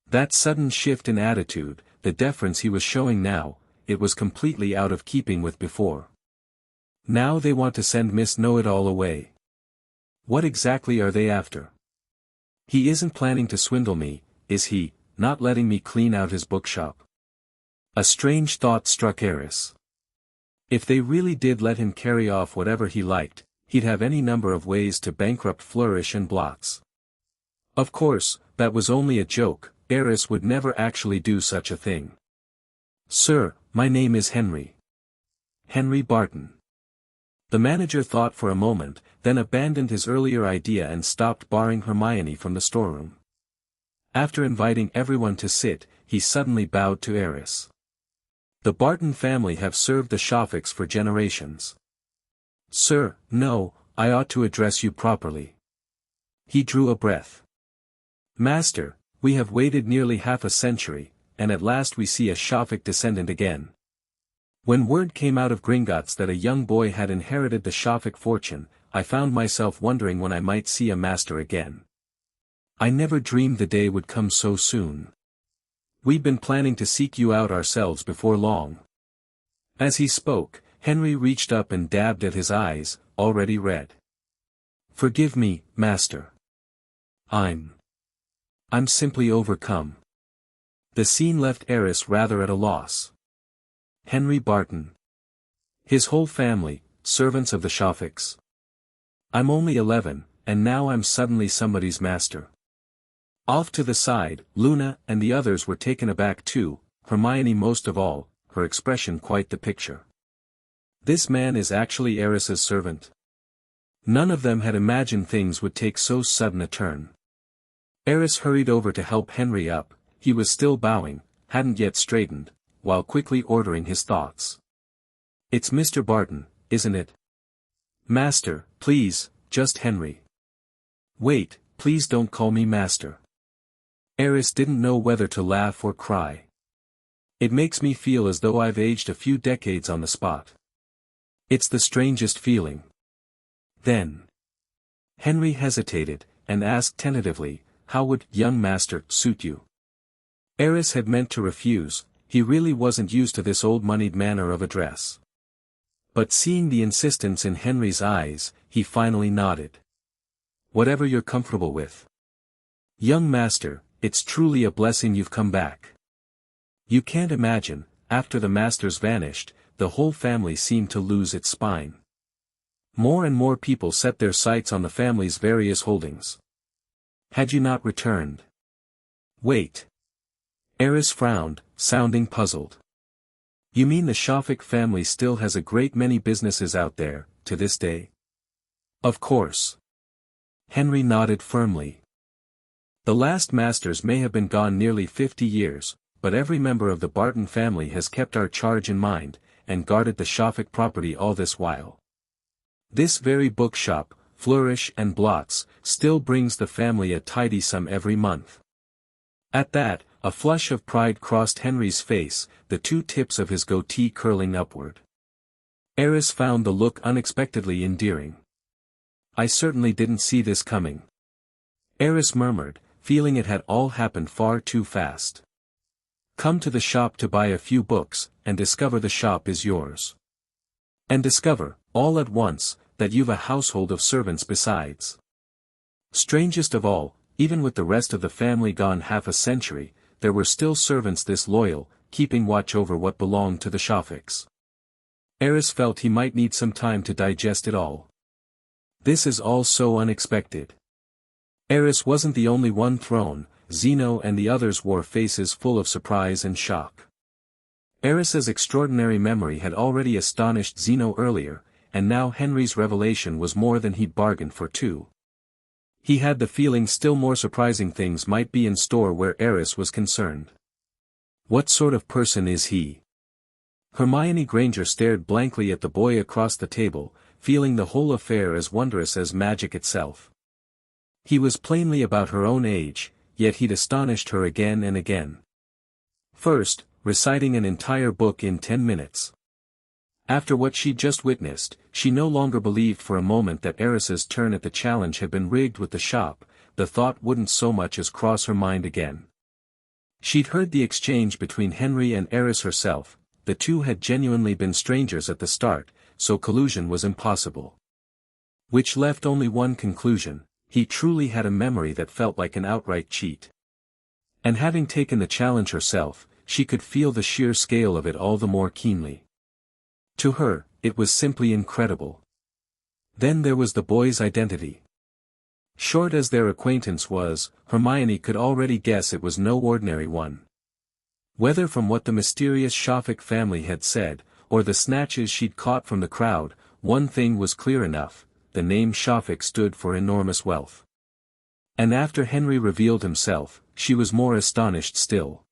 That sudden shift in attitude, the deference he was showing now, it was completely out of keeping with before. Now they want to send Miss Know-It-All away. What exactly are they after? He isn't planning to swindle me, is he, not letting me clean out his bookshop? A strange thought struck Aris. If they really did let him carry off whatever he liked, he'd have any number of ways to bankrupt Flourish and Blots. Of course, that was only a joke. Aris would never actually do such a thing. Sir, my name is Henry. Henry Barton. The manager thought for a moment, then abandoned his earlier idea and stopped barring Hermione from the storeroom. After inviting everyone to sit, he suddenly bowed to Aris. The Barton family have served the Shafiks for generations. Sir, no, I ought to address you properly. He drew a breath. Master, we have waited nearly half a century, and at last we see a Shafik descendant again. When word came out of Gringotts that a young boy had inherited the Shafik fortune, I found myself wondering when I might see a master again. I never dreamed the day would come so soon. We've been planning to seek you out ourselves before long. As he spoke, Henry reached up and dabbed at his eyes, already red. Forgive me, master. I'm simply overcome. The scene left Aris rather at a loss. Henry Barton. His whole family, servants of the Shafiks. I'm only 11, and now I'm suddenly somebody's master. Off to the side, Luna and the others were taken aback too, Hermione most of all, her expression quite the picture. This man is actually Aris's servant? None of them had imagined things would take so sudden a turn. Aris hurried over to help Henry up, he was still bowing, hadn't yet straightened, while quickly ordering his thoughts. It's Mr. Barton, isn't it? Master, please, just Henry. Wait, please don't call me master. Aris didn't know whether to laugh or cry. It makes me feel as though I've aged a few decades on the spot. It's the strangest feeling. Then. Henry hesitated, and asked tentatively, how would young master suit you? Aris had meant to refuse, he really wasn't used to this old-moneyed manner of address. But seeing the insistence in Henry's eyes, he finally nodded. Whatever you're comfortable with. Young master, it's truly a blessing you've come back. You can't imagine, after the masters vanished, the whole family seemed to lose its spine. More and more people set their sights on the family's various holdings. Had you not returned? Wait. Aris frowned, sounding puzzled. You mean the Shafik family still has a great many businesses out there, to this day? Of course. Henry nodded firmly. The last masters may have been gone nearly 50 years, but every member of the Barton family has kept our charge in mind, and guarded the Shafik property all this while. This very bookshop, Flourish and Blots, still brings the family a tidy sum every month. At that, a flush of pride crossed Henry's face, the two tips of his goatee curling upward. Aris found the look unexpectedly endearing. I certainly didn't see this coming. Aris murmured, feeling it had all happened far too fast. Come to the shop to buy a few books, and discover the shop is yours. And discover, all at once, that you've a household of servants besides. Strangest of all, even with the rest of the family gone half a century, there were still servants this loyal, keeping watch over what belonged to the Shafiks. Aris felt he might need some time to digest it all. This is all so unexpected. Aris wasn't the only one thrown, Zeno and the others wore faces full of surprise and shock. Aris's extraordinary memory had already astonished Zeno earlier, and now Henry's revelation was more than he'd bargained for too. He had the feeling still more surprising things might be in store where Aris was concerned. What sort of person is he? Hermione Granger stared blankly at the boy across the table, feeling the whole affair as wondrous as magic itself. He was plainly about her own age, yet he'd astonished her again and again. First, reciting an entire book in 10 minutes. After what she'd just witnessed, she no longer believed for a moment that Aris's turn at the challenge had been rigged with the shop, the thought wouldn't so much as cross her mind again. She'd heard the exchange between Henry and Aris herself, the two had genuinely been strangers at the start, so collusion was impossible. Which left only one conclusion, he truly had a memory that felt like an outright cheat. And having taken the challenge herself, she could feel the sheer scale of it all the more keenly. To her, it was simply incredible. Then there was the boy's identity. Short as their acquaintance was, Hermione could already guess it was no ordinary one. Whether from what the mysterious Shafik family had said, or the snatches she'd caught from the crowd, one thing was clear enough, the name Shafik stood for enormous wealth. And after Henry revealed himself, she was more astonished still.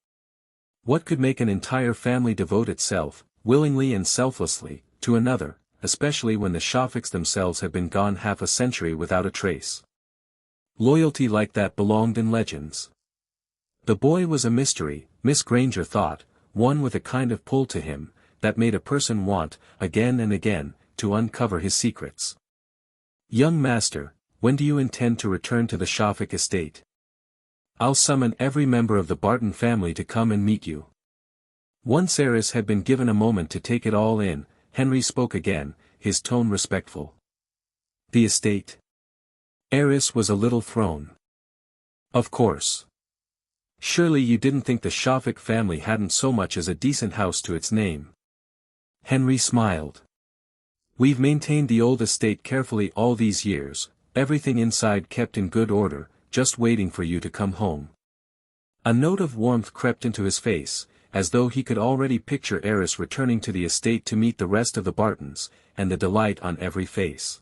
What could make an entire family devote itself, willingly and selflessly, to another, especially when the Shafiks themselves had been gone half a century without a trace? Loyalty like that belonged in legends. The boy was a mystery, Miss Granger thought, one with a kind of pull to him, that made a person want, again and again, to uncover his secrets. Young master, when do you intend to return to the Shafik estate? I'll summon every member of the Barton family to come and meet you. Once Aris had been given a moment to take it all in, Henry spoke again, his tone respectful. The estate? Aris was a little thrown. Of course. Surely you didn't think the Shafik family hadn't so much as a decent house to its name. Henry smiled. We've maintained the old estate carefully all these years, everything inside kept in good order, just waiting for you to come home." A note of warmth crept into his face, as though he could already picture Aris returning to the estate to meet the rest of the Bartons, and the delight on every face.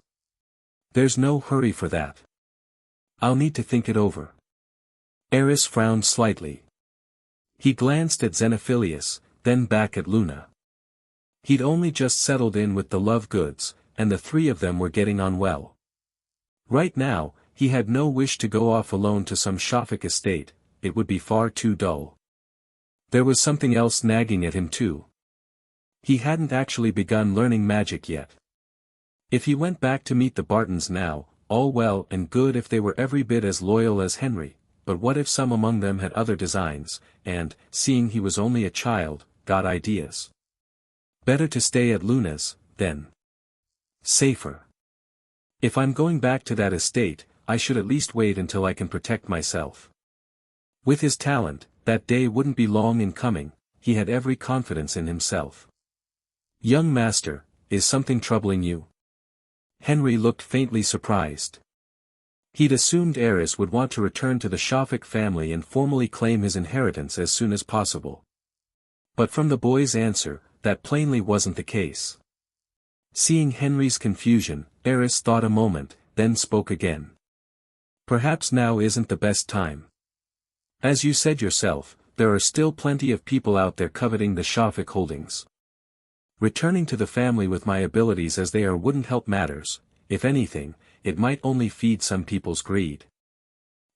"There's no hurry for that. I'll need to think it over." Aris frowned slightly. He glanced at Xenophilius, then back at Luna. He'd only just settled in with the Lovegoods, and the three of them were getting on well. Right now, he had no wish to go off alone to some Shafik estate, it would be far too dull. There was something else nagging at him too. He hadn't actually begun learning magic yet. If he went back to meet the Bartons now, all well and good if they were every bit as loyal as Henry, but what if some among them had other designs, and, seeing he was only a child, got ideas? Better to stay at Luna's, then. Safer. If I'm going back to that estate, I should at least wait until I can protect myself. With his talent, that day wouldn't be long in coming, he had every confidence in himself. "Young master, is something troubling you?" Henry looked faintly surprised. He'd assumed Aris would want to return to the Shafik family and formally claim his inheritance as soon as possible. But from the boy's answer, that plainly wasn't the case. Seeing Henry's confusion, Aris thought a moment, then spoke again. "Perhaps now isn't the best time. As you said yourself, there are still plenty of people out there coveting the Shafik holdings. Returning to the family with my abilities as they are wouldn't help matters, if anything, it might only feed some people's greed.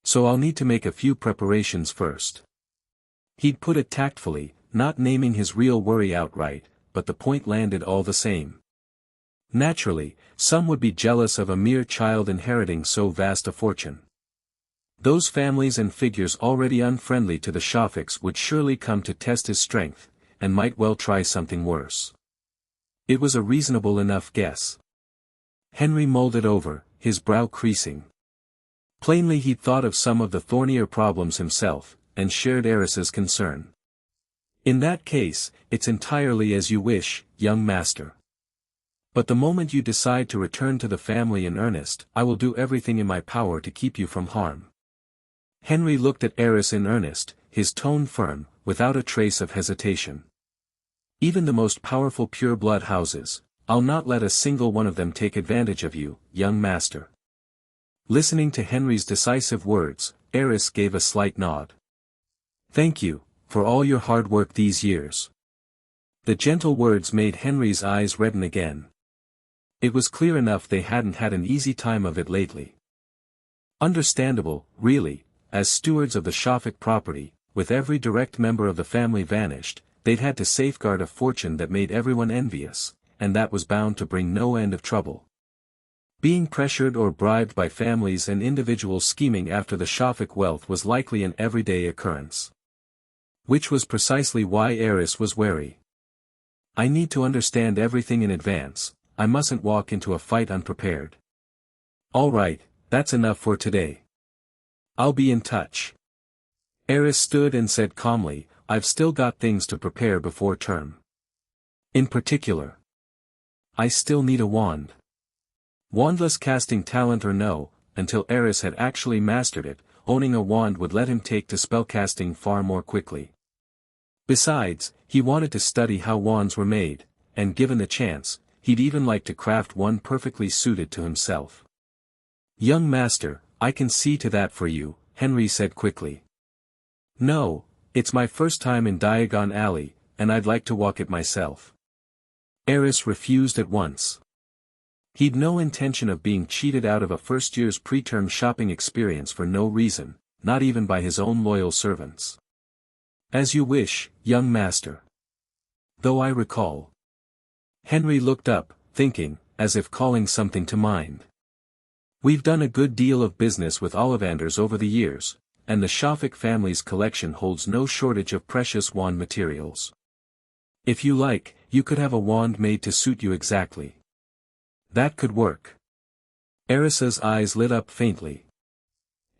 So I'll need to make a few preparations first." He'd put it tactfully, not naming his real worry outright, but the point landed all the same. Naturally, some would be jealous of a mere child inheriting so vast a fortune. Those families and figures already unfriendly to the Shafiks would surely come to test his strength, and might well try something worse. It was a reasonable enough guess. Henry mulled it over, his brow creasing. Plainly he'd thought of some of the thornier problems himself, and shared Aris's concern. "In that case, it's entirely as you wish, young master. But the moment you decide to return to the family in earnest, I will do everything in my power to keep you from harm." Henry looked at Aris in earnest, his tone firm, without a trace of hesitation. "Even the most powerful pure-blood houses, I'll not let a single one of them take advantage of you, young master." Listening to Henry's decisive words, Aris gave a slight nod. "Thank you, for all your hard work these years." The gentle words made Henry's eyes redden again. It was clear enough they hadn't had an easy time of it lately. Understandable, really, as stewards of the Shafik property, with every direct member of the family vanished, they'd had to safeguard a fortune that made everyone envious, and that was bound to bring no end of trouble. Being pressured or bribed by families and individuals scheming after the Shafik wealth was likely an everyday occurrence. Which was precisely why Aris was wary. "I need to understand everything in advance, I mustn't walk into a fight unprepared." "All right, that's enough for today. I'll be in touch." Aris stood and said calmly, "I've still got things to prepare before term. In particular, I still need a wand." Wandless casting talent or no, until Aris had actually mastered it, owning a wand would let him take to spellcasting far more quickly. Besides, he wanted to study how wands were made, and given the chance, he'd even like to craft one perfectly suited to himself. "Young master, I can see to that for you," Henry said quickly. "No, it's my first time in Diagon Alley, and I'd like to walk it myself." Aris refused at once. He'd no intention of being cheated out of a first year's preterm shopping experience for no reason, not even by his own loyal servants. "As you wish, young master. Though I recall." Henry looked up, thinking, as if calling something to mind. "We've done a good deal of business with Ollivanders over the years, and the Shafik family's collection holds no shortage of precious wand materials. If you like, you could have a wand made to suit you exactly." "That could work." Aris's eyes lit up faintly.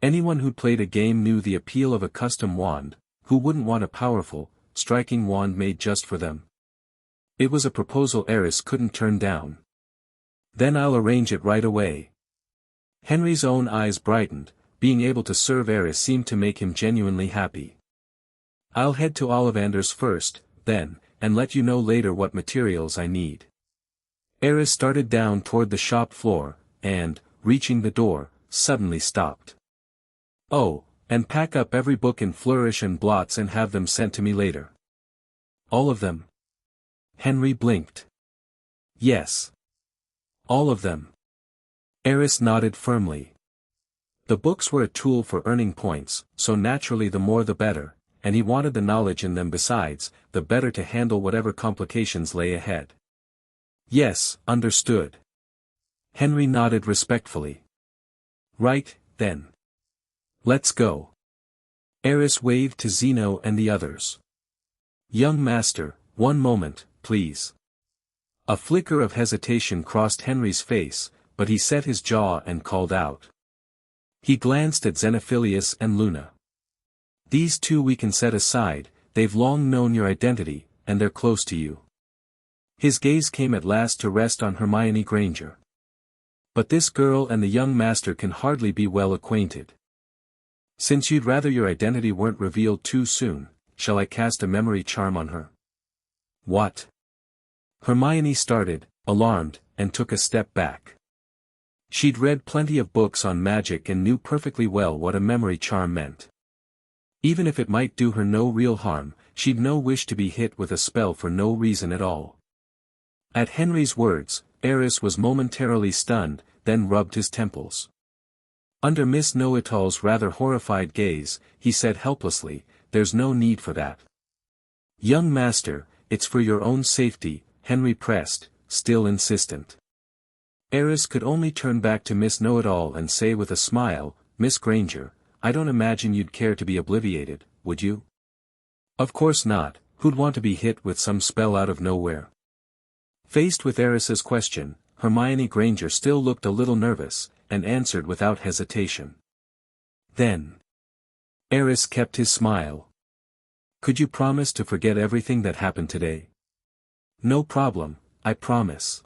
Anyone who'd played a game knew the appeal of a custom wand. Who wouldn't want a powerful, striking wand made just for them? It was a proposal Aris couldn't turn down. "Then I'll arrange it right away." Henry's own eyes brightened, being able to serve Aris seemed to make him genuinely happy. I'll head to Ollivander's first, then, and let you know later what materials I need. Aris started down toward the shop floor, and, reaching the door, suddenly stopped. Oh, and pack up every book in flourish and blots and have them sent to me later. All of them? Henry blinked. Yes. All of them. Aris nodded firmly. The books were a tool for earning points, so naturally the more the better, and he wanted the knowledge in them besides, the better to handle whatever complications lay ahead. Yes, understood. Henry nodded respectfully. Right, then. Let's go. Aris waved to Zeno and the others. Young master, one moment, please. A flicker of hesitation crossed Henry's face, but he set his jaw and called out. He glanced at Xenophilius and Luna. These two we can set aside, they've long known your identity, and they're close to you. His gaze came at last to rest on Hermione Granger. But this girl and the young master can hardly be well acquainted. Since you'd rather your identity weren't revealed too soon, shall I cast a memory charm on her? What? Hermione started, alarmed, and took a step back. She'd read plenty of books on magic and knew perfectly well what a memory charm meant. Even if it might do her no real harm, she'd no wish to be hit with a spell for no reason at all. At Henry's words, Aris was momentarily stunned, then rubbed his temples. Under Miss Know-it-all's rather horrified gaze, he said helplessly, "There's no need for that." "Young master, it's for your own safety," Henry pressed, still insistent. Aris could only turn back to Miss Know-it-all and say with a smile, "Miss Granger, I don't imagine you'd care to be obliviated, would you?" "Of course not, who'd want to be hit with some spell out of nowhere?" Faced with Aris's question, Hermione Granger still looked a little nervous, and answered without hesitation. "Then." Aris kept his smile. "Could you promise to forget everything that happened today?" "No problem, I promise."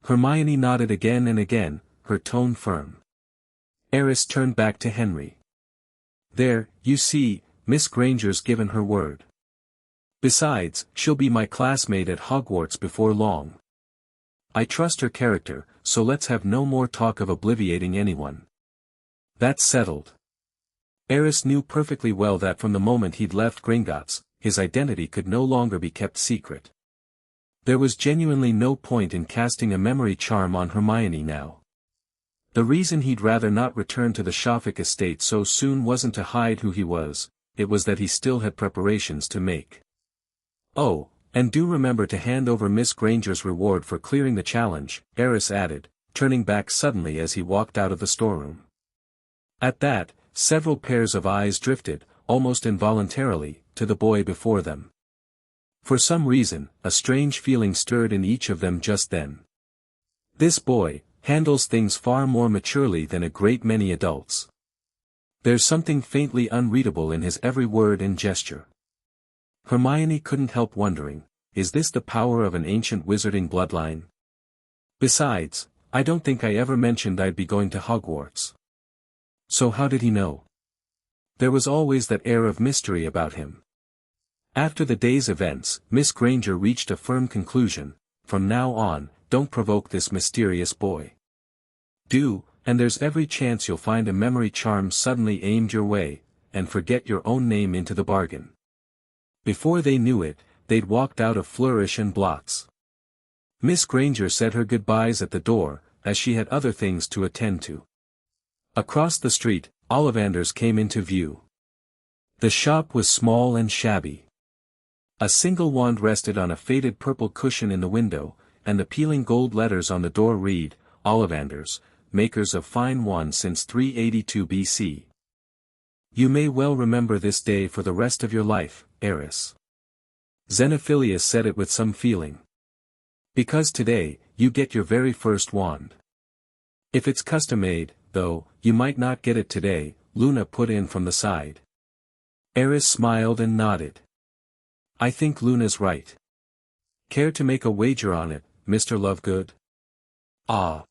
Hermione nodded again and again, her tone firm. Aris turned back to Henry. "There, you see, Miss Granger's given her word. Besides, she'll be my classmate at Hogwarts before long. I trust her character, so let's have no more talk of obliviating anyone. That's settled." Aris knew perfectly well that from the moment he'd left Gringotts, his identity could no longer be kept secret. There was genuinely no point in casting a memory charm on Hermione now. The reason he'd rather not return to the Shafik estate so soon wasn't to hide who he was, it was that he still had preparations to make. "Oh, and do remember to hand over Miss Granger's reward for clearing the challenge," Aris added, turning back suddenly as he walked out of the storeroom. At that, several pairs of eyes drifted, almost involuntarily, to the boy before them. For some reason, a strange feeling stirred in each of them just then. This boy handles things far more maturely than a great many adults. There's something faintly unreadable in his every word and gesture. Hermione couldn't help wondering, is this the power of an ancient wizarding bloodline? Besides, I don't think I ever mentioned I'd be going to Hogwarts. So how did he know? There was always that air of mystery about him. After the day's events, Miss Granger reached a firm conclusion: from now on, don't provoke this mysterious boy. Do, and there's every chance you'll find a memory charm suddenly aimed your way, and forget your own name into the bargain. Before they knew it, they'd walked out of Flourish and Blots. Miss Granger said her goodbyes at the door, as she had other things to attend to. Across the street, Ollivander's came into view. The shop was small and shabby. A single wand rested on a faded purple cushion in the window, and the peeling gold letters on the door read, "Ollivander's, makers of fine wands since 382 BC. You may well remember this day for the rest of your life, Aris." Xenophilius said it with some feeling. "Because today, you get your very first wand. If it's custom-made, though, you might not get it today," Luna put in from the side. Aris smiled and nodded. "I think Luna's right. Care to make a wager on it, Mr. Lovegood?" "Ah.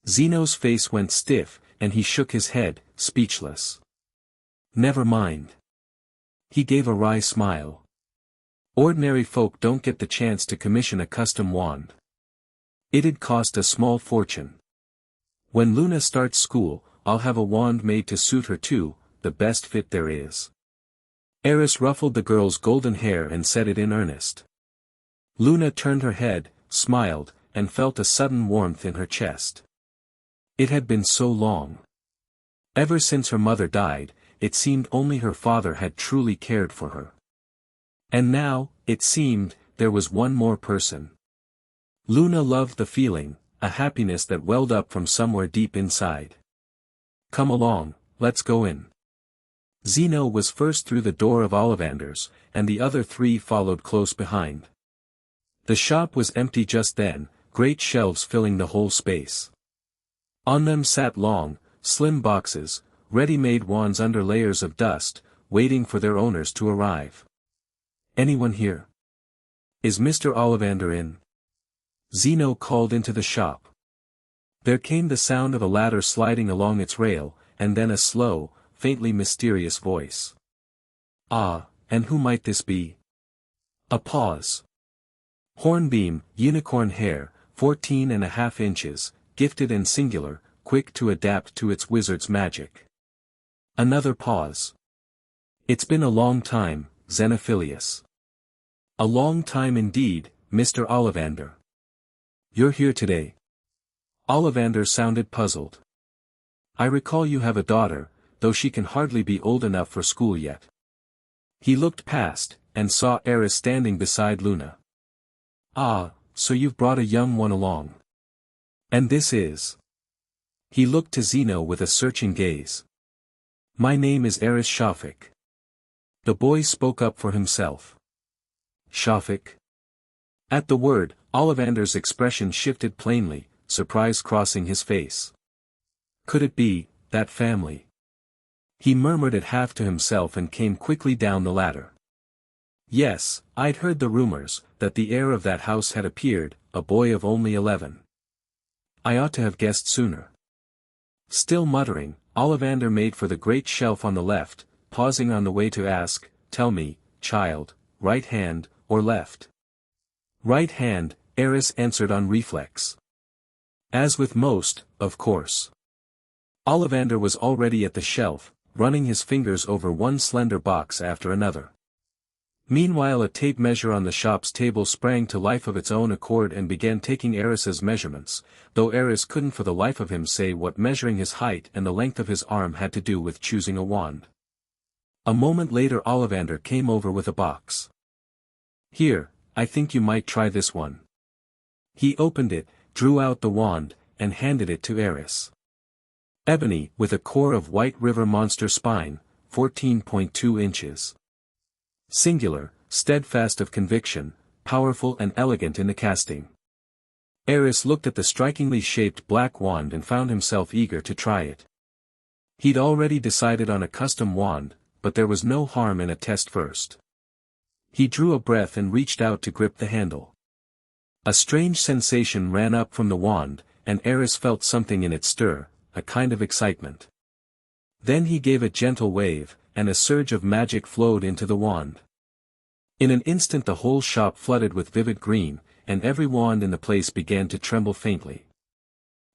Zeno's face went stiff, and he shook his head, speechless. Never mind. He gave a wry smile. Ordinary folk don't get the chance to commission a custom wand. It'd cost a small fortune. When Luna starts school, I'll have a wand made to suit her too, the best fit there is. Aris ruffled the girl's golden hair and said it in earnest. Luna turned her head, smiled, and felt a sudden warmth in her chest. It had been so long. Ever since her mother died, it seemed only her father had truly cared for her. And now, it seemed, there was one more person. Luna loved the feeling, a happiness that welled up from somewhere deep inside. Come along, let's go in. Zeno was first through the door of Ollivander's, and the other three followed close behind. The shop was empty just then, great shelves filling the whole space. On them sat long, slim boxes, ready-made wands under layers of dust, waiting for their owners to arrive. Anyone here? Is Mr. Ollivander in? Zeno called into the shop. There came the sound of a ladder sliding along its rail, and then a slow, faintly mysterious voice. Ah, and who might this be? A pause. Hornbeam, unicorn hair, 14.5 inches, gifted and singular, quick to adapt to its wizard's magic. Another pause. It's been a long time, Xenophilius. A long time indeed, Mr. Ollivander. You're here today. Ollivander sounded puzzled. I recall you have a daughter, though she can hardly be old enough for school yet. He looked past, and saw Aris standing beside Luna. Ah, so you've brought a young one along. And this is? He looked to Zeno with a searching gaze. My name is Aris Shafik. The boy spoke up for himself. Shafik? At the word, Ollivander's expression shifted plainly, surprise crossing his face. Could it be, that family? He murmured it half to himself and came quickly down the ladder. Yes, I'd heard the rumors, that the heir of that house had appeared, a boy of only 11. I ought to have guessed sooner. Still muttering, Ollivander made for the great shelf on the left, pausing on the way to ask, Tell me, child, right hand, or left? Right hand, Aris answered on reflex. As with most, of course. Ollivander was already at the shelf, running his fingers over one slender box after another. Meanwhile a tape measure on the shop's table sprang to life of its own accord and began taking Aris's measurements, though Aris couldn't for the life of him say what measuring his height and the length of his arm had to do with choosing a wand. A moment later Ollivander came over with a box. Here, I think you might try this one. He opened it, drew out the wand, and handed it to Aris. Ebony, with a core of white river monster spine, 14.2 inches. Singular, steadfast of conviction, powerful and elegant in the casting. Aris looked at the strikingly shaped black wand and found himself eager to try it. He'd already decided on a custom wand, but there was no harm in a test first. He drew a breath and reached out to grip the handle. A strange sensation ran up from the wand, and Aris felt something in it stir, a kind of excitement. Then he gave a gentle wave, and a surge of magic flowed into the wand. In an instant the whole shop flooded with vivid green, and every wand in the place began to tremble faintly.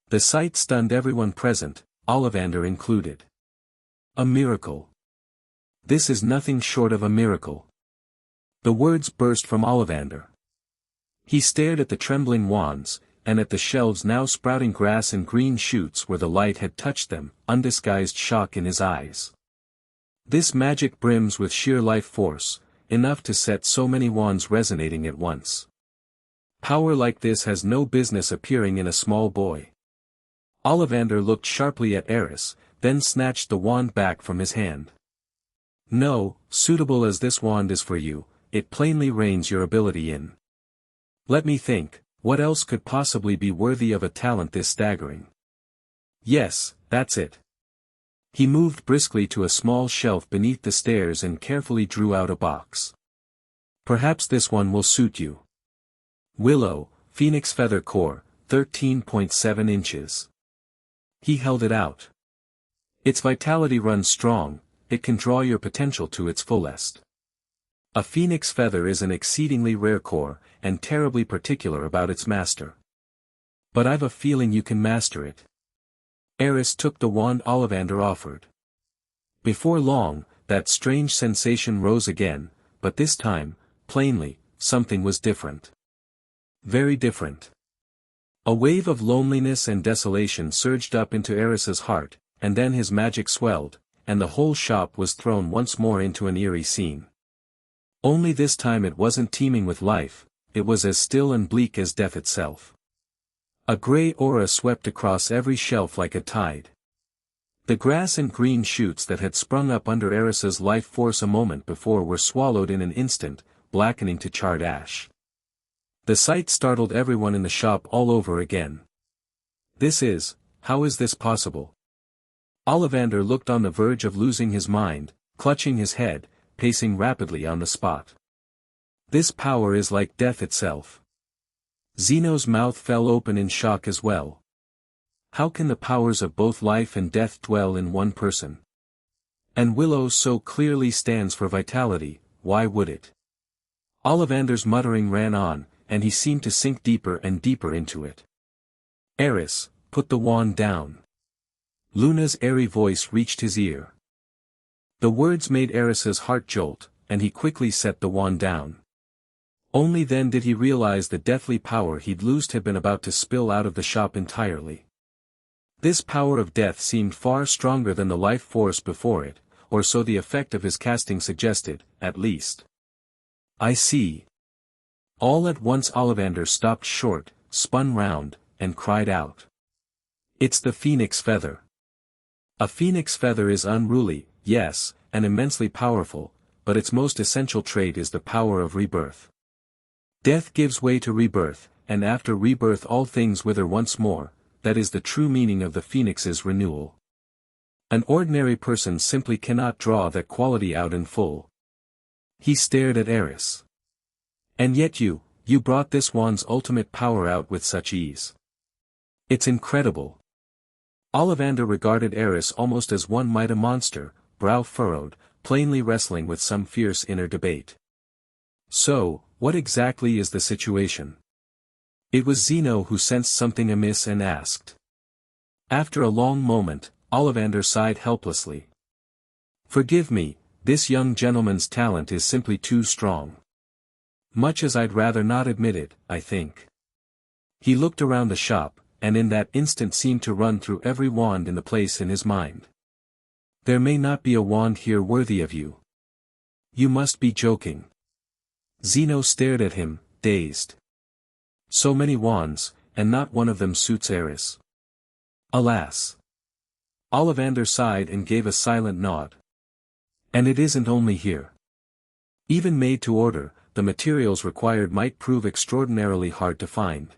The sight stunned everyone present, Ollivander included. A miracle. This is nothing short of a miracle. The words burst from Ollivander. He stared at the trembling wands, and at the shelves now sprouting grass and green shoots where the light had touched them, undisguised shock in his eyes. This magic brims with sheer life force, enough to set so many wands resonating at once. Power like this has no business appearing in a small boy. Ollivander looked sharply at Aris, then snatched the wand back from his hand. No, suitable as this wand is for you, it plainly reigns your ability in. Let me think, what else could possibly be worthy of a talent this staggering? Yes, that's it. He moved briskly to a small shelf beneath the stairs and carefully drew out a box. Perhaps this one will suit you. Willow, Phoenix Feather Core, 13.7 inches. He held it out. Its vitality runs strong, it can draw your potential to its fullest. A phoenix feather is an exceedingly rare core, and terribly particular about its master. But I've a feeling you can master it. Aris took the wand Ollivander offered. Before long, that strange sensation rose again, but this time, plainly, something was different. Very different. A wave of loneliness and desolation surged up into Aris's heart, and then his magic swelled, and the whole shop was thrown once more into an eerie scene. Only this time it wasn't teeming with life, it was as still and bleak as death itself. A grey aura swept across every shelf like a tide. The grass and green shoots that had sprung up under Aris's life force a moment before were swallowed in an instant, blackening to charred ash. The sight startled everyone in the shop all over again. How is this possible? Ollivander looked on the verge of losing his mind, clutching his head, pacing rapidly on the spot. This power is like death itself. Zeno's mouth fell open in shock as well. How can the powers of both life and death dwell in one person? And Willow so clearly stands for vitality, why would it? Ollivander's muttering ran on, and he seemed to sink deeper and deeper into it. Aris, put the wand down. Luna's airy voice reached his ear. The words made Aris's heart jolt, and he quickly set the wand down. Only then did he realize the deathly power he'd loosed had been about to spill out of the shop entirely. This power of death seemed far stronger than the life force before it, or so the effect of his casting suggested, at least. I see. All at once Ollivander stopped short, spun round, and cried out. It's the phoenix feather. A phoenix feather is unruly, yes, and immensely powerful, but its most essential trait is the power of rebirth. Death gives way to rebirth, and after rebirth all things wither once more, that is the true meaning of the phoenix's renewal. An ordinary person simply cannot draw that quality out in full. He stared at Aris. And yet you brought this wand's ultimate power out with such ease. It's incredible. Ollivander regarded Aris almost as one might a monster, brow furrowed, plainly wrestling with some fierce inner debate. So, what exactly is the situation? It was Zeno who sensed something amiss and asked. After a long moment, Ollivander sighed helplessly. Forgive me, this young gentleman's talent is simply too strong. Much as I'd rather not admit it, I think. He looked around the shop, and in that instant seemed to run through every wand in the place in his mind. There may not be a wand here worthy of you. You must be joking. Zeno stared at him, dazed. So many wands, and not one of them suits Aris. Alas. Ollivander sighed and gave a silent nod. And it isn't only here. Even made to order, the materials required might prove extraordinarily hard to find.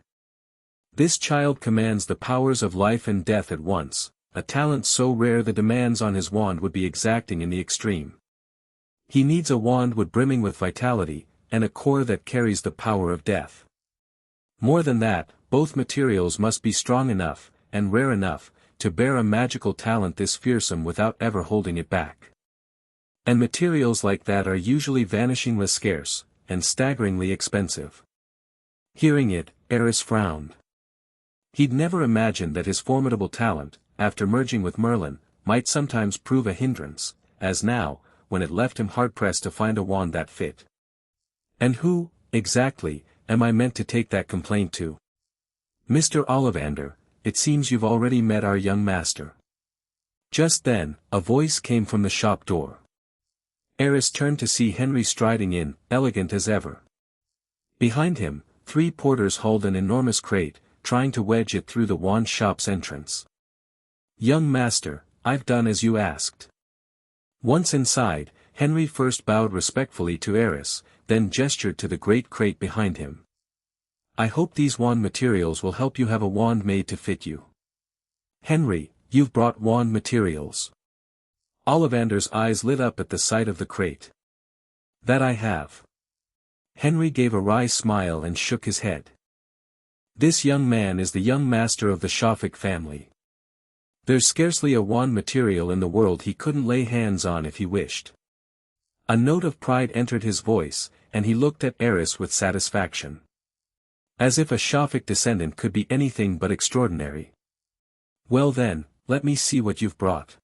This child commands the powers of life and death at once, a talent so rare the demands on his wand would be exacting in the extreme. He needs a wand brimming with vitality, and a core that carries the power of death. More than that, both materials must be strong enough, and rare enough, to bear a magical talent this fearsome without ever holding it back. And materials like that are usually vanishingly scarce, and staggeringly expensive. Hearing it, Aris frowned. He'd never imagined that his formidable talent, after merging with Merlin, might sometimes prove a hindrance, as now, when it left him hard-pressed to find a wand that fit. And who, exactly, am I meant to take that complaint to? Mr. Ollivander, it seems you've already met our young master. Just then, a voice came from the shop door. Aris turned to see Henry striding in, elegant as ever. Behind him, 3 porters hauled an enormous crate, trying to wedge it through the wand shop's entrance. Young master, I've done as you asked. Once inside, Henry first bowed respectfully to Aris, then gestured to the great crate behind him. I hope these wand materials will help you have a wand made to fit you. Henry, you've brought wand materials. Ollivander's eyes lit up at the sight of the crate. That I have. Henry gave a wry smile and shook his head. This young man is the young master of the Shafik family. There's scarcely a wand material in the world he couldn't lay hands on if he wished. A note of pride entered his voice, and he looked at Aris with satisfaction. As if a Shafik descendant could be anything but extraordinary. Well then, let me see what you've brought.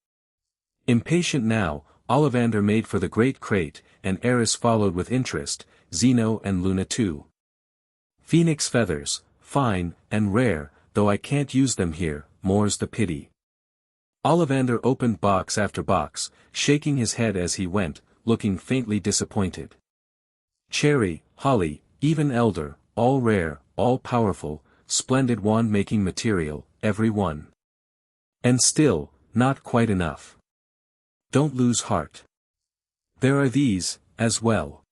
Impatient now, Ollivander made for the great crate, and Aris followed with interest, Zeno and Luna too. Phoenix feathers, fine, and rare, though I can't use them here, more's the pity. Ollivander opened box after box, shaking his head as he went, looking faintly disappointed. Cherry, holly, even elder, all rare, all powerful, splendid wand-making material, every one. And still, not quite enough. Don't lose heart. There are these, as well.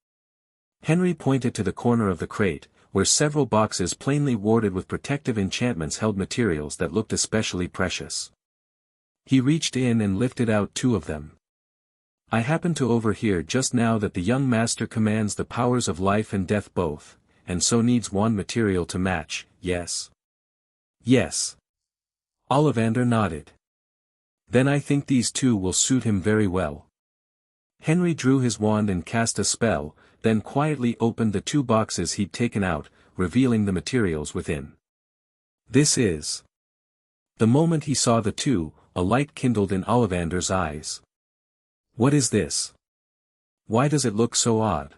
Henry pointed to the corner of the crate, where several boxes plainly warded with protective enchantments held materials that looked especially precious. He reached in and lifted out two of them. I happened to overhear just now that the young master commands the powers of life and death both, and so needs wand material to match, yes? Yes. Ollivander nodded. Then I think these two will suit him very well. Henry drew his wand and cast a spell, then quietly opened the two boxes he'd taken out, revealing the materials within. This is. The moment he saw the two, a light kindled in Ollivander's eyes. What is this? Why does it look so odd?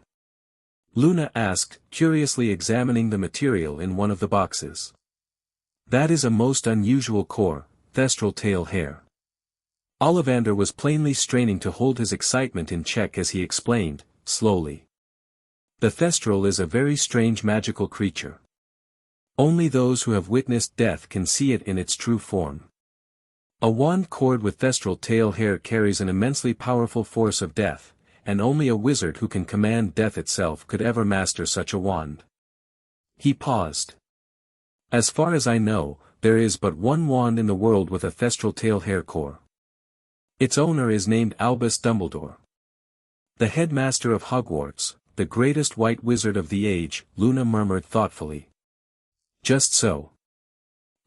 Luna asked, curiously examining the material in one of the boxes. That is a most unusual core, thestral tail hair. Ollivander was plainly straining to hold his excitement in check as he explained, slowly. The thestral is a very strange magical creature. Only those who have witnessed death can see it in its true form. A wand cord with thestral tail hair carries an immensely powerful force of death, and only a wizard who can command death itself could ever master such a wand. He paused. As far as I know, there is but one wand in the world with a thestral tail hair core. Its owner is named Albus Dumbledore. The headmaster of Hogwarts, the greatest white wizard of the age, Luna murmured thoughtfully. Just so.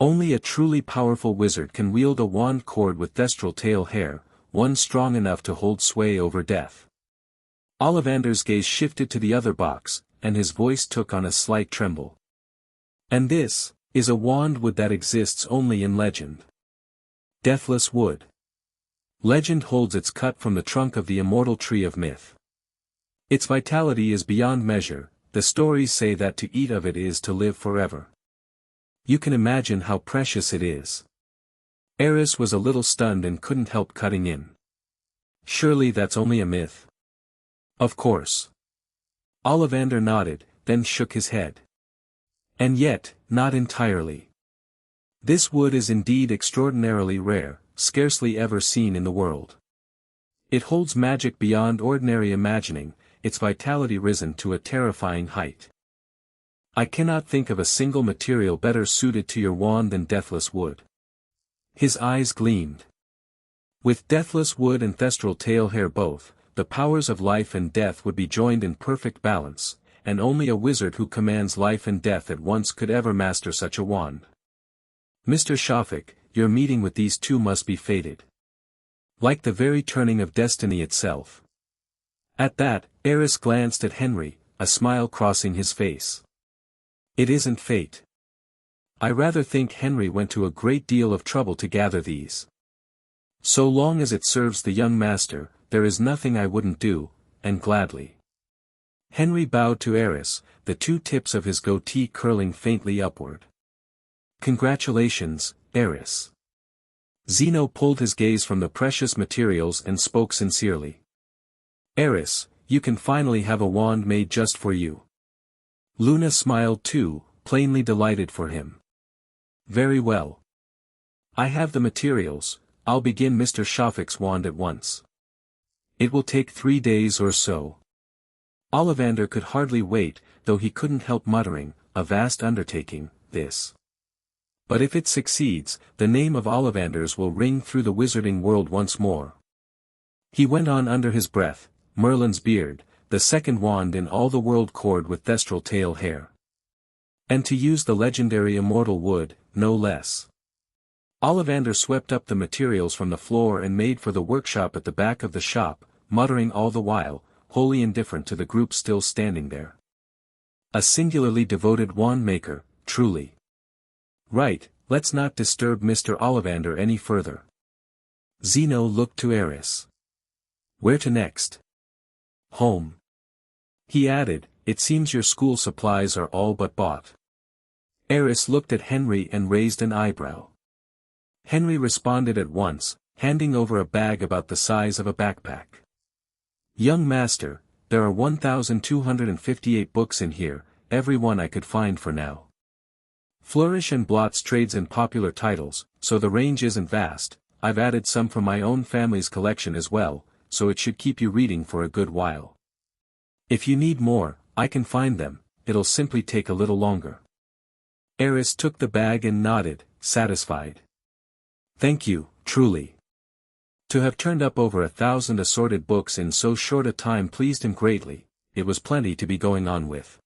Only a truly powerful wizard can wield a wand cord with thestral tail hair, one strong enough to hold sway over death. Ollivander's gaze shifted to the other box, and his voice took on a slight tremble. And this is a wand wood that exists only in legend. Deathless wood. Legend holds its cut from the trunk of the immortal tree of myth. Its vitality is beyond measure, the stories say that to eat of it is to live forever. You can imagine how precious it is. Aris was a little stunned and couldn't help cutting in. Surely that's only a myth. Of course. Ollivander nodded, then shook his head. And yet, not entirely. This wood is indeed extraordinarily rare, scarcely ever seen in the world. It holds magic beyond ordinary imagining, its vitality risen to a terrifying height. I cannot think of a single material better suited to your wand than deathless wood. His eyes gleamed. With deathless wood and thestral tail hair both, the powers of life and death would be joined in perfect balance, and only a wizard who commands life and death at once could ever master such a wand. Mr. Shafik, your meeting with these two must be fated. Like the very turning of destiny itself. At that, Aris glanced at Henry, a smile crossing his face. It isn't fate. I rather think Henry went to a great deal of trouble to gather these. So long as it serves the young master, there is nothing I wouldn't do, and gladly. Henry bowed to Aris, the two tips of his goatee curling faintly upward. Congratulations, Aris. Zeno pulled his gaze from the precious materials and spoke sincerely. Aris, you can finally have a wand made just for you. Luna smiled too, plainly delighted for him. Very well. I have the materials, I'll begin Mr. Shafik's wand at once. It will take 3 days or so. Ollivander could hardly wait, though he couldn't help muttering, a vast undertaking, this. But if it succeeds, the name of Ollivander's will ring through the wizarding world once more. He went on under his breath, Merlin's beard, the second wand in all the world cord with thestral tail hair. And to use the legendary immortal wood, no less. Ollivander swept up the materials from the floor and made for the workshop at the back of the shop, muttering all the while, wholly indifferent to the group still standing there. A singularly devoted wand maker, truly. Right, let's not disturb Mr. Ollivander any further. Zeno looked to Aris. Where to next? Home. He added, it seems your school supplies are all but bought. Aris looked at Henry and raised an eyebrow. Henry responded at once, handing over a bag about the size of a backpack. Young master, there are 1,258 books in here, every one I could find for now. Flourish and blots trades in popular titles, so the range isn't vast. I've added some from my own family's collection as well, so it should keep you reading for a good while. If you need more, I can find them, it'll simply take a little longer. Aris took the bag and nodded, satisfied. Thank you, truly. To have turned up over 1,000 assorted books in so short a time pleased him greatly, it was plenty to be going on with.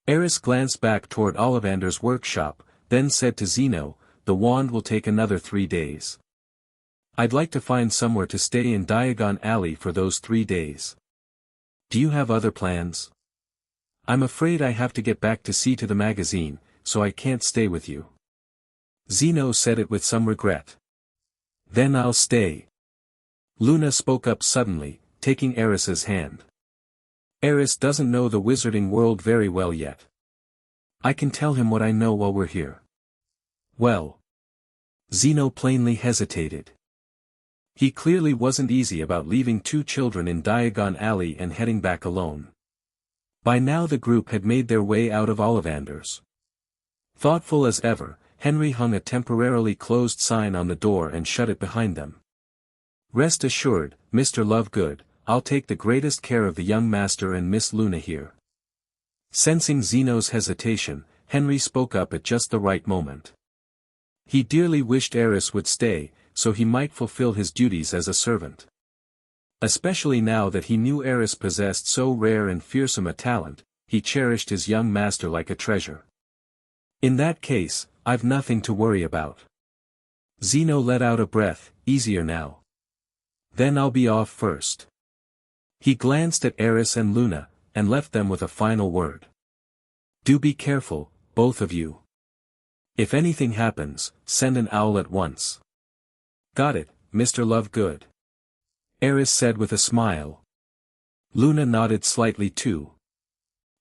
Aris glanced back toward Ollivander's workshop, then said to Zeno, the wand will take another 3 days. I'd like to find somewhere to stay in Diagon Alley for those 3 days. Do you have other plans? I'm afraid I have to get back to see to the magazine, so I can't stay with you. Zeno said it with some regret. Then I'll stay. Luna spoke up suddenly, taking Aris's hand. Aris doesn't know the wizarding world very well yet. I can tell him what I know while we're here. Well. Zeno plainly hesitated. He clearly wasn't easy about leaving 2 children in Diagon Alley and heading back alone. By now the group had made their way out of Ollivander's. Thoughtful as ever, Henry hung a temporarily closed sign on the door and shut it behind them. Rest assured, Mr. Lovegood, I'll take the greatest care of the young master and Miss Luna here. Sensing Zeno's hesitation, Henry spoke up at just the right moment. He dearly wished Aris would stay, so he might fulfill his duties as a servant. Especially now that he knew Aris possessed so rare and fearsome a talent, he cherished his young master like a treasure. In that case, I've nothing to worry about. Zeno let out a breath, easier now. Then I'll be off first. He glanced at Aris and Luna, and left them with a final word. Do be careful, both of you. If anything happens, send an owl at once. Got it, Mr. Lovegood. Aris said with a smile. Luna nodded slightly too.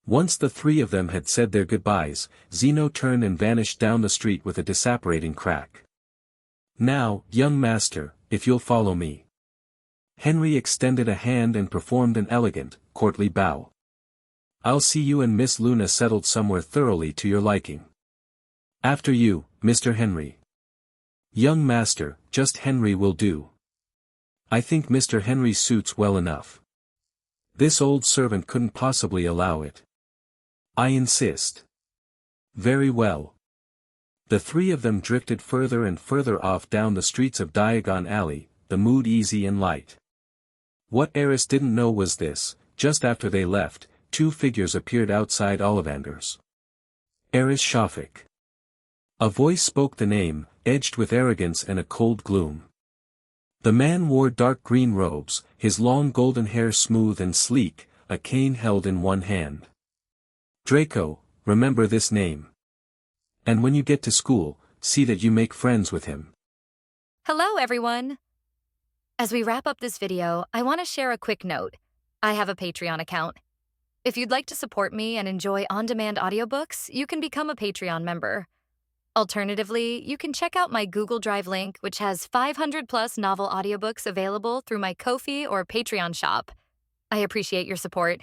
Once the 3 of them had said their goodbyes, Zeno turned and vanished down the street with a disapparating crack. Now, young master, if you'll follow me. Henry extended a hand and performed an elegant, courtly bow. I'll see you and Miss Luna settled somewhere thoroughly to your liking. After you, Mr. Henry. Young master, just Henry will do. I think Mr. Henry suits well enough. This old servant couldn't possibly allow it. I insist. Very well. The 3 of them drifted further and further off down the streets of Diagon Alley, the mood easy and light. What Aris didn't know was this, just after they left, 2 figures appeared outside Ollivander's. Aris Shafik. A voice spoke the name, edged with arrogance and a cold gloom. The man wore dark green robes, his long golden hair smooth and sleek, a cane held in one hand. Draco, remember this name. And when you get to school, see that you make friends with him. Hello everyone! As we wrap up this video, I want to share a quick note. I have a Patreon account. If you'd like to support me and enjoy on-demand audiobooks, you can become a Patreon member. Alternatively, you can check out my Google Drive link, which has 500+ novel audiobooks available through my Ko-fi or Patreon shop. I appreciate your support.